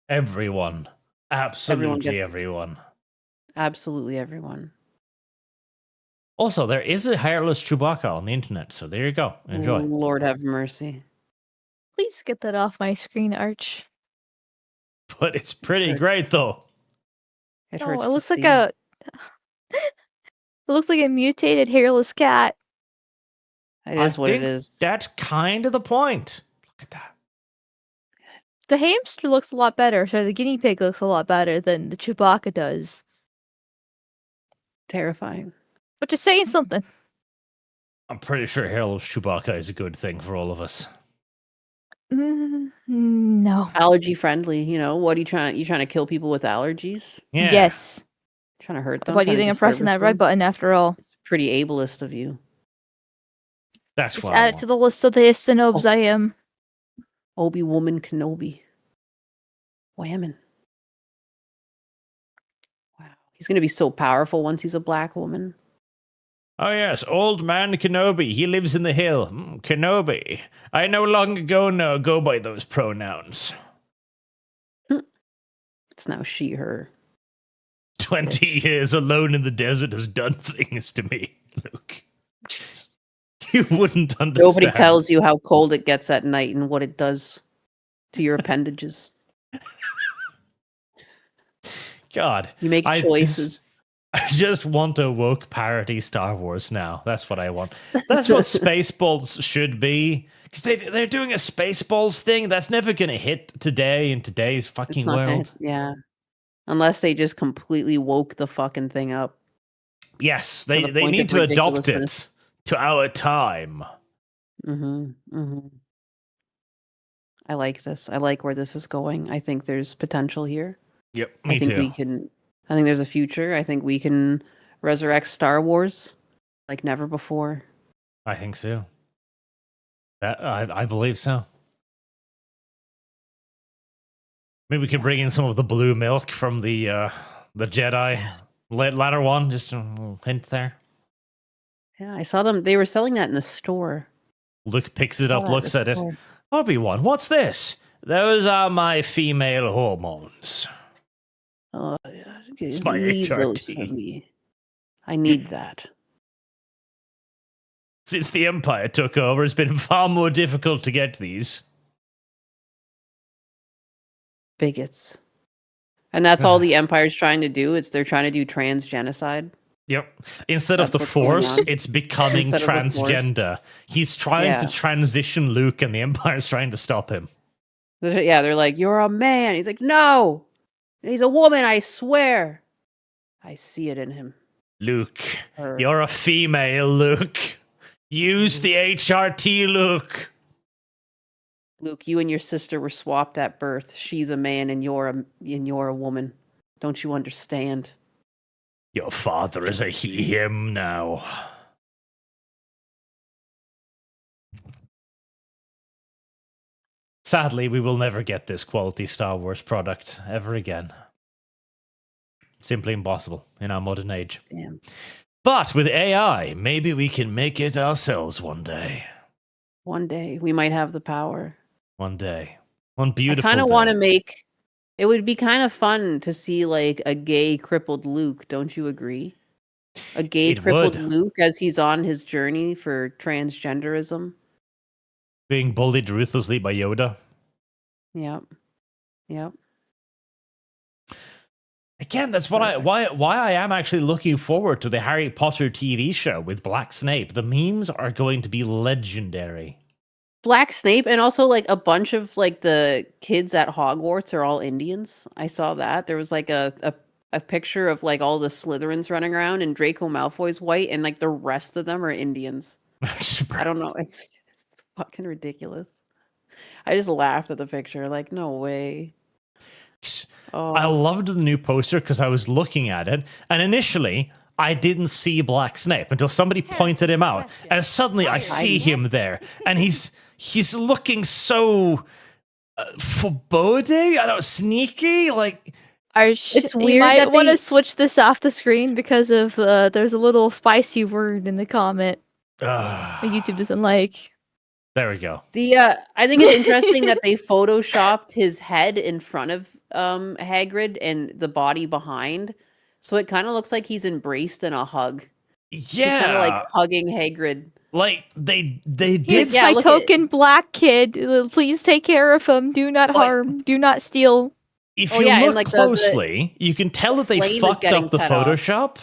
Everyone. Absolutely everyone. Absolutely everyone. Also, there is a hairless Chewbacca on the internet, so there you go. Enjoy. Lord have mercy. Please get that off my screen, Arch. But it's pretty great, though. It hurts. It looks like a. It looks like a mutated hairless cat. It is what it is. That's kind of the point. Look at that. The hamster looks a lot better. So the guinea pig looks a lot better than the Chewbacca does. Terrifying. But you're saying something. I'm pretty sure hairless Chewbacca is a good thing for all of us. No. Allergy friendly, you know. What are you trying? You trying to kill people with allergies? Yeah. Yes. Trying to hurt them? Why do you think I'm pressing that red button after all? It's pretty ableist of you. That's Just what add it to the list of the Istanobes I am. Obi-Woman Kenobi. Whammin'. Wow. He's going to be so powerful once he's a black woman. Oh yes, old man Kenobi. He lives in the hill. Kenobi. I no longer go by those pronouns. It's now she, her. 20 years alone in the desert has done things to me, Luke. You wouldn't understand. Nobody tells you how cold it gets at night and what it does to your appendages. God. You make choices. I just want a woke parody Star Wars now. That's what I want. That's what Spaceballs should be. Because they're doing a Spaceballs thing. That's never going to hit today in today's fucking world. Yeah. Unless they just completely woke the fucking thing up. Yes, they need to adopt it to our time. I like this. I like where this is going. I think there's potential here. Yep, me too. I think there's a future. I think we can resurrect Star Wars like never before. I think so. I believe so. Maybe we can bring in some of the blue milk from the Jedi latter one. Just a little hint there. Yeah, I saw them. They were selling that in the store. Luke picks it up, looks at it. Obi-Wan, what's this? Those are my female hormones. Oh, yeah. It's my HRT. I need that. Since the Empire took over, it's been far more difficult to get these. Bigots. And that's all the Empire's trying to do. They're trying to do trans genocide. Yep. Instead of the Force, it's becoming transgender. He's trying to transition Luke, and the Empire's trying to stop him. Yeah, they're like, "You're a man." He's like, "No, he's a woman. I swear." I see it in him. Luke, you're a female, Luke. Use the HRT, Luke. Luke, you and your sister were swapped at birth. She's a man, and you're a woman. Don't you understand? Your father is a he/him now. Sadly, we will never get this quality Star Wars product ever again. Simply impossible in our modern age. Damn. But with AI, maybe we can make it ourselves one day. One day, we might have the power. One day. One beautiful day. I kind of want to make... It would be kind of fun to see, like, a gay, crippled Luke. Don't you agree? A gay It crippled would. Luke as he's on his journey for transgenderism. Being bullied ruthlessly by Yoda. Yep. Again, that's why I am actually looking forward to the Harry Potter TV show with Black Snape. The memes are going to be legendary. Black Snape, and also like a bunch of like the kids at Hogwarts are all Indians. I saw that. There was like a picture of like all the Slytherins running around, and Draco Malfoy's white, and like the rest of them are Indians. I don't know. It's fucking ridiculous. I just laughed at the picture. Like, no way. I loved the new poster because I was looking at it, and initially I didn't see Black Snape until somebody pointed him out, and suddenly I see him there, and he's looking so foreboding. I don't know, sneaky. Like, it's weird. You might that want to switch this off the screen because of there's a little spicy word in the comment that YouTube doesn't like. There we go. I think it's interesting that they photoshopped his head in front of Hagrid and the body behind, so it kind of looks like he's embraced in a hug. Yeah, kind of like hugging Hagrid. Like they did. He's my token black kid. Please take care of him. Do not harm. Do not steal. If you look like closely, you can tell that they fucked up the Photoshop.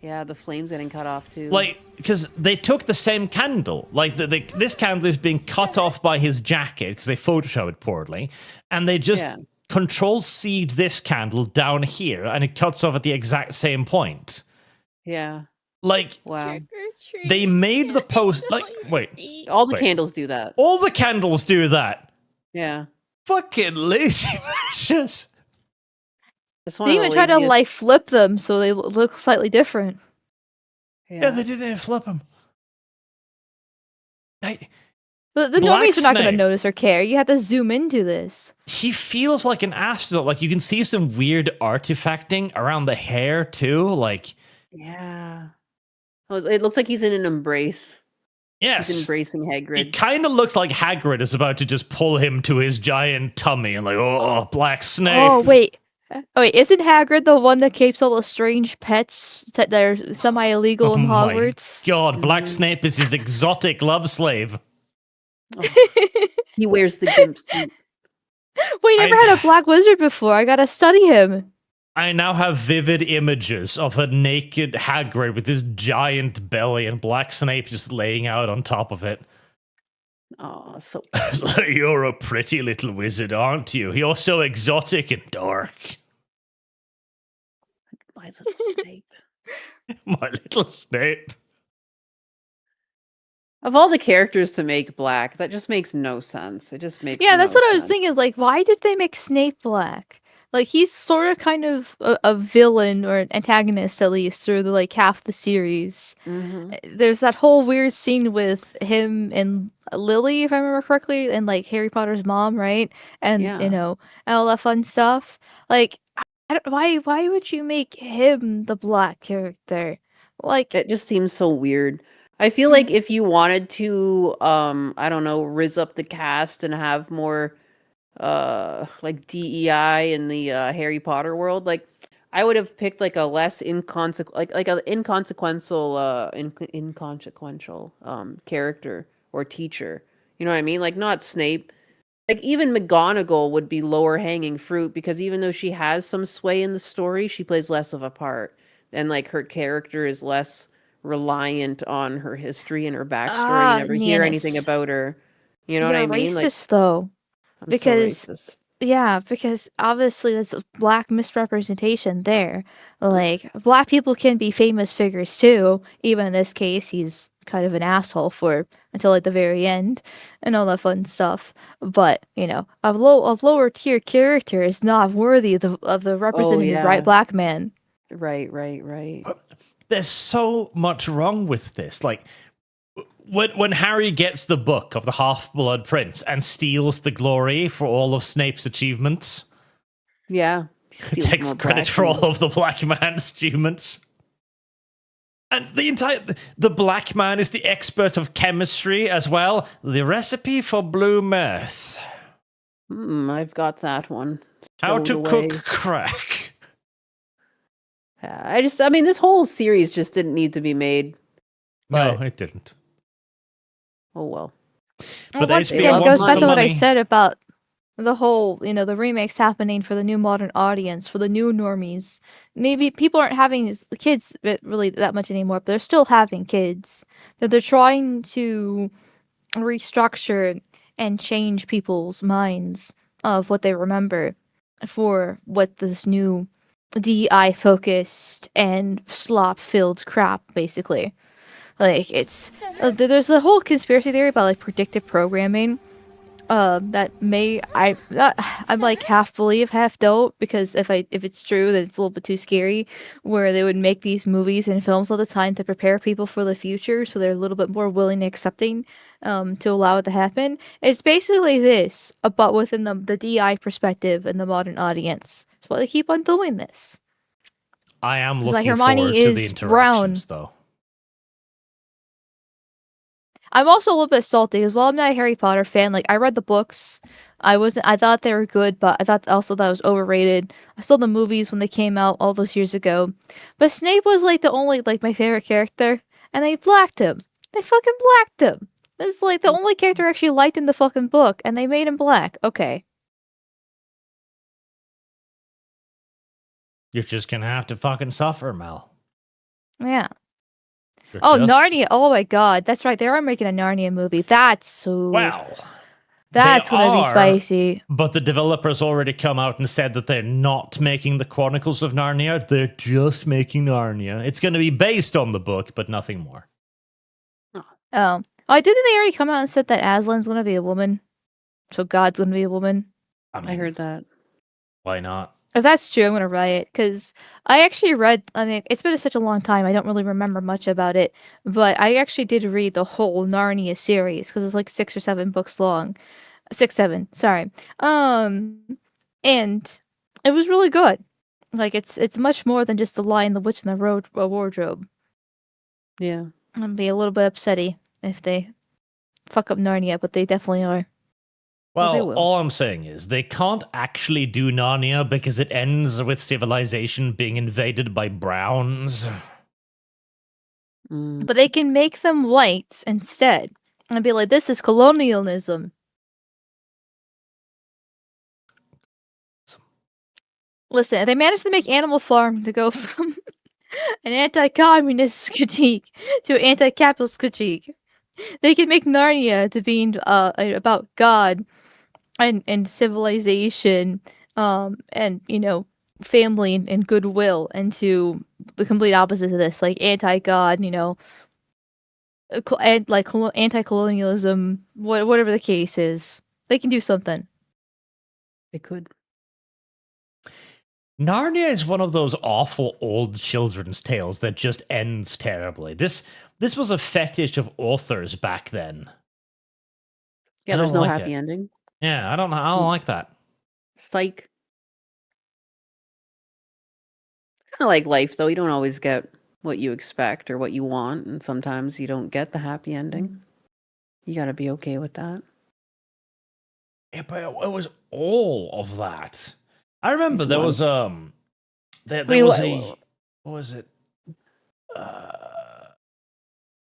Yeah, the flame's getting cut off too. Like, because they took the same candle. Like, this candle is being cut off by his jacket because they Photoshop it poorly, and they just Control-C'd this candle down here, and it cuts off at the exact same point. Yeah. Like, wow. They made the post. Like, wait. All the candles do that. All the candles do that. Yeah. Fucking lazy bitches. They even try to like flip them so they look slightly different. Yeah, they didn't even flip them. The normies are not going to notice or care. You have to zoom into this. He feels like an astronaut. Like, you can see some weird artifacting around the hair too. Like, yeah. Oh, it looks like he's in an embrace. Yes. He's embracing Hagrid. It kind of looks like Hagrid is about to just pull him to his giant tummy and like, oh, Black Snape. Oh, wait. Isn't Hagrid the one that keeps all the strange pets that are semi-illegal in Hogwarts? My God, Black Snape is his exotic love slave. He wears the gimp suit. We never had a black wizard before. I gotta study him. I now have vivid images of a naked Hagrid with his giant belly and Black Snape just laying out on top of it. Oh, so you're a pretty little wizard, aren't you? You're so exotic and dark. My little Snape. My little Snape. Of all the characters to make black, that just makes no sense. It just makes that's what I was thinking. Like, why did they make Snape black? Like, he's sort of kind of a villain or an antagonist, at least, through the, like, half the series. Mm-hmm. There's that whole weird scene with him and Lily, if I remember correctly, and, like, Harry Potter's mom, right? And, you know, and all that fun stuff. Like, why would you make him the black character? Like, it just seems so weird. I feel like if you wanted to, I don't know, rizz up the cast and have more... like DEI in the Harry Potter world, like I would have picked like a less inconsequential character or teacher. You know what I mean? Like not Snape. Like even McGonagall would be lower hanging fruit because even though she has some sway in the story, she plays less of a part, and like her character is less reliant on her history and her backstory. You never hear anything about her. You know what I mean? Racist though. I'm because obviously there's a black misrepresentation there. Like black people can be famous figures too. Even in this case, he's kind of an asshole until like the very end and all that fun stuff. But you know, a lower tier character is not worthy of the representing the right black man. Right. There's so much wrong with this. Like. When Harry gets the book of the Half-Blood Prince and steals the glory for all of Snape's achievements. Yeah. Takes credit for all of the black man's achievements. And the black man is the expert of chemistry as well. The recipe for blue mirth. I've got that one. How to cook crack. I mean, this whole series just didn't need to be made. No, But- it didn't. Oh well. But once HBO again, it wants goes back some to what I money. said about the whole, the remakes happening for the new modern audience, for the new normies. Maybe people aren't having kids really that much anymore, but they're still having kids. That they're trying to restructure and change people's minds of what they remember for what this new DI focused and slop filled crap, basically. Like it's there's the whole conspiracy theory about like predictive programming. That I'm like half believe, half don't, because if it's true, then it's a little bit too scary. Where they would make these movies and films all the time to prepare people for the future, so they're a little bit more willing and accepting, to allow it to happen. It's basically this, but within the DI perspective and the modern audience. That's why they keep on doing this. I am 'Cause, like, looking Hermione forward to the is brown. interactions, though. I'm also a little bit salty as well. I'm not a Harry Potter fan. Like, I read the books. I thought they were good, but I thought also that was overrated. I saw the movies when they came out all those years ago. But Snape was like the only like my favorite character, and they blacked him. They fucking blacked him. This is like the only character I actually liked in the fucking book, and they made him black. Okay. You're just gonna have to fucking suffer, Mel. Yeah. You're Oh, just- Narnia. Oh my god. That's right. They are making a Narnia movie. That's so Well, that's they gonna be are, spicy. but the developers already come out and said that they're not making the Chronicles of Narnia. They're just making Narnia. It's going to be based on the book, but nothing more. Oh, didn't they already come out and said that Aslan's gonna be a woman? So God's gonna be a woman. I heard that. Why not? If that's true, I'm gonna riot because I actually read. I mean, it's been such a long time. I don't really remember much about it, but I actually did read the whole Narnia series because it's like 6 or 7 books long. 6, 7. Sorry. And it was really good. Like it's much more than just the Lion, the Witch, and the Wardrobe. Yeah. I'd be a little bit upsetty if they fuck up Narnia, but they definitely are. Well, they Well, will. all I'm saying is they can't actually do Narnia because it ends with civilization being invaded by browns. Mm. But they can make them white instead. And be like, this is colonialism. Listen, they managed to make Animal Farm to go from an anti-communist critique to an anti-capitalist critique. They can make Narnia to being about God and civilization, and family and goodwill, into the complete opposite of this, like anti-God, and like anti-colonialism, whatever the case is. They can do something. They could. Narnia is one of those awful old children's tales that just ends terribly. This was a fetish of authors back then. Yeah, I there's don't no like happy it. ending. Yeah, I don't like that. Psych. Kind of like life, though. You don't always get what you expect or what you want, and sometimes you don't get the happy ending. You got to be okay with that. Yeah, but it was all of that. I remember It's there one. was there mean, was wha- what was it?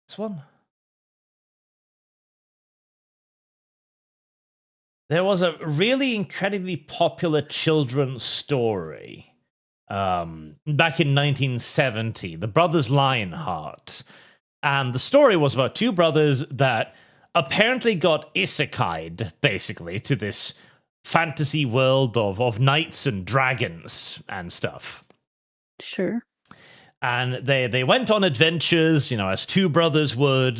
This one. There was a really incredibly popular children's story back in 1970, The Brothers Lionheart. And the story was about 2 brothers that apparently got isekai'd, basically, to this fantasy world of knights and dragons and stuff. Sure. And they went on adventures, as 2 brothers would,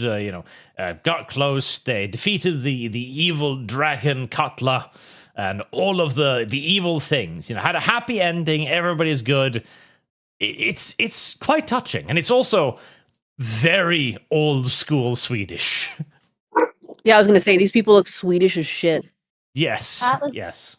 got close. They defeated the evil dragon Katla and all of the evil things. Had a happy ending. Everybody's good. It's quite touching, and it's also very old school Swedish. Yeah, I was gonna say these people look Swedish as shit. Yes, Atlas- yes.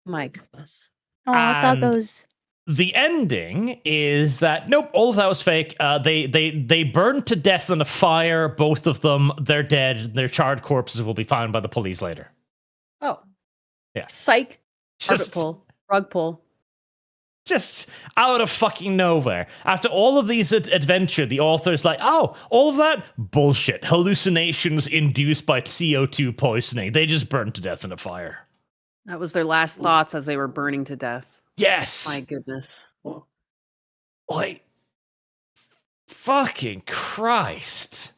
My goodness. Oh, And- tacos. The ending is that nope, all of that was fake. They burned to death in a fire. Both of them, they're dead. Their charred corpses will be found by the police later. Oh. Yeah. Psych. Carpet Just pull. Rug pull. Just out of fucking nowhere. After all of these adventure, the author's like, oh, all of that? Bullshit. Hallucinations induced by CO2 poisoning. They just burned to death in a fire. That was their last thoughts as they were burning to death. Yes. My goodness. Like, fucking Christ.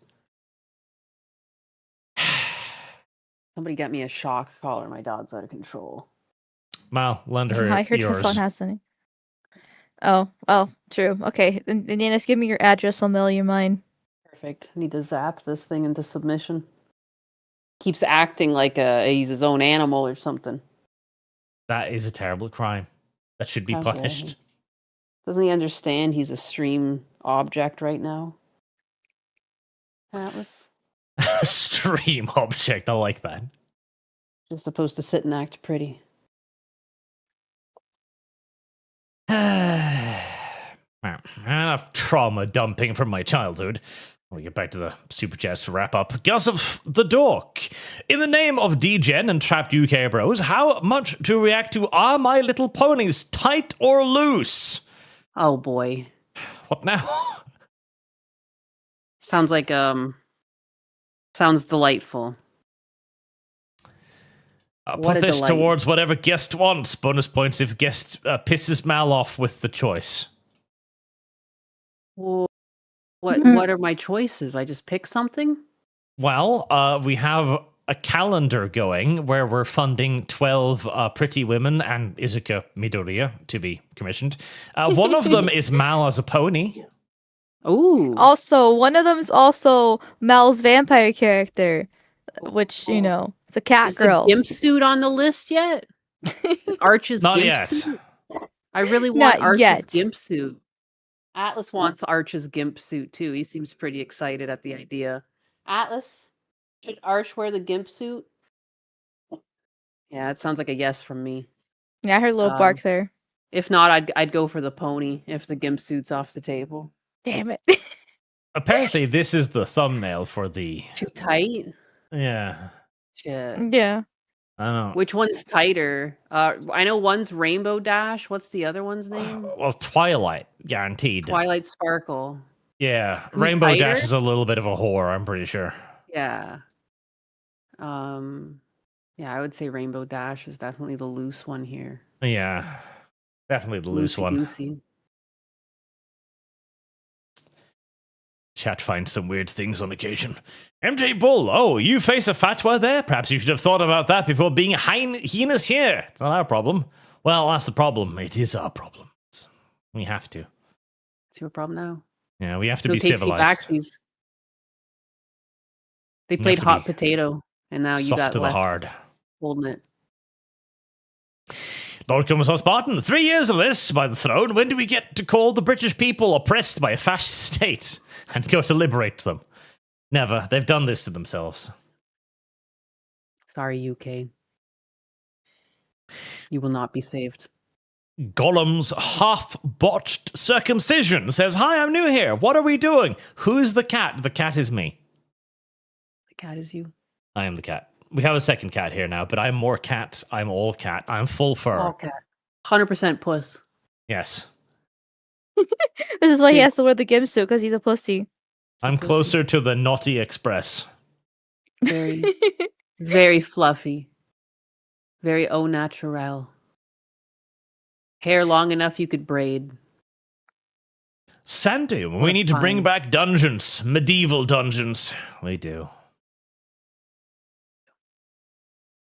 Somebody get me a shock collar. My dog's out of control. Mal, lend her I heard yours. Hassan has any. Oh, well, true. Okay, then Nyanus, give me your address. I'll mail you mine. Perfect. I need to zap this thing into submission. Keeps acting like he's his own animal or something. That is a terrible crime. That should be How dare punished. he. Doesn't he understand he's a stream object right now? Atlas? Stream object. I like that. Just supposed to sit and act pretty. Enough trauma dumping from my childhood. We get back to the Superchats to wrap up. Gus of the Dork. In the name of DGen and Trapped UK Bros, how much to react to Are My Little Ponies tight or loose? Oh boy. What now? Sounds like sounds delightful. Put this towards whatever guest wants. Bonus points if guest pisses Mal off with the choice. Well, what are my choices? I just pick something? Well, we have a calendar going where we're funding 12 pretty women and Izuka Midoriya to be commissioned. One of them is Mal as a pony. Ooh. Also, one of them is also Mal's vampire character, which, you know, it's a cat Is girl. the gimp suit on the list yet? Arch's Not gimp yet. suit? I really want Not Arch's yet. gimp suit. Atlas wants Arch's gimp suit too. He seems pretty excited at the idea. Atlas, should Arch wear the gimp suit? Yeah, it sounds like a yes from me. Yeah, I heard a little bark there. If not, I'd go for the pony if the gimp suit's off the table. Damn it. Apparently, this is the thumbnail for the... Too tight? Yeah. Shit. Yeah. I don't know. Which one's tighter? I know one's Rainbow Dash. What's the other one's name? Well, Twilight, guaranteed. Twilight Sparkle. Yeah, Who's Rainbow tighter? Dash is a little bit of a whore, I'm pretty sure. Yeah. Yeah, I would say Rainbow Dash is definitely the loose one here. Yeah, definitely the loose one. Loosey-goosey. Chat finds some weird things on occasion. MJ Bull, oh, you face a fatwa there? Perhaps you should have thought about that before being heinous here. It's not our problem. Well, that's the problem. It is our problem. We have to. What's your problem now? Yeah, we have to Go be Tatesy civilized. Backsies. They You played have to hot be potato, and now you Soft got to the left hard. holding it. Lord Commissar Spartan, 3 years of this by the throne. When do we get to call the British people oppressed by a fascist state and go to liberate them? Never. They've done this to themselves. Sorry, UK. You will not be saved. Gollum's half-botched circumcision says, hi, I'm new here. What are we doing? Who's the cat? The cat is me. The cat is you. I am the cat. We have a second cat here now, but I'm more cat. I'm all cat. I'm full fur. All cat. 100% puss. Yes. This is why he has to wear the gimp suit, because he's a pussy. I'm closer to the Naughty Express. Very, very fluffy. Very au naturel. Hair long enough you could braid. Sandy, we need to bring fine. back dungeons. Medieval dungeons. We do.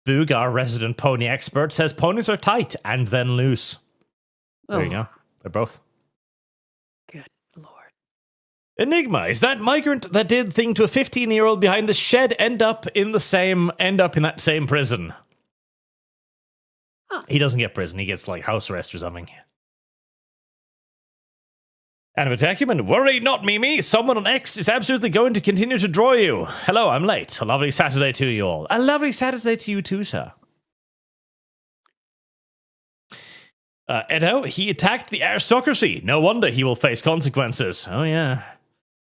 Boog, our resident pony expert, says ponies are tight and then loose. There you go. They're both. Good lord. Enigma, is that migrant that did thing to a 15-year-old behind the shed end up in that same prison? Huh. He doesn't get prison. He gets like house arrest or something. Animatacumen, worry not, Mimi. Someone on X is absolutely going to continue to draw you. Hello, I'm late. A lovely Saturday to you all. A lovely Saturday to you too, sir. Edo, he attacked the aristocracy. No wonder he will face consequences. Oh, yeah.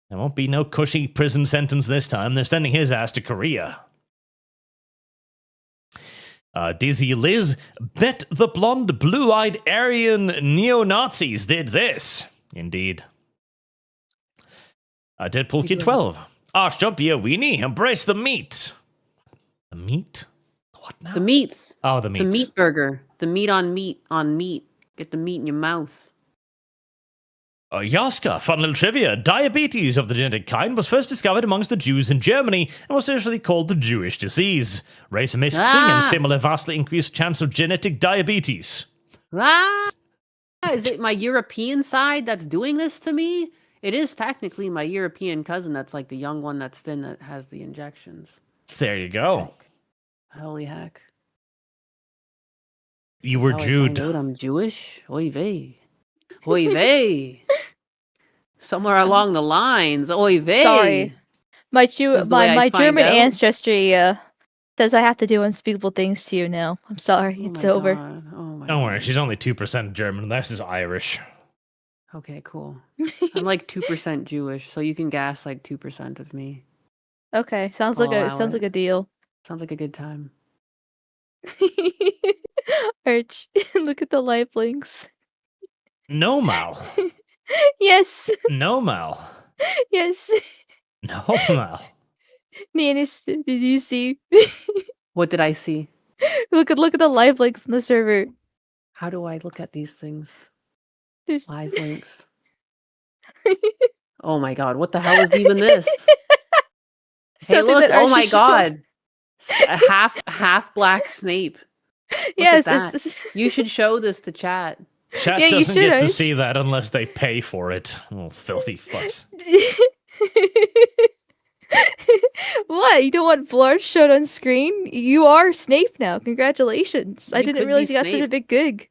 There won't be no cushy prison sentence this time. They're sending his ass to Korea. Dizzy Liz, bet the blonde, blue-eyed Aryan neo-Nazis did this. Indeed. Deadpool Kid 12. Archjump, yeah, weenie, embrace the meat. The meat? What now? The meats. Oh, the meats. The meat burger. The meat on meat on meat. Get the meat in your mouth. Yaska, fun little trivia. Diabetes of the genetic kind was first discovered amongst the Jews in Germany and was usually called the Jewish disease. Race mixing and similar vastly increased chance of genetic diabetes. Is it my European side that's doing this to me? It is technically my European cousin that's like the young one that's thin that has the injections. There you go. Holy heck. You were Jude. I'm Jewish? Oy vey. Oy vey. Somewhere along the lines. Oy vey. Sorry. My German ancestry says I have to do unspeakable things to you now. I'm sorry. It's over. Don't worry, she's only 2% German. This is Irish. Okay, cool. I'm like 2% Jewish, so you can gas like 2% of me. Okay, sounds like a deal. Sounds like a good time. Arch, look at the live links. No, Mal. Yes. No, Mal. Yes. No, Mal. Nyanus, did you see? What did I see? Look at the live links on the server. How do I look at these things? Live links. Oh my god, what the hell is even this? Hey, look! Oh my god, half black Snape. Look yes, at that. You should show this to chat. Chat doesn't get to see that unless they pay for it. Oh, filthy fucks. What? You don't want Blarch showed on screen? You are Snape now. Congratulations! I didn't realize you got such a big gig.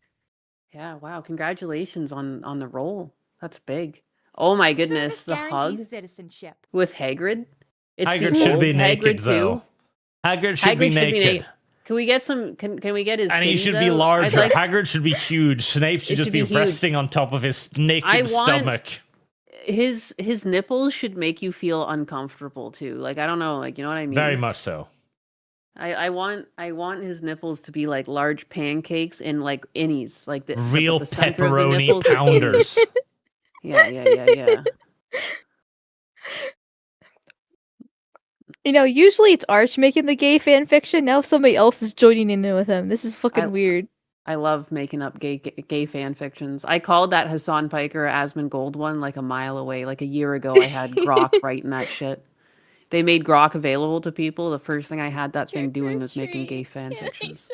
Yeah, wow! Congratulations on the role. That's big. Oh my goodness, the hug citizenship. with Hagrid. It's Hagrid should be naked, though. Hagrid should be naked. Can we get some? Can we get his? And he should be larger. Hagrid should be huge. Snape should just be resting on top of his naked stomach. His nipples should make you feel uncomfortable too. Like I don't know, like you know what I mean. Very much so. I want his nipples to be like large pancakes in like innies, like the real the pepperoni pounders. Yeah. You know, usually it's Arch making the gay fan fiction. Now somebody else is joining in with him. This is fucking weird. I love making up gay fan fictions. I called that Hassan Piker Asmund Gold one like a mile away. Like a year ago, I had Grok writing that shit. They made Grok available to people. The first thing I had that thing doing was making gay fan fictions.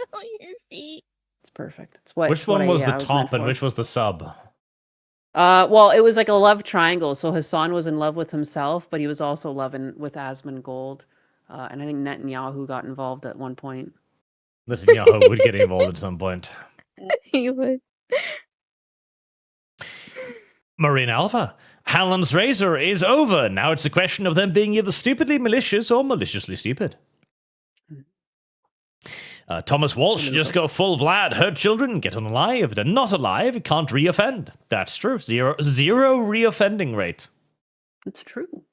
It's perfect. It's what. Which one was the top and which was the sub? Well, it was like a love triangle. So Hassan was in love with himself, but he was also loving with Asmund Gold. And I think Netanyahu got involved at one point. Netanyahu would get involved at some point. He would. Marine Alpha. Halland's Razor is over. Now it's a question of them being either stupidly malicious or maliciously stupid. Thomas Walsh just got full Vlad. Hurt children, get on alive. They're not alive, can't reoffend. That's true. Zero reoffending rate. It's true.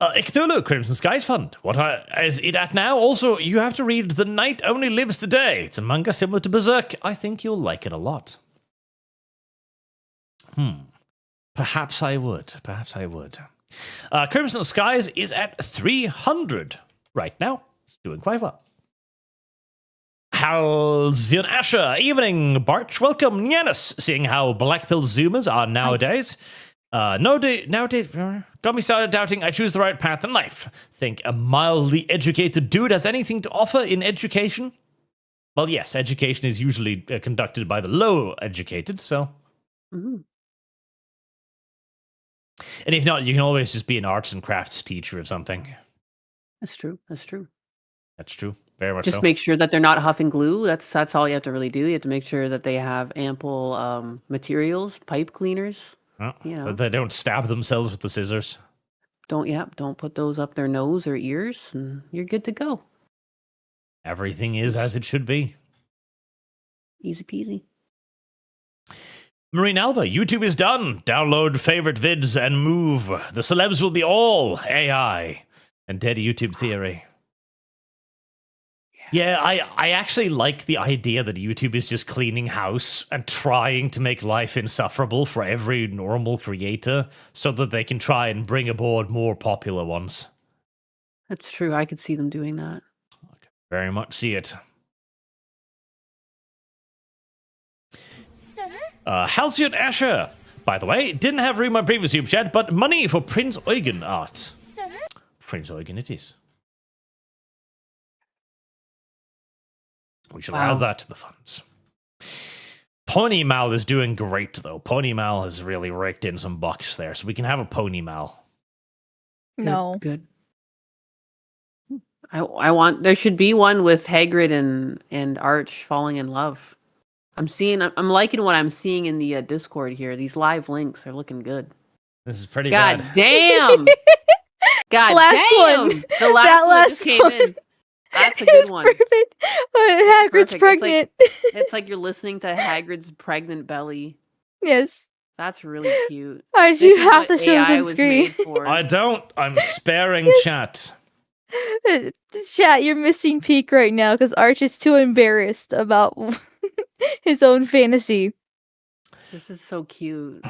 Icthulu, Crimson Skies Fund. What is it at now? Also, you have to read The Night Only Lives Today. It's a manga similar to Berserk. I think you'll like it a lot. Perhaps I would. Crimson Skies is at 300 right now. It's doing quite well. Halcyon Asher, evening, Barch. Welcome, Nyanus. Seeing how Blackpill Zoomers are nowadays. Nowadays, got me started doubting I choose the right path in life. Think a mildly educated dude has anything to offer in education? Well, yes, education is usually conducted by the low educated, so. Mm-hmm. And if not, you can always just be an arts and crafts teacher or something. That's true. Very much just so. make sure that they're not huffing glue. That's all you have to really do. You have to make sure that they have ample materials, pipe cleaners. Oh, but they don't stab themselves with the scissors. Don't put those up their nose or ears, and you're good to go. Everything is as it should be. Easy peasy. Marine Alva, YouTube is done. Download favorite vids and move. The celebs will be all AI and dead YouTube theory. Yeah. Yeah, I actually like the idea that YouTube is just cleaning house and trying to make life insufferable for every normal creator so that they can try and bring aboard more popular ones. That's true. I could see them doing that. Very much see it. Sir? Halcyon Asher, by the way, didn't have room in my previous super chat, but money for Prince Eugen art. Sir? Prince Eugen it is. We shall Wow. add that to the funds. Ponymal is doing great, though. Ponymal has really raked in some bucks there, so we can have a Ponymal. No. Good. I want. There should be one with Hagrid and Arch falling in love. I'm liking what I'm seeing in the Discord here. These live links are looking good. This is pretty God bad. damn! God Last damn! one. The last That one just came one. in. That's a It's good one. perfect. Hagrid's Perfect. It's like- pregnant. It's like you're listening to Hagrid's pregnant belly. Yes. That's really cute. I This do is have what to show AI some was screen. made for. I don't. I'm sparing Yes. chat. Chat, you're missing peak right now because Arch is too embarrassed about his own fantasy. This is so cute.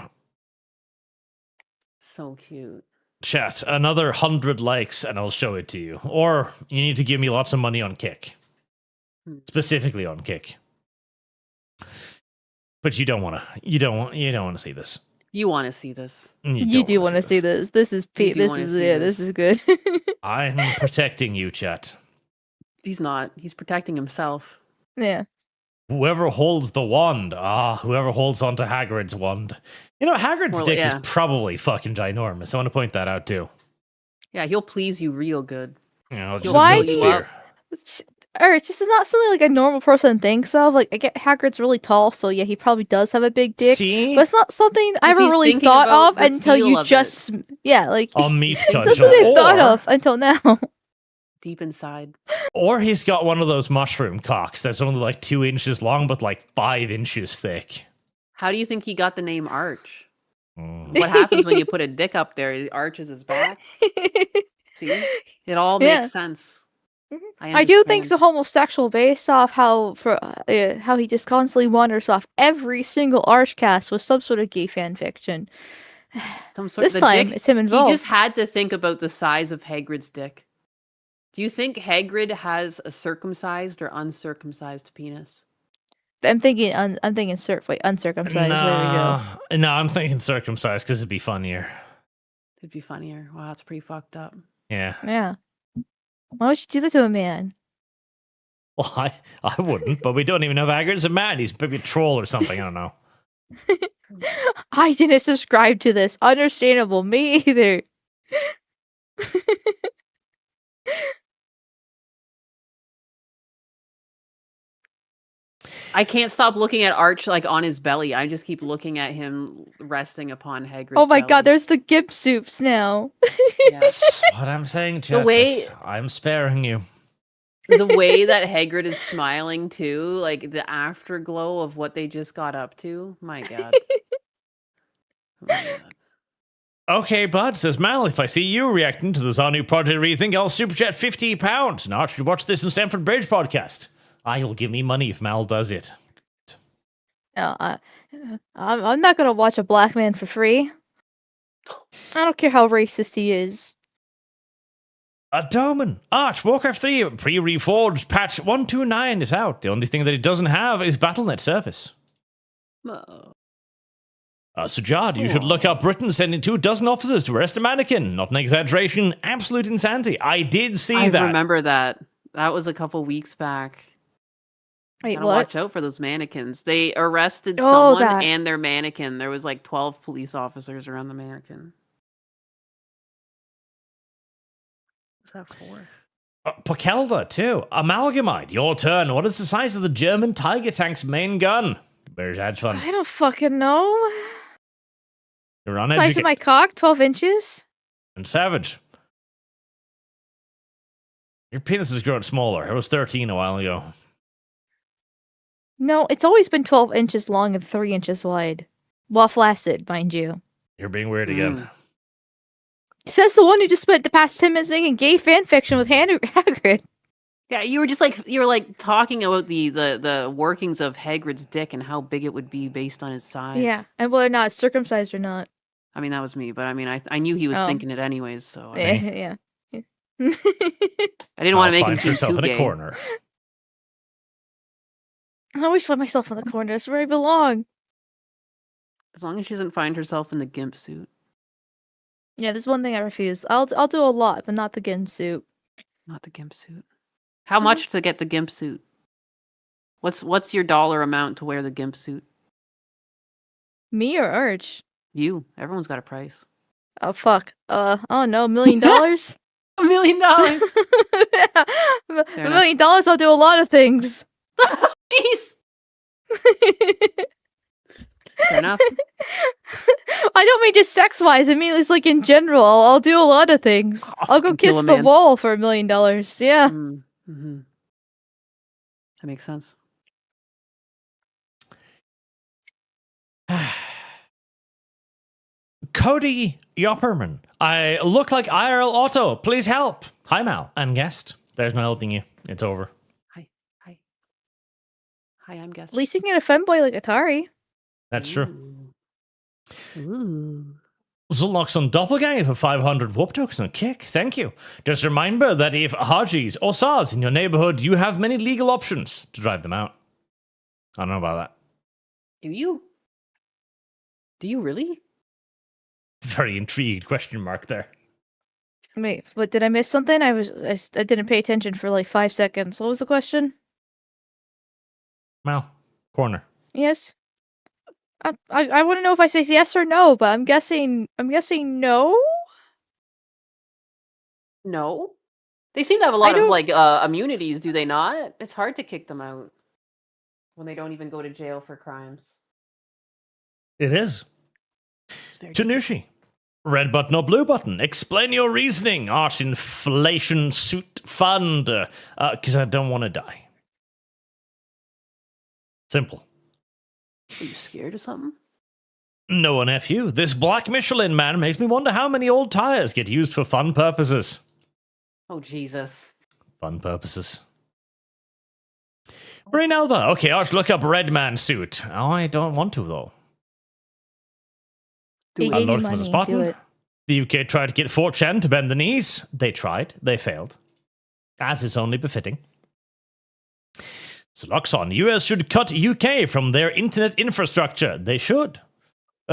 So cute. Chat, another 100 likes and I'll show it to you. Or you need to give me lots of money on Kick. Specifically on Kick. But you don't want to see this. You want to see this. You do want to see this. This is You peak. do This wanna is see yeah. this. This is good. I'm protecting you, chat. He's not. He's protecting himself. Yeah. Whoever holds the wand. Whoever holds onto Hagrid's wand. You know, Hagrid's Well, dick yeah. is probably fucking ginormous. I want to point that out too. Yeah, he'll please you real good. You know, He'll just a Why good do you- spear. Arch, this is not something like a normal person thinks of. Like, I get Hagrid's really tall, so yeah, he probably does have a big dick. See? But it's not something I ever he's really thinking thought about of the until feel you of it. just yeah, like A meat it's not cudgel. something I thought Or- of until now. Deep inside. Or he's got one of those mushroom cocks that's only like 2 inches long, but like 5 inches thick. How do you think he got the name Arch? Mm. What happens when you put a dick up there? He arches his back. See? It all Yeah. makes sense. Mhm. I I do think understand. so homosexual based off how he just constantly wanders off every single ArchCast with some sort of gay fan fiction. Some sort This the time dick- it's him involved. He just had to think about the size of Hagrid's dick. Do you think Hagrid has a circumcised or uncircumcised penis? I'm thinking uncircumcised. There we go. No, I'm thinking circumcised because it'd be funnier. It'd be funnier. Wow, that's pretty fucked up. Yeah. Yeah. Why would you do that to a man? Well, I wouldn't, but we don't even have Hagrid's a man. He's maybe a troll or something. I don't know. I didn't subscribe to this. Understandable. Me either. I can't stop looking at Arch like on his belly. I just keep looking at him resting upon Hagrid's Oh my god, belly. there's the Gimp soups now. Yeah. That's what I'm saying, chat. way- I'm sparing you. The way that Hagrid is smiling too, like the afterglow of what they just got up to. My god. Oh my God. Okay, bud, says Mal, if I see you reacting to the Zanu Project Rethink, I'll super chat £50. And Arch should watch this in Stamford Bridge podcast. You'll give me money if Mal does it. No, I'm not gonna watch a black man for free. I don't care how racist he is. Doman, Arch, Warcraft 3 pre-reforged patch 129 is out. The only thing that it doesn't have is BattleNet Surface. Oh. Sujad, you should look up Britain sending 24 officers to arrest a mannequin. Not an exaggeration, absolute insanity. I did see I that. remember that. That was a couple weeks back. Wait, Gotta what? watch out for those mannequins. They arrested Oh, someone that. and their mannequin. There was like 12 police officers around the mannequin. What's that for? Pokelva, too. Amalgamide, your turn. What is the size of the German Tiger tank's main gun? Where's Hedge Fund? I don't fucking know. You're Size of uneducated my cock, 12 inches. and savage. Your penis has grown smaller. It was 13 a while ago. No, it's always been 12 inches long and 3 inches wide. Well, flaccid, mind you. You're being weird again. Says the one who just spent the past 10 minutes making gay fanfiction with Hagrid. Yeah, you were like talking about the workings of Hagrid's dick and how big it would be based on his size. Yeah, and whether or not it's circumcised or not. I mean, that was me, but I mean, I knew he was thinking it anyways, so Yeah. I didn't want to make him Find seem herself too in a gay. corner. I always find myself in the corner. That's where I belong. As long as she doesn't find herself in the gimp suit. Yeah, there's one thing I refuse. I'll do a lot, but not the gin suit. Not the gimp suit. How much to get the gimp suit? What's your dollar amount to wear the gimp suit? Me or Arch? You. Everyone's got a price. Oh fuck. Oh no, $1 million? $1 $1 million. $1 million, I'll do a lot of things. Jeez. Fair enough. I don't mean just sex wise. I mean it's like in general. I'll do a lot of things. I'll go kiss the wall for $1 million. Yeah. Mm-hmm. That makes sense. Cody Yopperman. I look like IRL Auto. Please help. Hi, Mal and guest. There's my helping you. It's over. Hi, I'm guest. At least you can get a femboy like Atari. That's true. Ooh. Zulnox on Doppelganger for 500 whoop tokens on Kick. Thank you. Just a reminder that if Hajis or SARS in your neighborhood, you have many legal options to drive them out. I don't know about that. Do you? Do you really? Very intrigued question mark there. Wait, what, did I miss something? I didn't pay attention for like 5 seconds. What was the question? Mal, corner. Yes. I want to know if I say yes or no, but I'm guessing no. No. They seem to have a lot of like immunities, do they not? It's hard to kick them out when they don't even go to jail for crimes. It is. Janushi. Red button or blue button? Explain your reasoning. Arch inflation suit fund. Because I don't want to die. Simple. Are you scared of something? No one F you. This black Michelin man makes me wonder how many old tires get used for fun purposes. Oh, Jesus. Fun purposes. Brain Alva. Okay, Arch, look up Red Man suit. Oh, I don't want to, though. I lurked with a Spartan. The UK tried to get 4chan to bend the knees. They tried. They failed. As is only befitting. Sluxon. US should cut UK from their internet infrastructure. They should.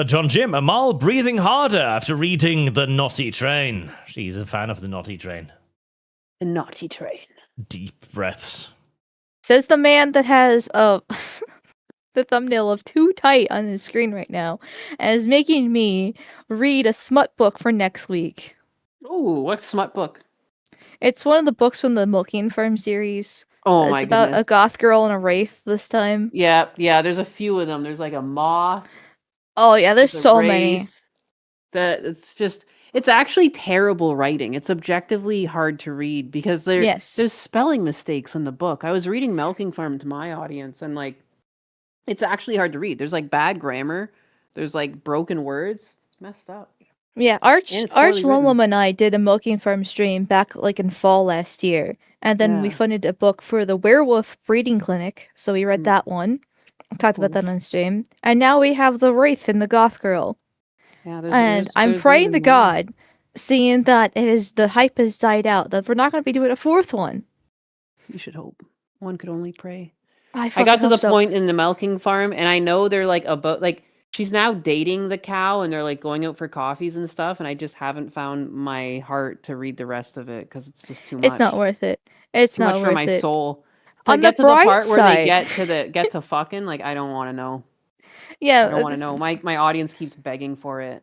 John Jim. Amal breathing harder after reading The Naughty Train. She's a fan of The Naughty Train. The Naughty Train. Deep breaths. Says the man that has the thumbnail of Too Tight on his screen right now, and is making me read a smut book for next week. Ooh, what smut book? It's one of the books from the Milking Farm series. Oh, it's about a goth girl and a wraith this time. Yeah, there's a few of them. There's like a moth. Oh yeah, there's so many. It's actually terrible writing. It's objectively hard to read because there's spelling mistakes in the book. I was reading Milking Farm to my audience, and like, it's actually hard to read. There's like bad grammar. There's like broken words. It's messed up. Yeah, Arch Lomlom and I did a Milking Farm stream back like in fall last year. And then we funded a book for the werewolf breeding clinic. So we read that one. I talked about that on stream. And now we have the Wraith and the Goth Girl. Yeah, I'm praying to God, seeing that the hype has died out, that we're not going to be doing a fourth one. You should hope. One could only pray. I got to the point in the Milking Farm, and I know they're like about like she's now dating the cow, and they're like going out for coffees and stuff. And I just haven't found my heart to read the rest of it because it's just too much. It's not worth it. It's not too much worth for my it. soul. On get the to the part bright where they side. get to fucking, like, I don't want to know. Yeah, I don't want to know. My audience keeps begging for it.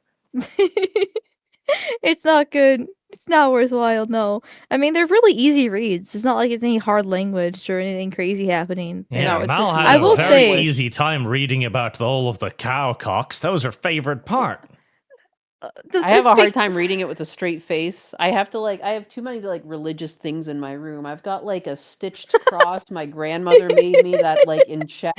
It's not good. It's not worthwhile. No, I mean they're really easy reads. It's not like it's any hard language or anything crazy happening. Yeah, Mal had a very easy time reading about all of the cow cocks. That was her favorite part. I have a hard time reading it with a straight face. I have too many like religious things in my room. I've got like a stitched cross my grandmother made me that like in check.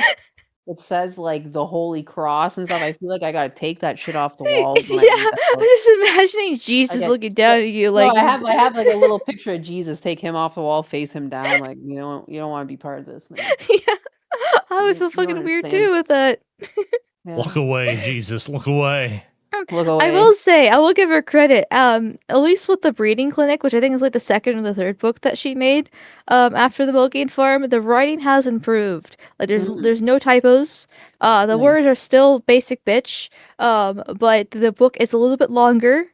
it says like the Holy Cross and stuff. I feel like I gotta take that shit off the wall. Yeah, I'm just imagining Jesus looking down at you like. No, I have like a little picture of Jesus. Take him off the wall, face him down. Like you don't want to be part of this, man. Yeah, I would feel fucking weird too with that. Yeah. Look away, Jesus. Look away. Look away. I will say, I will give her credit. At least with the breeding clinic, which I think is like the second or the third book that she made, after the Milking Farm, the writing has improved. Like there's no typos. The words are still basic bitch. But the book is a little bit longer.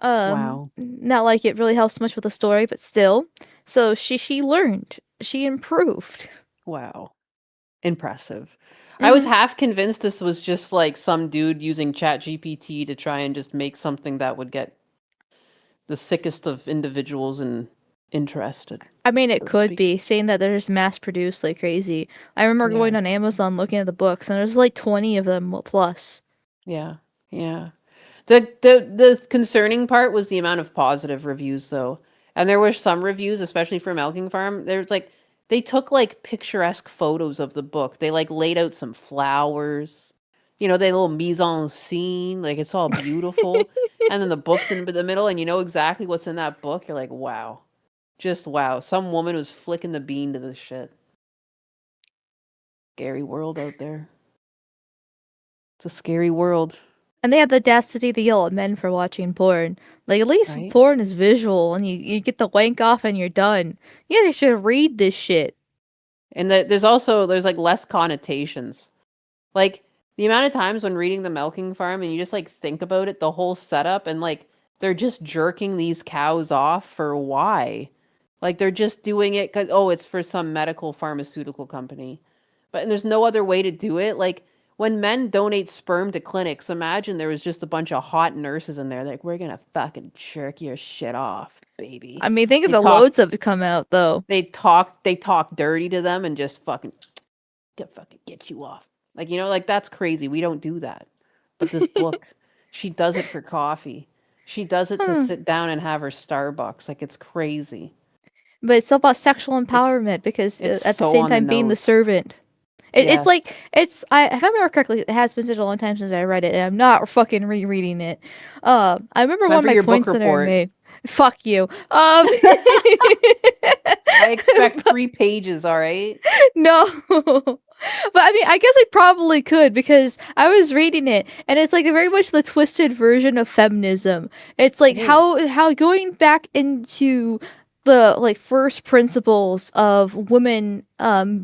Wow. Not like it really helps much with the story, but still. So she learned. She improved. Wow. Impressive. I was half convinced this was just like some dude using ChatGPT to try and just make something that would get the sickest of individuals interested. I mean, it could be, saying that they're just mass produced like crazy. I remember going on Amazon looking at the books, and there's like 20 of them plus. Yeah, yeah. The concerning part was the amount of positive reviews, though. And there were some reviews, especially for Milking Farm. There's like, they took like picturesque photos of the book. They like laid out some flowers, they little mise en scene, like it's all beautiful. And then the book's in the middle, and you know exactly what's in that book. You're like, wow, just wow. Some woman was flicking the bean to this shit. Scary world out there. It's a scary world. And they had the audacity to yell at men for watching porn. Like, at least porn is visual, and you get the wank off and you're done. Yeah, they should read this shit. And there's like less connotations. Like, the amount of times when reading The Milking Farm and you just like think about it, the whole setup, and like they're just jerking these cows off for why? Like, they're just doing it because, it's for some medical pharmaceutical company. But and there's no other way to do it. Like, when men donate sperm to clinics, imagine there was just a bunch of hot nurses in there. Like, we're going to fucking jerk your shit off, baby. I mean, think of the loads that have come out, though. They talk dirty to them and just fucking get you off. Like, like, that's crazy. We don't do that. But this book, she does it for coffee. She does it to sit down and have her Starbucks. Like, it's crazy. But it's all about sexual empowerment because at the same time being the servant. It's like, if I remember correctly, it has been such a long time since I read it, and I'm not fucking rereading it. I remember one of my points that I made. Fuck you. I expect 3 pages, all right? No. But I mean, I guess I probably could, because I was reading it, and it's like very much the twisted version of feminism. It's like how going back into the like first principles of women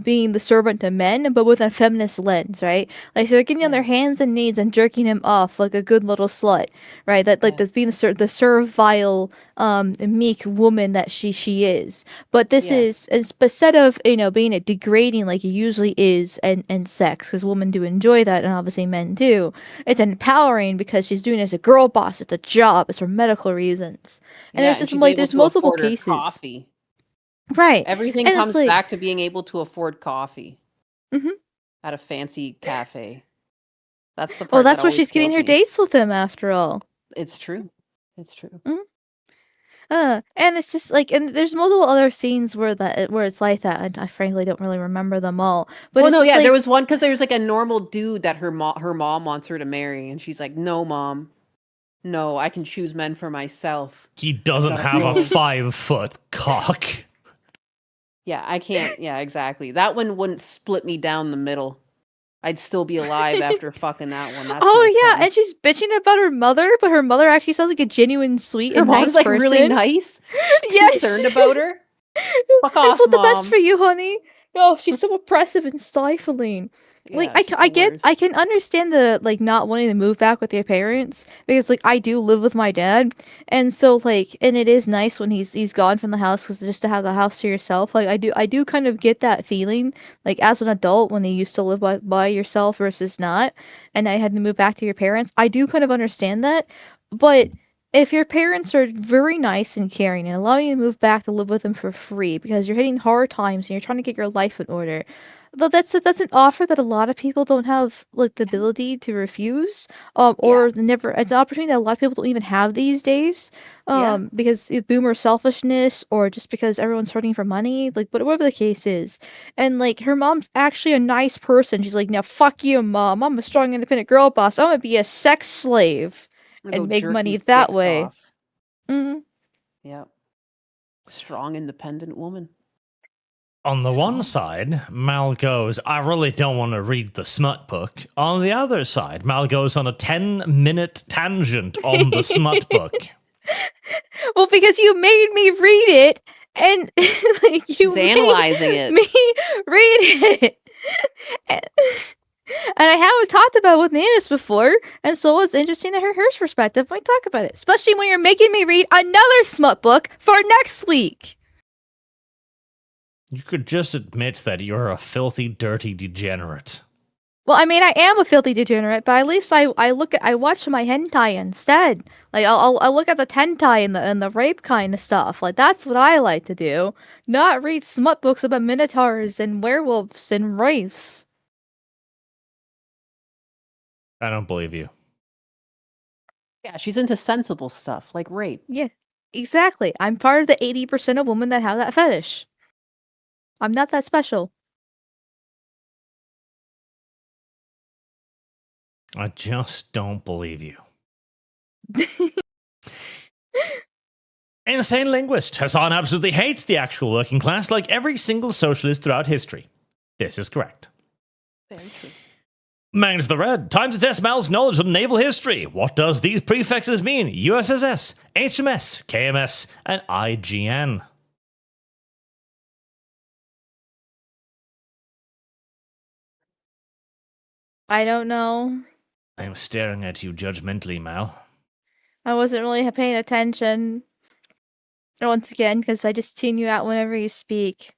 being the servant to men, but with a feminist lens, right? Like, so they're getting on their hands and knees and jerking him off like a good little slut, right? That like that's being the servile meek woman that she is. But this is, instead of being a degrading like it usually is in sex, because women do enjoy that and obviously men do, it's empowering because she's doing it as a girl boss. It's a job. It's for medical reasons. And there's just like there's multiple cases. Coffee. Right. Everything comes back to being able to afford coffee at a fancy cafe. That's the part. Well, that's where she's getting her dates with him, after all. It's true. It's true. And it's just like, and there's multiple other scenes where it's like that, and I frankly don't really remember them all. But there was one because there's like a normal dude that her mom wants her to marry, and she's like, "No, mom. No, I can choose men for myself." He doesn't have a 5-foot cock. Yeah, I can't. Yeah, exactly. That one wouldn't split me down the middle. I'd still be alive after fucking that one. That's and she's bitching about her mother, but her mother actually sounds like a genuine, sweet, and nice like person. Really nice. She's concerned about her. Fuck off, I just want the Mom. best for you, honey. No, she's so oppressive and stifling. Like, I can understand the like not wanting to move back with your parents, because like I do live with my dad, and so like, and it is nice when he's gone from the house, because just to have the house to yourself, like I do kind of get that feeling, like as an adult when you used to live by yourself versus not, and I had to move back to your parents. I do kind of understand that, but if your parents are very nice and caring and allowing you to move back to live with them for free because you're hitting hard times and you're trying to get your life in order, Though that's an offer that a lot of people don't have like the ability to refuse, or never. It's an opportunity that a lot of people don't even have these days, because boomer selfishness or just because everyone's hurting for money, like whatever the case is. And like her mom's actually a nice person. She's like, now fuck you, mom. I'm a strong, independent girl boss. I'm gonna be a sex slave and make money that way. Mm-hmm. Yep. Strong, independent woman. On the one side, Mal goes, I really don't want to read the smut book. On the other side, Mal goes on a 10-minute tangent on the smut book. Well, because you made me read it, and like She's analyzing it. Me read it. And I haven't talked about it with Nyanus before, and so it's interesting to hear her perspective when we talk about it. Especially when you're making me read another smut book for next week. You could just admit that you're a filthy, dirty degenerate. Well, I mean, I am a filthy degenerate, but at least I watch my hentai instead. Like I'll look at the tentai and the rape kind of stuff. Like that's what I like to do. Not read smut books about minotaurs and werewolves and wraiths. I don't believe you. Yeah, she's into sensible stuff like rape. Yeah, exactly. I'm part of the 80% of women that have that fetish. I'm not that special. I just don't believe you. Insane linguist. Hassan absolutely hates the actual working class like every single socialist throughout history. This is correct. Very true. Magnus the Red. Time to test Mal's knowledge of naval history. What does these prefixes mean? USSS, HMS, KMS, and IGN. I don't know. I am staring at you judgmentally, Mal. I wasn't really paying attention. Once again, because I just tune you out whenever you speak.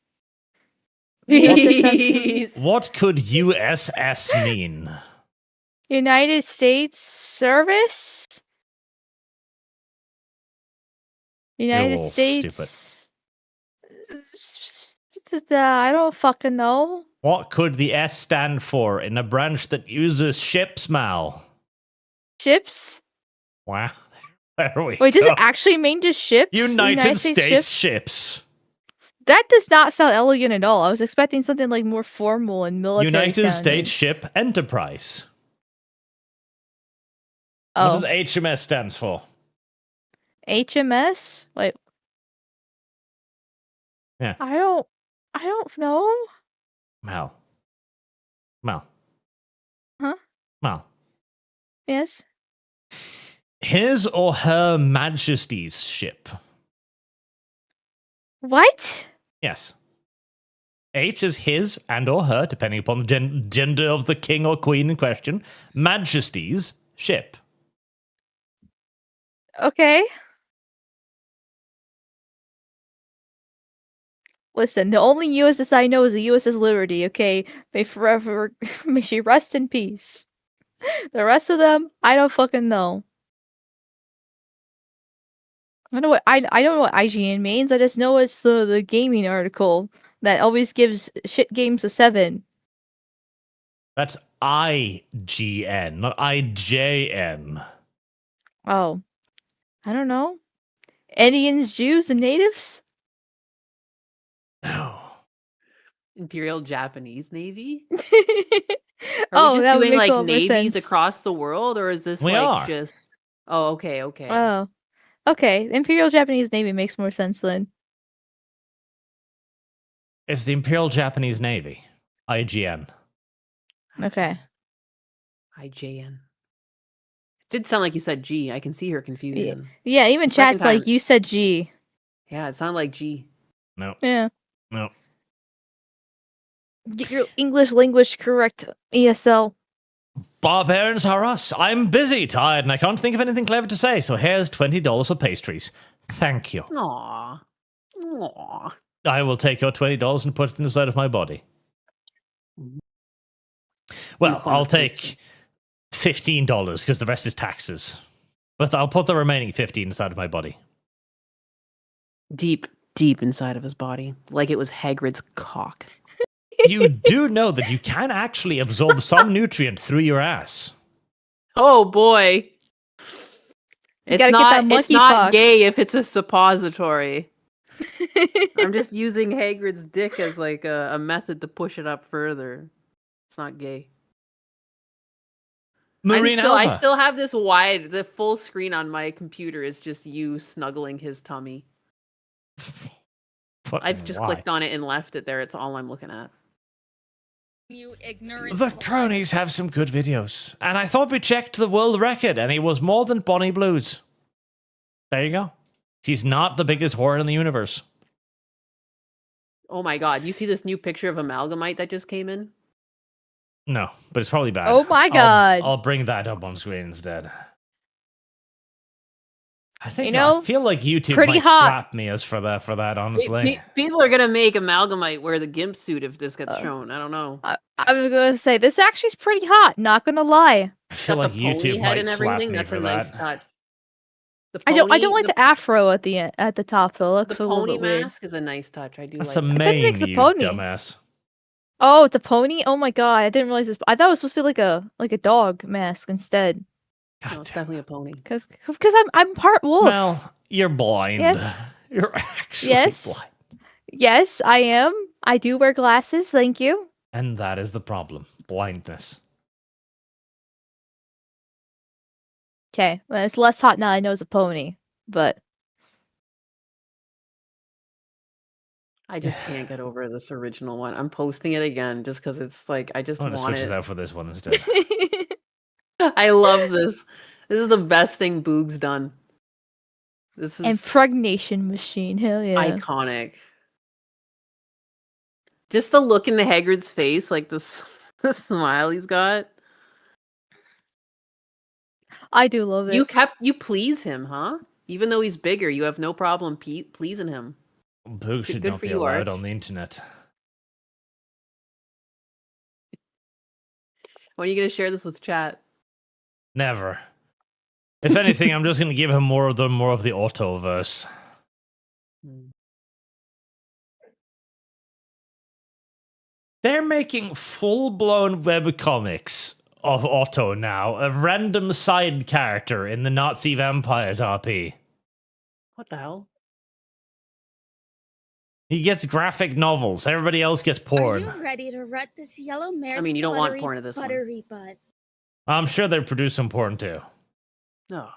What could USS mean? United States Service? United States. I don't fucking know. What could the S stand for in a branch that uses ships, Mal? Ships? Wow. There we Wait, go. does it actually mean just ships? United States ships. That does not sound elegant at all. I was expecting something like more formal and military United sounding. States Ship Enterprise. Oh. What does HMS stands for? HMS? Wait. Yeah. I don't know. Mal. Huh? Mal. Yes. His or Her Majesty's ship. What? Yes. H is his and or her, depending upon the gender of the king or queen in question. Majesty's ship. Okay. Listen, the only USS I know is the USS Liberty, okay? May she rest in peace. The rest of them, I don't fucking know. I don't know what IGN means. I just know it's the gaming article that always gives shit games a 7. That's IGN, not IJN. Oh. I don't know. Indians, Jews, and natives? No. Imperial Japanese Navy? Oh, Are we just that would doing make like a lot more navies sense. across the world, or is this We like are. just? Oh, okay. Oh. Okay, Imperial Japanese Navy makes more sense then. It's the Imperial Japanese Navy. IGN. Okay. IJN. Did sound like you said G. I can see her confusion. Yeah, even Second chat's like, time. you said G. Yeah, it sounded like G. No. Yeah. No. Get your English language correct, ESL. Barbarians are us. I'm busy, tired, and I can't think of anything clever to say, so here's $20 for pastries. Thank you. Aww. Aww. I will take your $20 and put it inside of my body. Well, I'll take $15 because the rest is taxes. But I'll put the remaining $15 inside of my body. Deep inside of his body. Like it was Hagrid's cock. You do know that you can actually absorb some nutrient through your ass. Oh boy. It's gotta get that it's monkeypox. not gay if it's a suppository. I'm just using Hagrid's dick as like a method to push it up further. It's not gay. Marine I Alpha. still have this the full screen on my computer is just you snuggling his tummy. I've just clicked on it and left it there. It's all I'm looking at. You ignorant. The cronies have some good videos. And I thought we checked the world record, and he was more than Bonnie Blues. There you go. She's not the biggest whore in the universe. Oh my god, you see this new picture of Amalgamite that just came in? No, but it's probably bad. Oh my god. I'll bring that up on screen instead. I think I feel like YouTube pretty might hot. slap me as for that, honestly. People are gonna make Amalgamite wear the GIMP suit if this gets shown. I don't know. I was gonna say this actually is pretty hot. Not gonna lie. I feel Got like the pony YouTube head might and slap everything. me That's for a nice that. touch. I don't like the afro at the top though. It looks The a little pony bit weird. mask is a nice touch. I do That's like a that. mane, think it's a you pony. dumbass. Oh, it's a pony. Oh my god, I didn't realize this. I thought it was supposed to be like a dog mask instead. No, God it's damn. definitely a pony. Because I'm part wolf. Well, you're blind. Yes. You're actually Yes. blind. Yes, I am. I do wear glasses. Thank you. And that is the problem. Blindness. Okay, well, it's less hot now. I know it's a pony, but I just can't get over this original one. I'm posting it again just because it's like I just I'm gonna want switch it. it out for this one instead. I love this. This is the best thing Boog's done. This is impregnation machine. Hell yeah. iconic. Just the look in the Hagrid's face, like this the smile he's got. I do love it. You please him, huh? Even though he's bigger, you have no problem pleasing him. Boo should good not for be you, allowed Arch. on the internet. When are you gonna share this with chat? Never. If anything, I'm just gonna give him more of the Autoverse. They're making full-blown webcomics of Otto now, a random side character in the Nazi Vampires RP. What the hell? He gets graphic novels. Everybody else gets porn. Are you ready to rut this yellow mare's I mean, you don't want buttery, porn of this one. buttery butt? I'm sure they produce some porn too. No.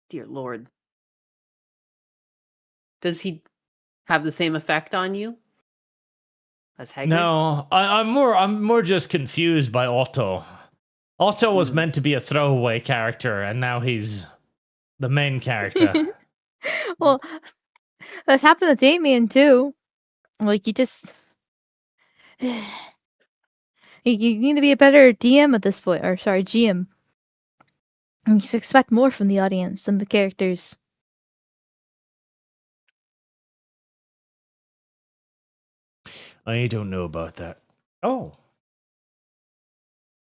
Dear Lord. Does he have the same effect on you as Hagrid? No, I'm more just confused by Otto. Otto was meant to be a throwaway character, and now he's the main character. Well, that's happened to Damien too. Like you just you need to be a better DM at this point, or sorry, GM. You just expect more from the audience and the characters. I don't know about that. Oh.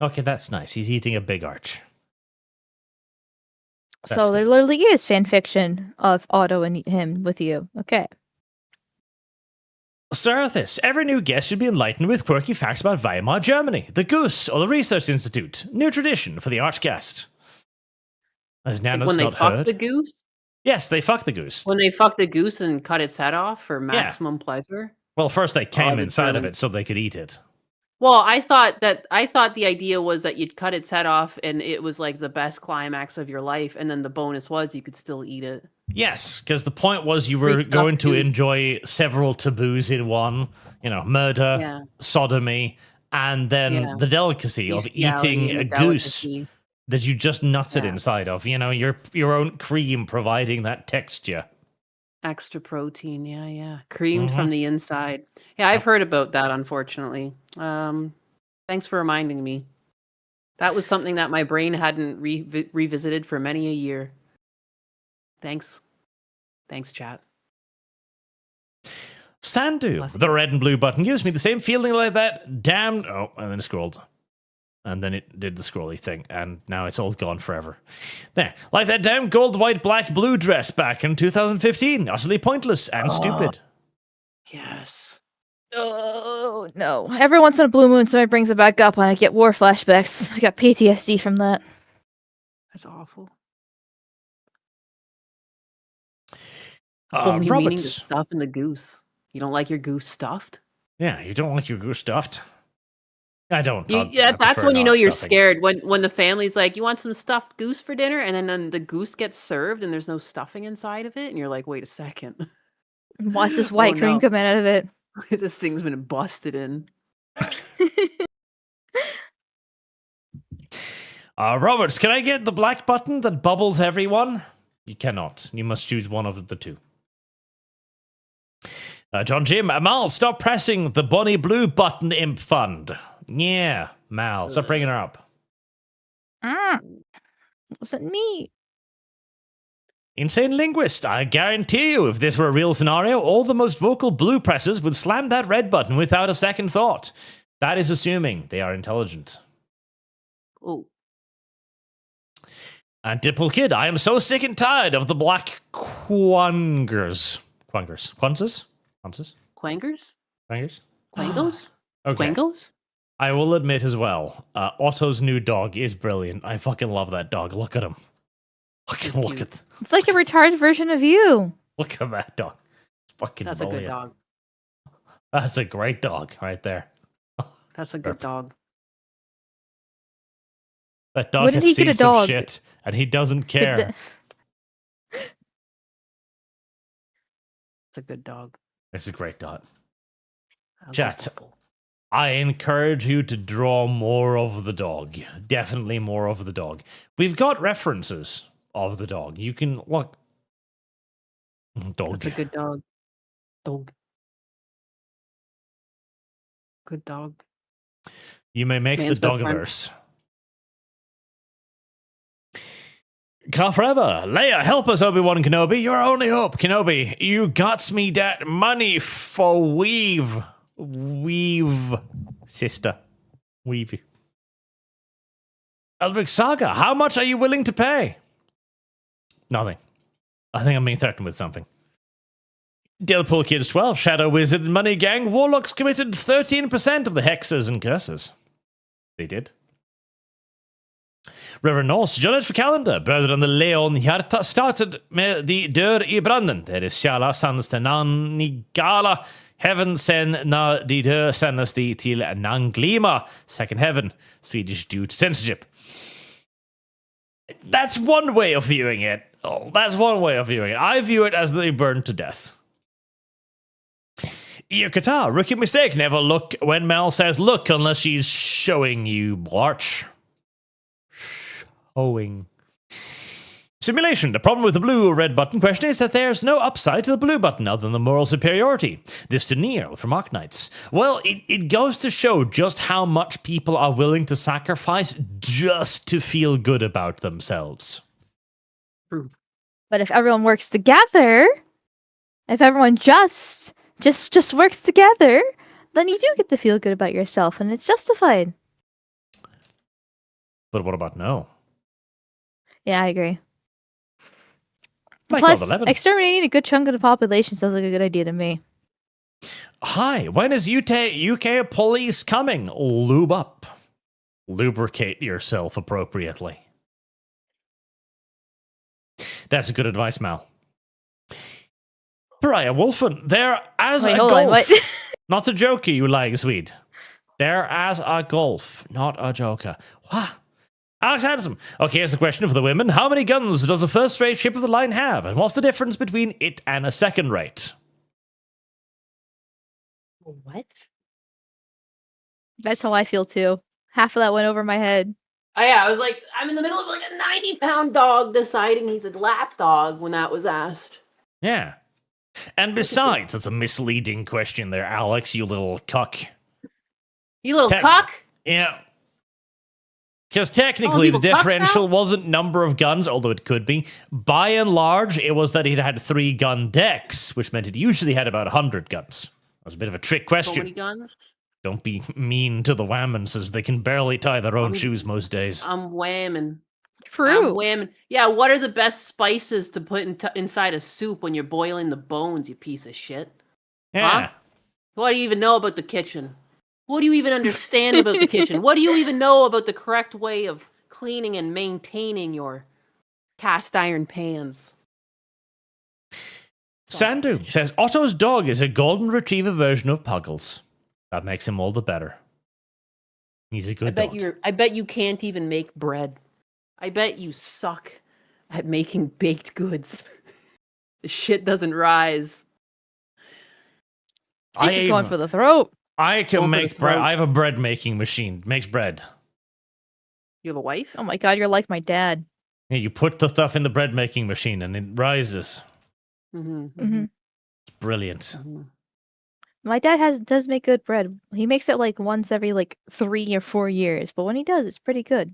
Okay, that's nice. He's eating a big arch. That's So there good. literally is fan fiction of Otto and him with you. Okay. Sarathis, every new guest should be enlightened with quirky facts about Weimar, Germany, the Goose, or the Research Institute. New tradition for the ArchCast. Has Like Nyanus when they not fuck heard? the goose? Yes, they fucked the goose. When they fuck the goose and cut its head off for maximum pleasure? Well, first they came the inside of Germans. it so they could eat it. Well, I thought the idea was that you'd cut its head off and it was like the best climax of your life, and then the bonus was you could still eat it. Yes, because the point was you were Free-stuffed going to goose. enjoy several taboos in one. You know, murder, Yeah. sodomy, and then Yeah. the delicacy of Bestiality eating and a goose delicacy. that you just nutted Yeah. inside of. You know, your own cream providing that texture. Extra protein, yeah. Creamed Mhm. from the inside. Yeah, I've heard about that, unfortunately. Thanks for reminding me. That was something that my brain hadn't revisited for many a year. Thanks. Thanks, chat. Sandu, Bless the red and blue button, gives me the same feeling like that damn... Oh, and then it scrolled. And then it did the scrolly thing, and now it's all gone forever. There. Like that damn gold, white, black, blue dress back in 2015. Utterly pointless and stupid. Yes. Oh no! Every once in a blue moon, somebody brings it back up, and I get war flashbacks. I got PTSD from that. That's awful. A whole new meaning to stuff in the goose. You don't like your goose stuffed? Yeah, you don't like your goose stuffed? I don't. Yeah, that's when you know you're scared. When the family's like, "You want some stuffed goose for dinner?" and then the goose gets served and there's no stuffing inside of it, and you're like, "Wait a second. Why's this white cream coming out of it? This thing's been busted in." Roberts, can I get the black button that bubbles everyone? You cannot. You must choose one of the two. John Jim, Mal, stop pressing the Bonnie Blue button, Imp Fund. Yeah, Mal, stop bringing her up. Wasn't me. Insane linguist, I guarantee you, if this were a real scenario, all the most vocal blue pressers would slam that red button without a second thought. That is assuming they are intelligent. Oh. And Dipple Kid, I am so sick and tired of the black quangers. Quangers? Quanzes? Quanzes? Quangers? Quangers? Quangos? Okay. Quangos? I will admit as well, Otto's new dog is brilliant. I fucking love that dog. Look at him. Look at. It's like a retarded version of you. Look at that dog. It's fucking That's brilliant. a good dog. That's a great dog right there. That's a good dog. That dog has seen some shit, and he doesn't care. It's a good dog. It's a great dog. Chat, I encourage you to draw more of the dog. Definitely more of the dog. We've got references of the dog. You can look. Dog. That's a good dog. Dog. Good dog. You may make the Dogiverse. Car forever. Leia, help us, Obi-Wan Kenobi. Your only hope, Kenobi. You got me that money for weave. Weave. Sister. Weave. Eldrick Saga, how much are you willing to pay? Nothing. I think I'm being threatened with something. Delpool Kids 12, Shadow Wizard and Money Gang, Warlocks committed 13% of the hexes and curses. They did. Reverend Norse, Jonet för kalender, bröderna Leonhjärta started med de dör I branden. Det är kärla sannaste Nangala. Heaven sen när de dör sändes de till Nanglima, second heaven, Swedish due to censorship. That's one way of viewing it. Oh, that's one way of viewing it. I view it as they burn to death. Qatar, rookie mistake. Never look when Mel says look unless she's showing you, Blarch. Showing. Simulation. The problem with the blue or red button question is that there's no upside to the blue button other than the moral superiority. This to Neil from Arknights. Well, it goes to show just how much people are willing to sacrifice just to feel good about themselves. But if everyone works together, if everyone just works together, then you do get to feel good about yourself, and it's justified. But what about no? Yeah, I agree. Michael Plus, 11. exterminating a good chunk of the population sounds like a good idea to me. Hi, when is UK police coming? Lube up. Lubricate yourself appropriately. That's good advice, Mal. Pariah Wolfen, they're as a golf. Not a joker, you lying Swede. They're as a golf, not a joker. What? Alex Anderson. Okay, here's the question for the women. How many guns does a first-rate ship of the line have? And what's the difference between it and a second-rate? What? That's how I feel, too. Half of that went over my head. Oh, yeah, I was like, I'm in the middle of like a 90-pound dog deciding he's a lap dog when that was asked. Yeah. And besides, it's a misleading question there, Alex, you little cuck. You little cuck? Yeah. Because technically, the differential wasn't number of guns, although it could be. By and large, it was that it had 3-gun decks, which meant it usually had about 100 guns. That was a bit of a trick question. So many guns? Don't be mean to the whammons, as they can barely tie their own shoes most days. I'm whamming. True. I'm whamming. Yeah, what are the best spices to put inside a soup when you're boiling the bones, you piece of shit? Yeah. Huh? What do you even know about the kitchen? What do you even understand about the kitchen? What do you even know about the correct way of cleaning and maintaining your cast iron pans? Sandu says Otto's dog is a golden retriever version of Puggles. That makes him all the better. He's a good dog. I bet you can't even make bread. I bet you suck at making baked goods. The shit doesn't rise. He's just going for the throat. I can make bread. I have a bread making machine. Makes bread. You have a wife? Oh my god, you're like my dad. Yeah, you put the stuff in the bread making machine and it rises. It's brilliant. My dad does make good bread. He makes it like once every like 3 or 4 years, but when he does, it's pretty good.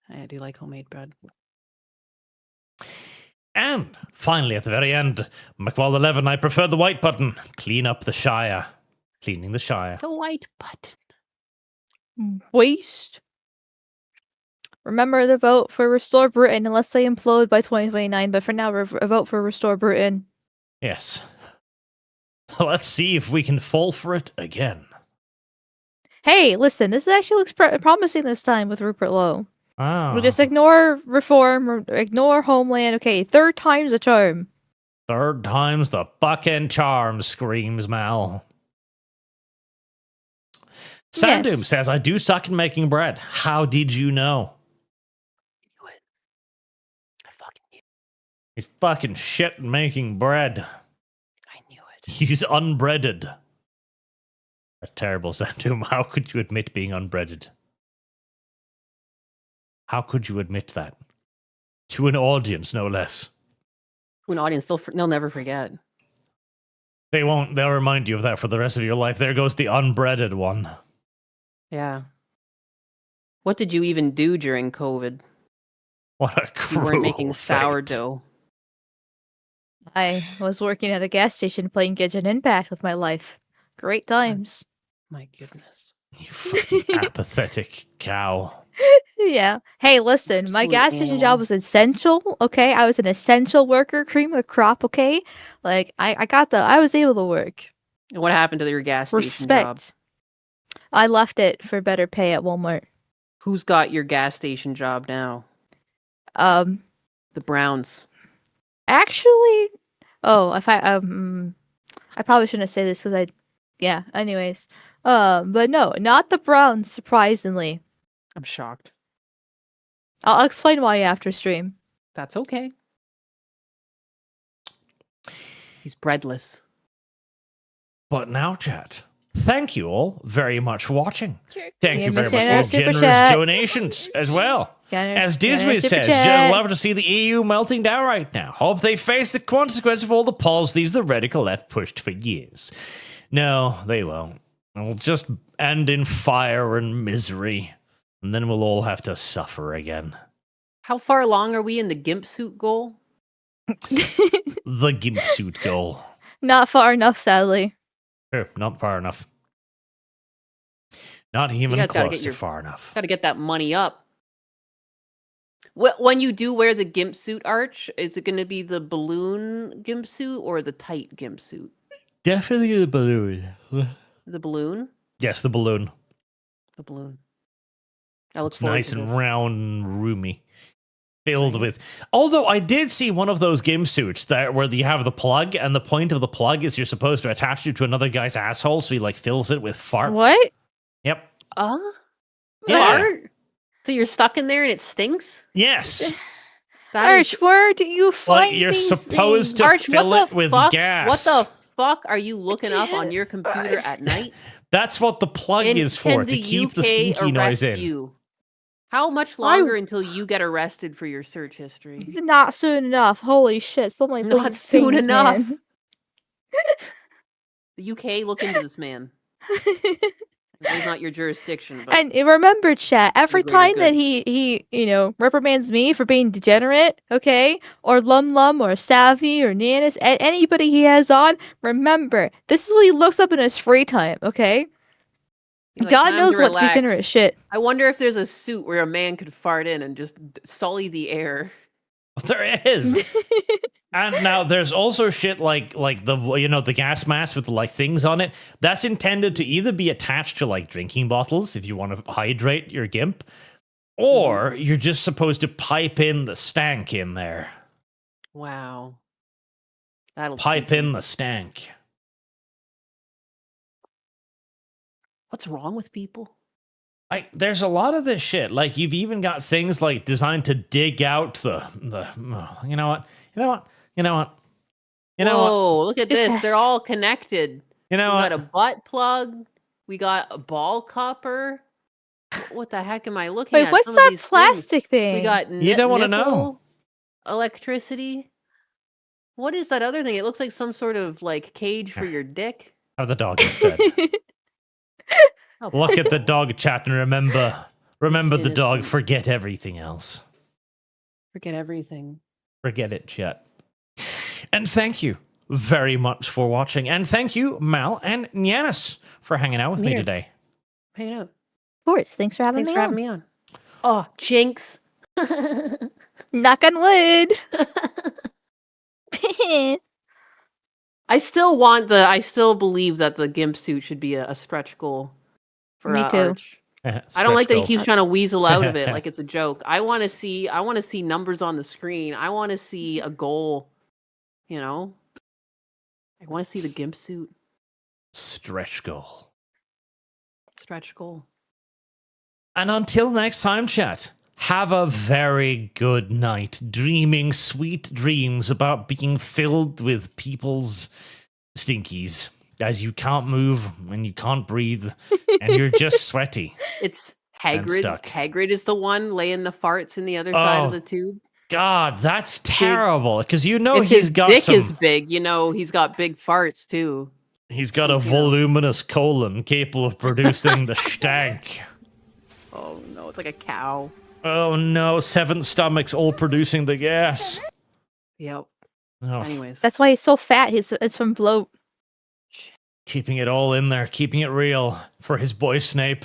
I do like homemade bread. And finally, at the very end, McWall11, I prefer the white button. Clean up the Shire. Cleaning the Shire. The white button. Waste. Remember to vote for Restore Britain unless they implode by 2029, but for now, vote for Restore Britain. Yes. Let's see if we can fall for it again. Hey, listen, this actually looks promising this time with Rupert Lowe. Oh. We'll just ignore Reform, ignore Homeland. Okay, 3rd time's a charm. 3rd time's the fucking charm, screams Mal. Sandum says, I do suck at making bread. How did you know? I knew it. I fucking knew it. He's fucking shit at making bread. I knew it. He's unbreaded. A terrible Sandum. How could you admit being unbreaded? How could you admit that? To an audience, no less. To an audience, they'll never forget. They won't. They'll remind you of that for the rest of your life. There goes the unbreaded one. Yeah. What did you even do during COVID? What a cruel You weren't making fate. sourdough. I was working at a gas station playing Genshin Impact with my life. Great times. My goodness. You fucking apathetic cow. Yeah. Hey, listen, my Absolute gas station animal. job was essential, okay? I was an essential worker, cream of the crop, okay? Like, I was able to work. And what happened to your gas station job? Respect. I left it for better pay at Walmart. Who's got your gas station job now? The Browns. Actually, I probably shouldn't say this because anyways. But no, not the Browns, surprisingly. I'm shocked. I'll explain why after stream. That's okay. He's breadless. But now, chat, thank you all very much for watching. Thank you very much Our for super generous chat. donations as well. As Disney Super says, chat. just love to see the EU melting down right now. Hope they face the consequence of all the policies the radical left pushed for years. No, they won't. It'll just end in fire and misery. And then we'll all have to suffer again. How far along are we in the gimp suit goal? The gimp suit goal. Not far enough, sadly. Sure, not far enough. Not even guys gotta close get to your- far enough. Got to get that money up. When you do wear the gimp suit, Arch, is it going to be the balloon gimp suit or the tight gimp suit? Definitely the balloon. The balloon? Yes, the balloon. The balloon. I look It's forward nice to and this. round and roomy. Filled with... Although I did see one of those gimp suits that where you have the plug, and the point of the plug is you're supposed to attach it to another guy's asshole, so he like fills it with fart. What? Yep. Yeah. Fart? So you're stuck in there and it stinks? Yes. That is- Arch, where do you find You're these supposed things? to Arch, fill what it the with fuck? gas. What the fuck are you looking up on your computer at night? That's what the plug And is can for, to the keep the UK stinky noise arrest in. you? How much longer until you get arrested for your search history? Not soon enough. Holy shit. So many Not bleeding soon things, enough. man. The UK, look into this man. It's not your jurisdiction, but And remember, chat, every greater time that good. he reprimands me for being degenerate, okay, or Lum or Savvy or Nyanus, anybody he has on, remember, this is what he looks up in his free time, okay? He's like, God "Time knows to what relax." degenerate shit. I wonder if there's a suit where a man could fart in and just sully the air. There is. And now there's also shit like the gas mask with the like things on it. That's intended to either be attached to like drinking bottles if you want to hydrate your gimp, or you're just supposed to pipe in the stank in there. Wow. That'll Pipe teach in you. the stank. What's wrong with people? Like, there's a lot of this shit. Like, you've even got things like designed to dig out the. You know what? Whoa, look at This this. has- They're all connected. You know We what? got a butt plug. We got a ball copper. What the heck am I looking Wait, at? what's Some of that these things. plastic thing? We got You don't wanna know. nipple electricity. What is that other thing? It looks like some sort of like cage for your dick. Have the dog instead. Oh, Look at the dog chat and remember the dog. innocent. Forget everything else. Forget everything. Forget it, chat. And thank you very much for watching. And thank you, Mal and Nyanus, for hanging out with me Here. today. Hang out. Of course. Thanks for having Thanks me for on. having me on. Oh, jinx. Knock on wood. I still believe that the gimp suit should be a stretch goal for Me too. Arch. I don't like that he keeps trying to weasel out of it like it's a joke. I want to see numbers on the screen. I want to see a goal, you know? I want to see the gimp suit. Stretch goal. Stretch goal. And until next time, chat, have a very good night, dreaming sweet dreams about being filled with people's stinkies as you can't move and you can't breathe and you're just sweaty. It's And Hagrid. stuck. Hagrid is the one laying the farts in the other side Oh, of the tube. God, that's terrible. Because you know If he's his got dick some. is big, you know he's got big farts too. He's got a Because, you know. voluminous colon capable of producing the stank. Oh no, it's like a cow. Oh no, 7 stomachs all producing the gas. Yep. Oh, Anyways. That's why he's so fat. It's from bloat. keeping it all in there, keeping it real for his boy Snape.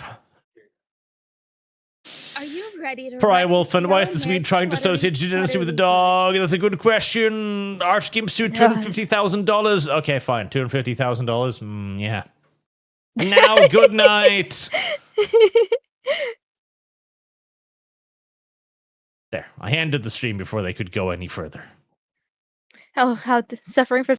Are you ready to Pry wreck Wolfen, why is yellow the Swede mare's trying to associate buttery- generacy with the buttery dog? That's a good question. Archgimp suit, $250,000. Okay, fine, $250,000. Yeah. Now, good night. There, I ended the stream before they could go any further. Oh, how suffering from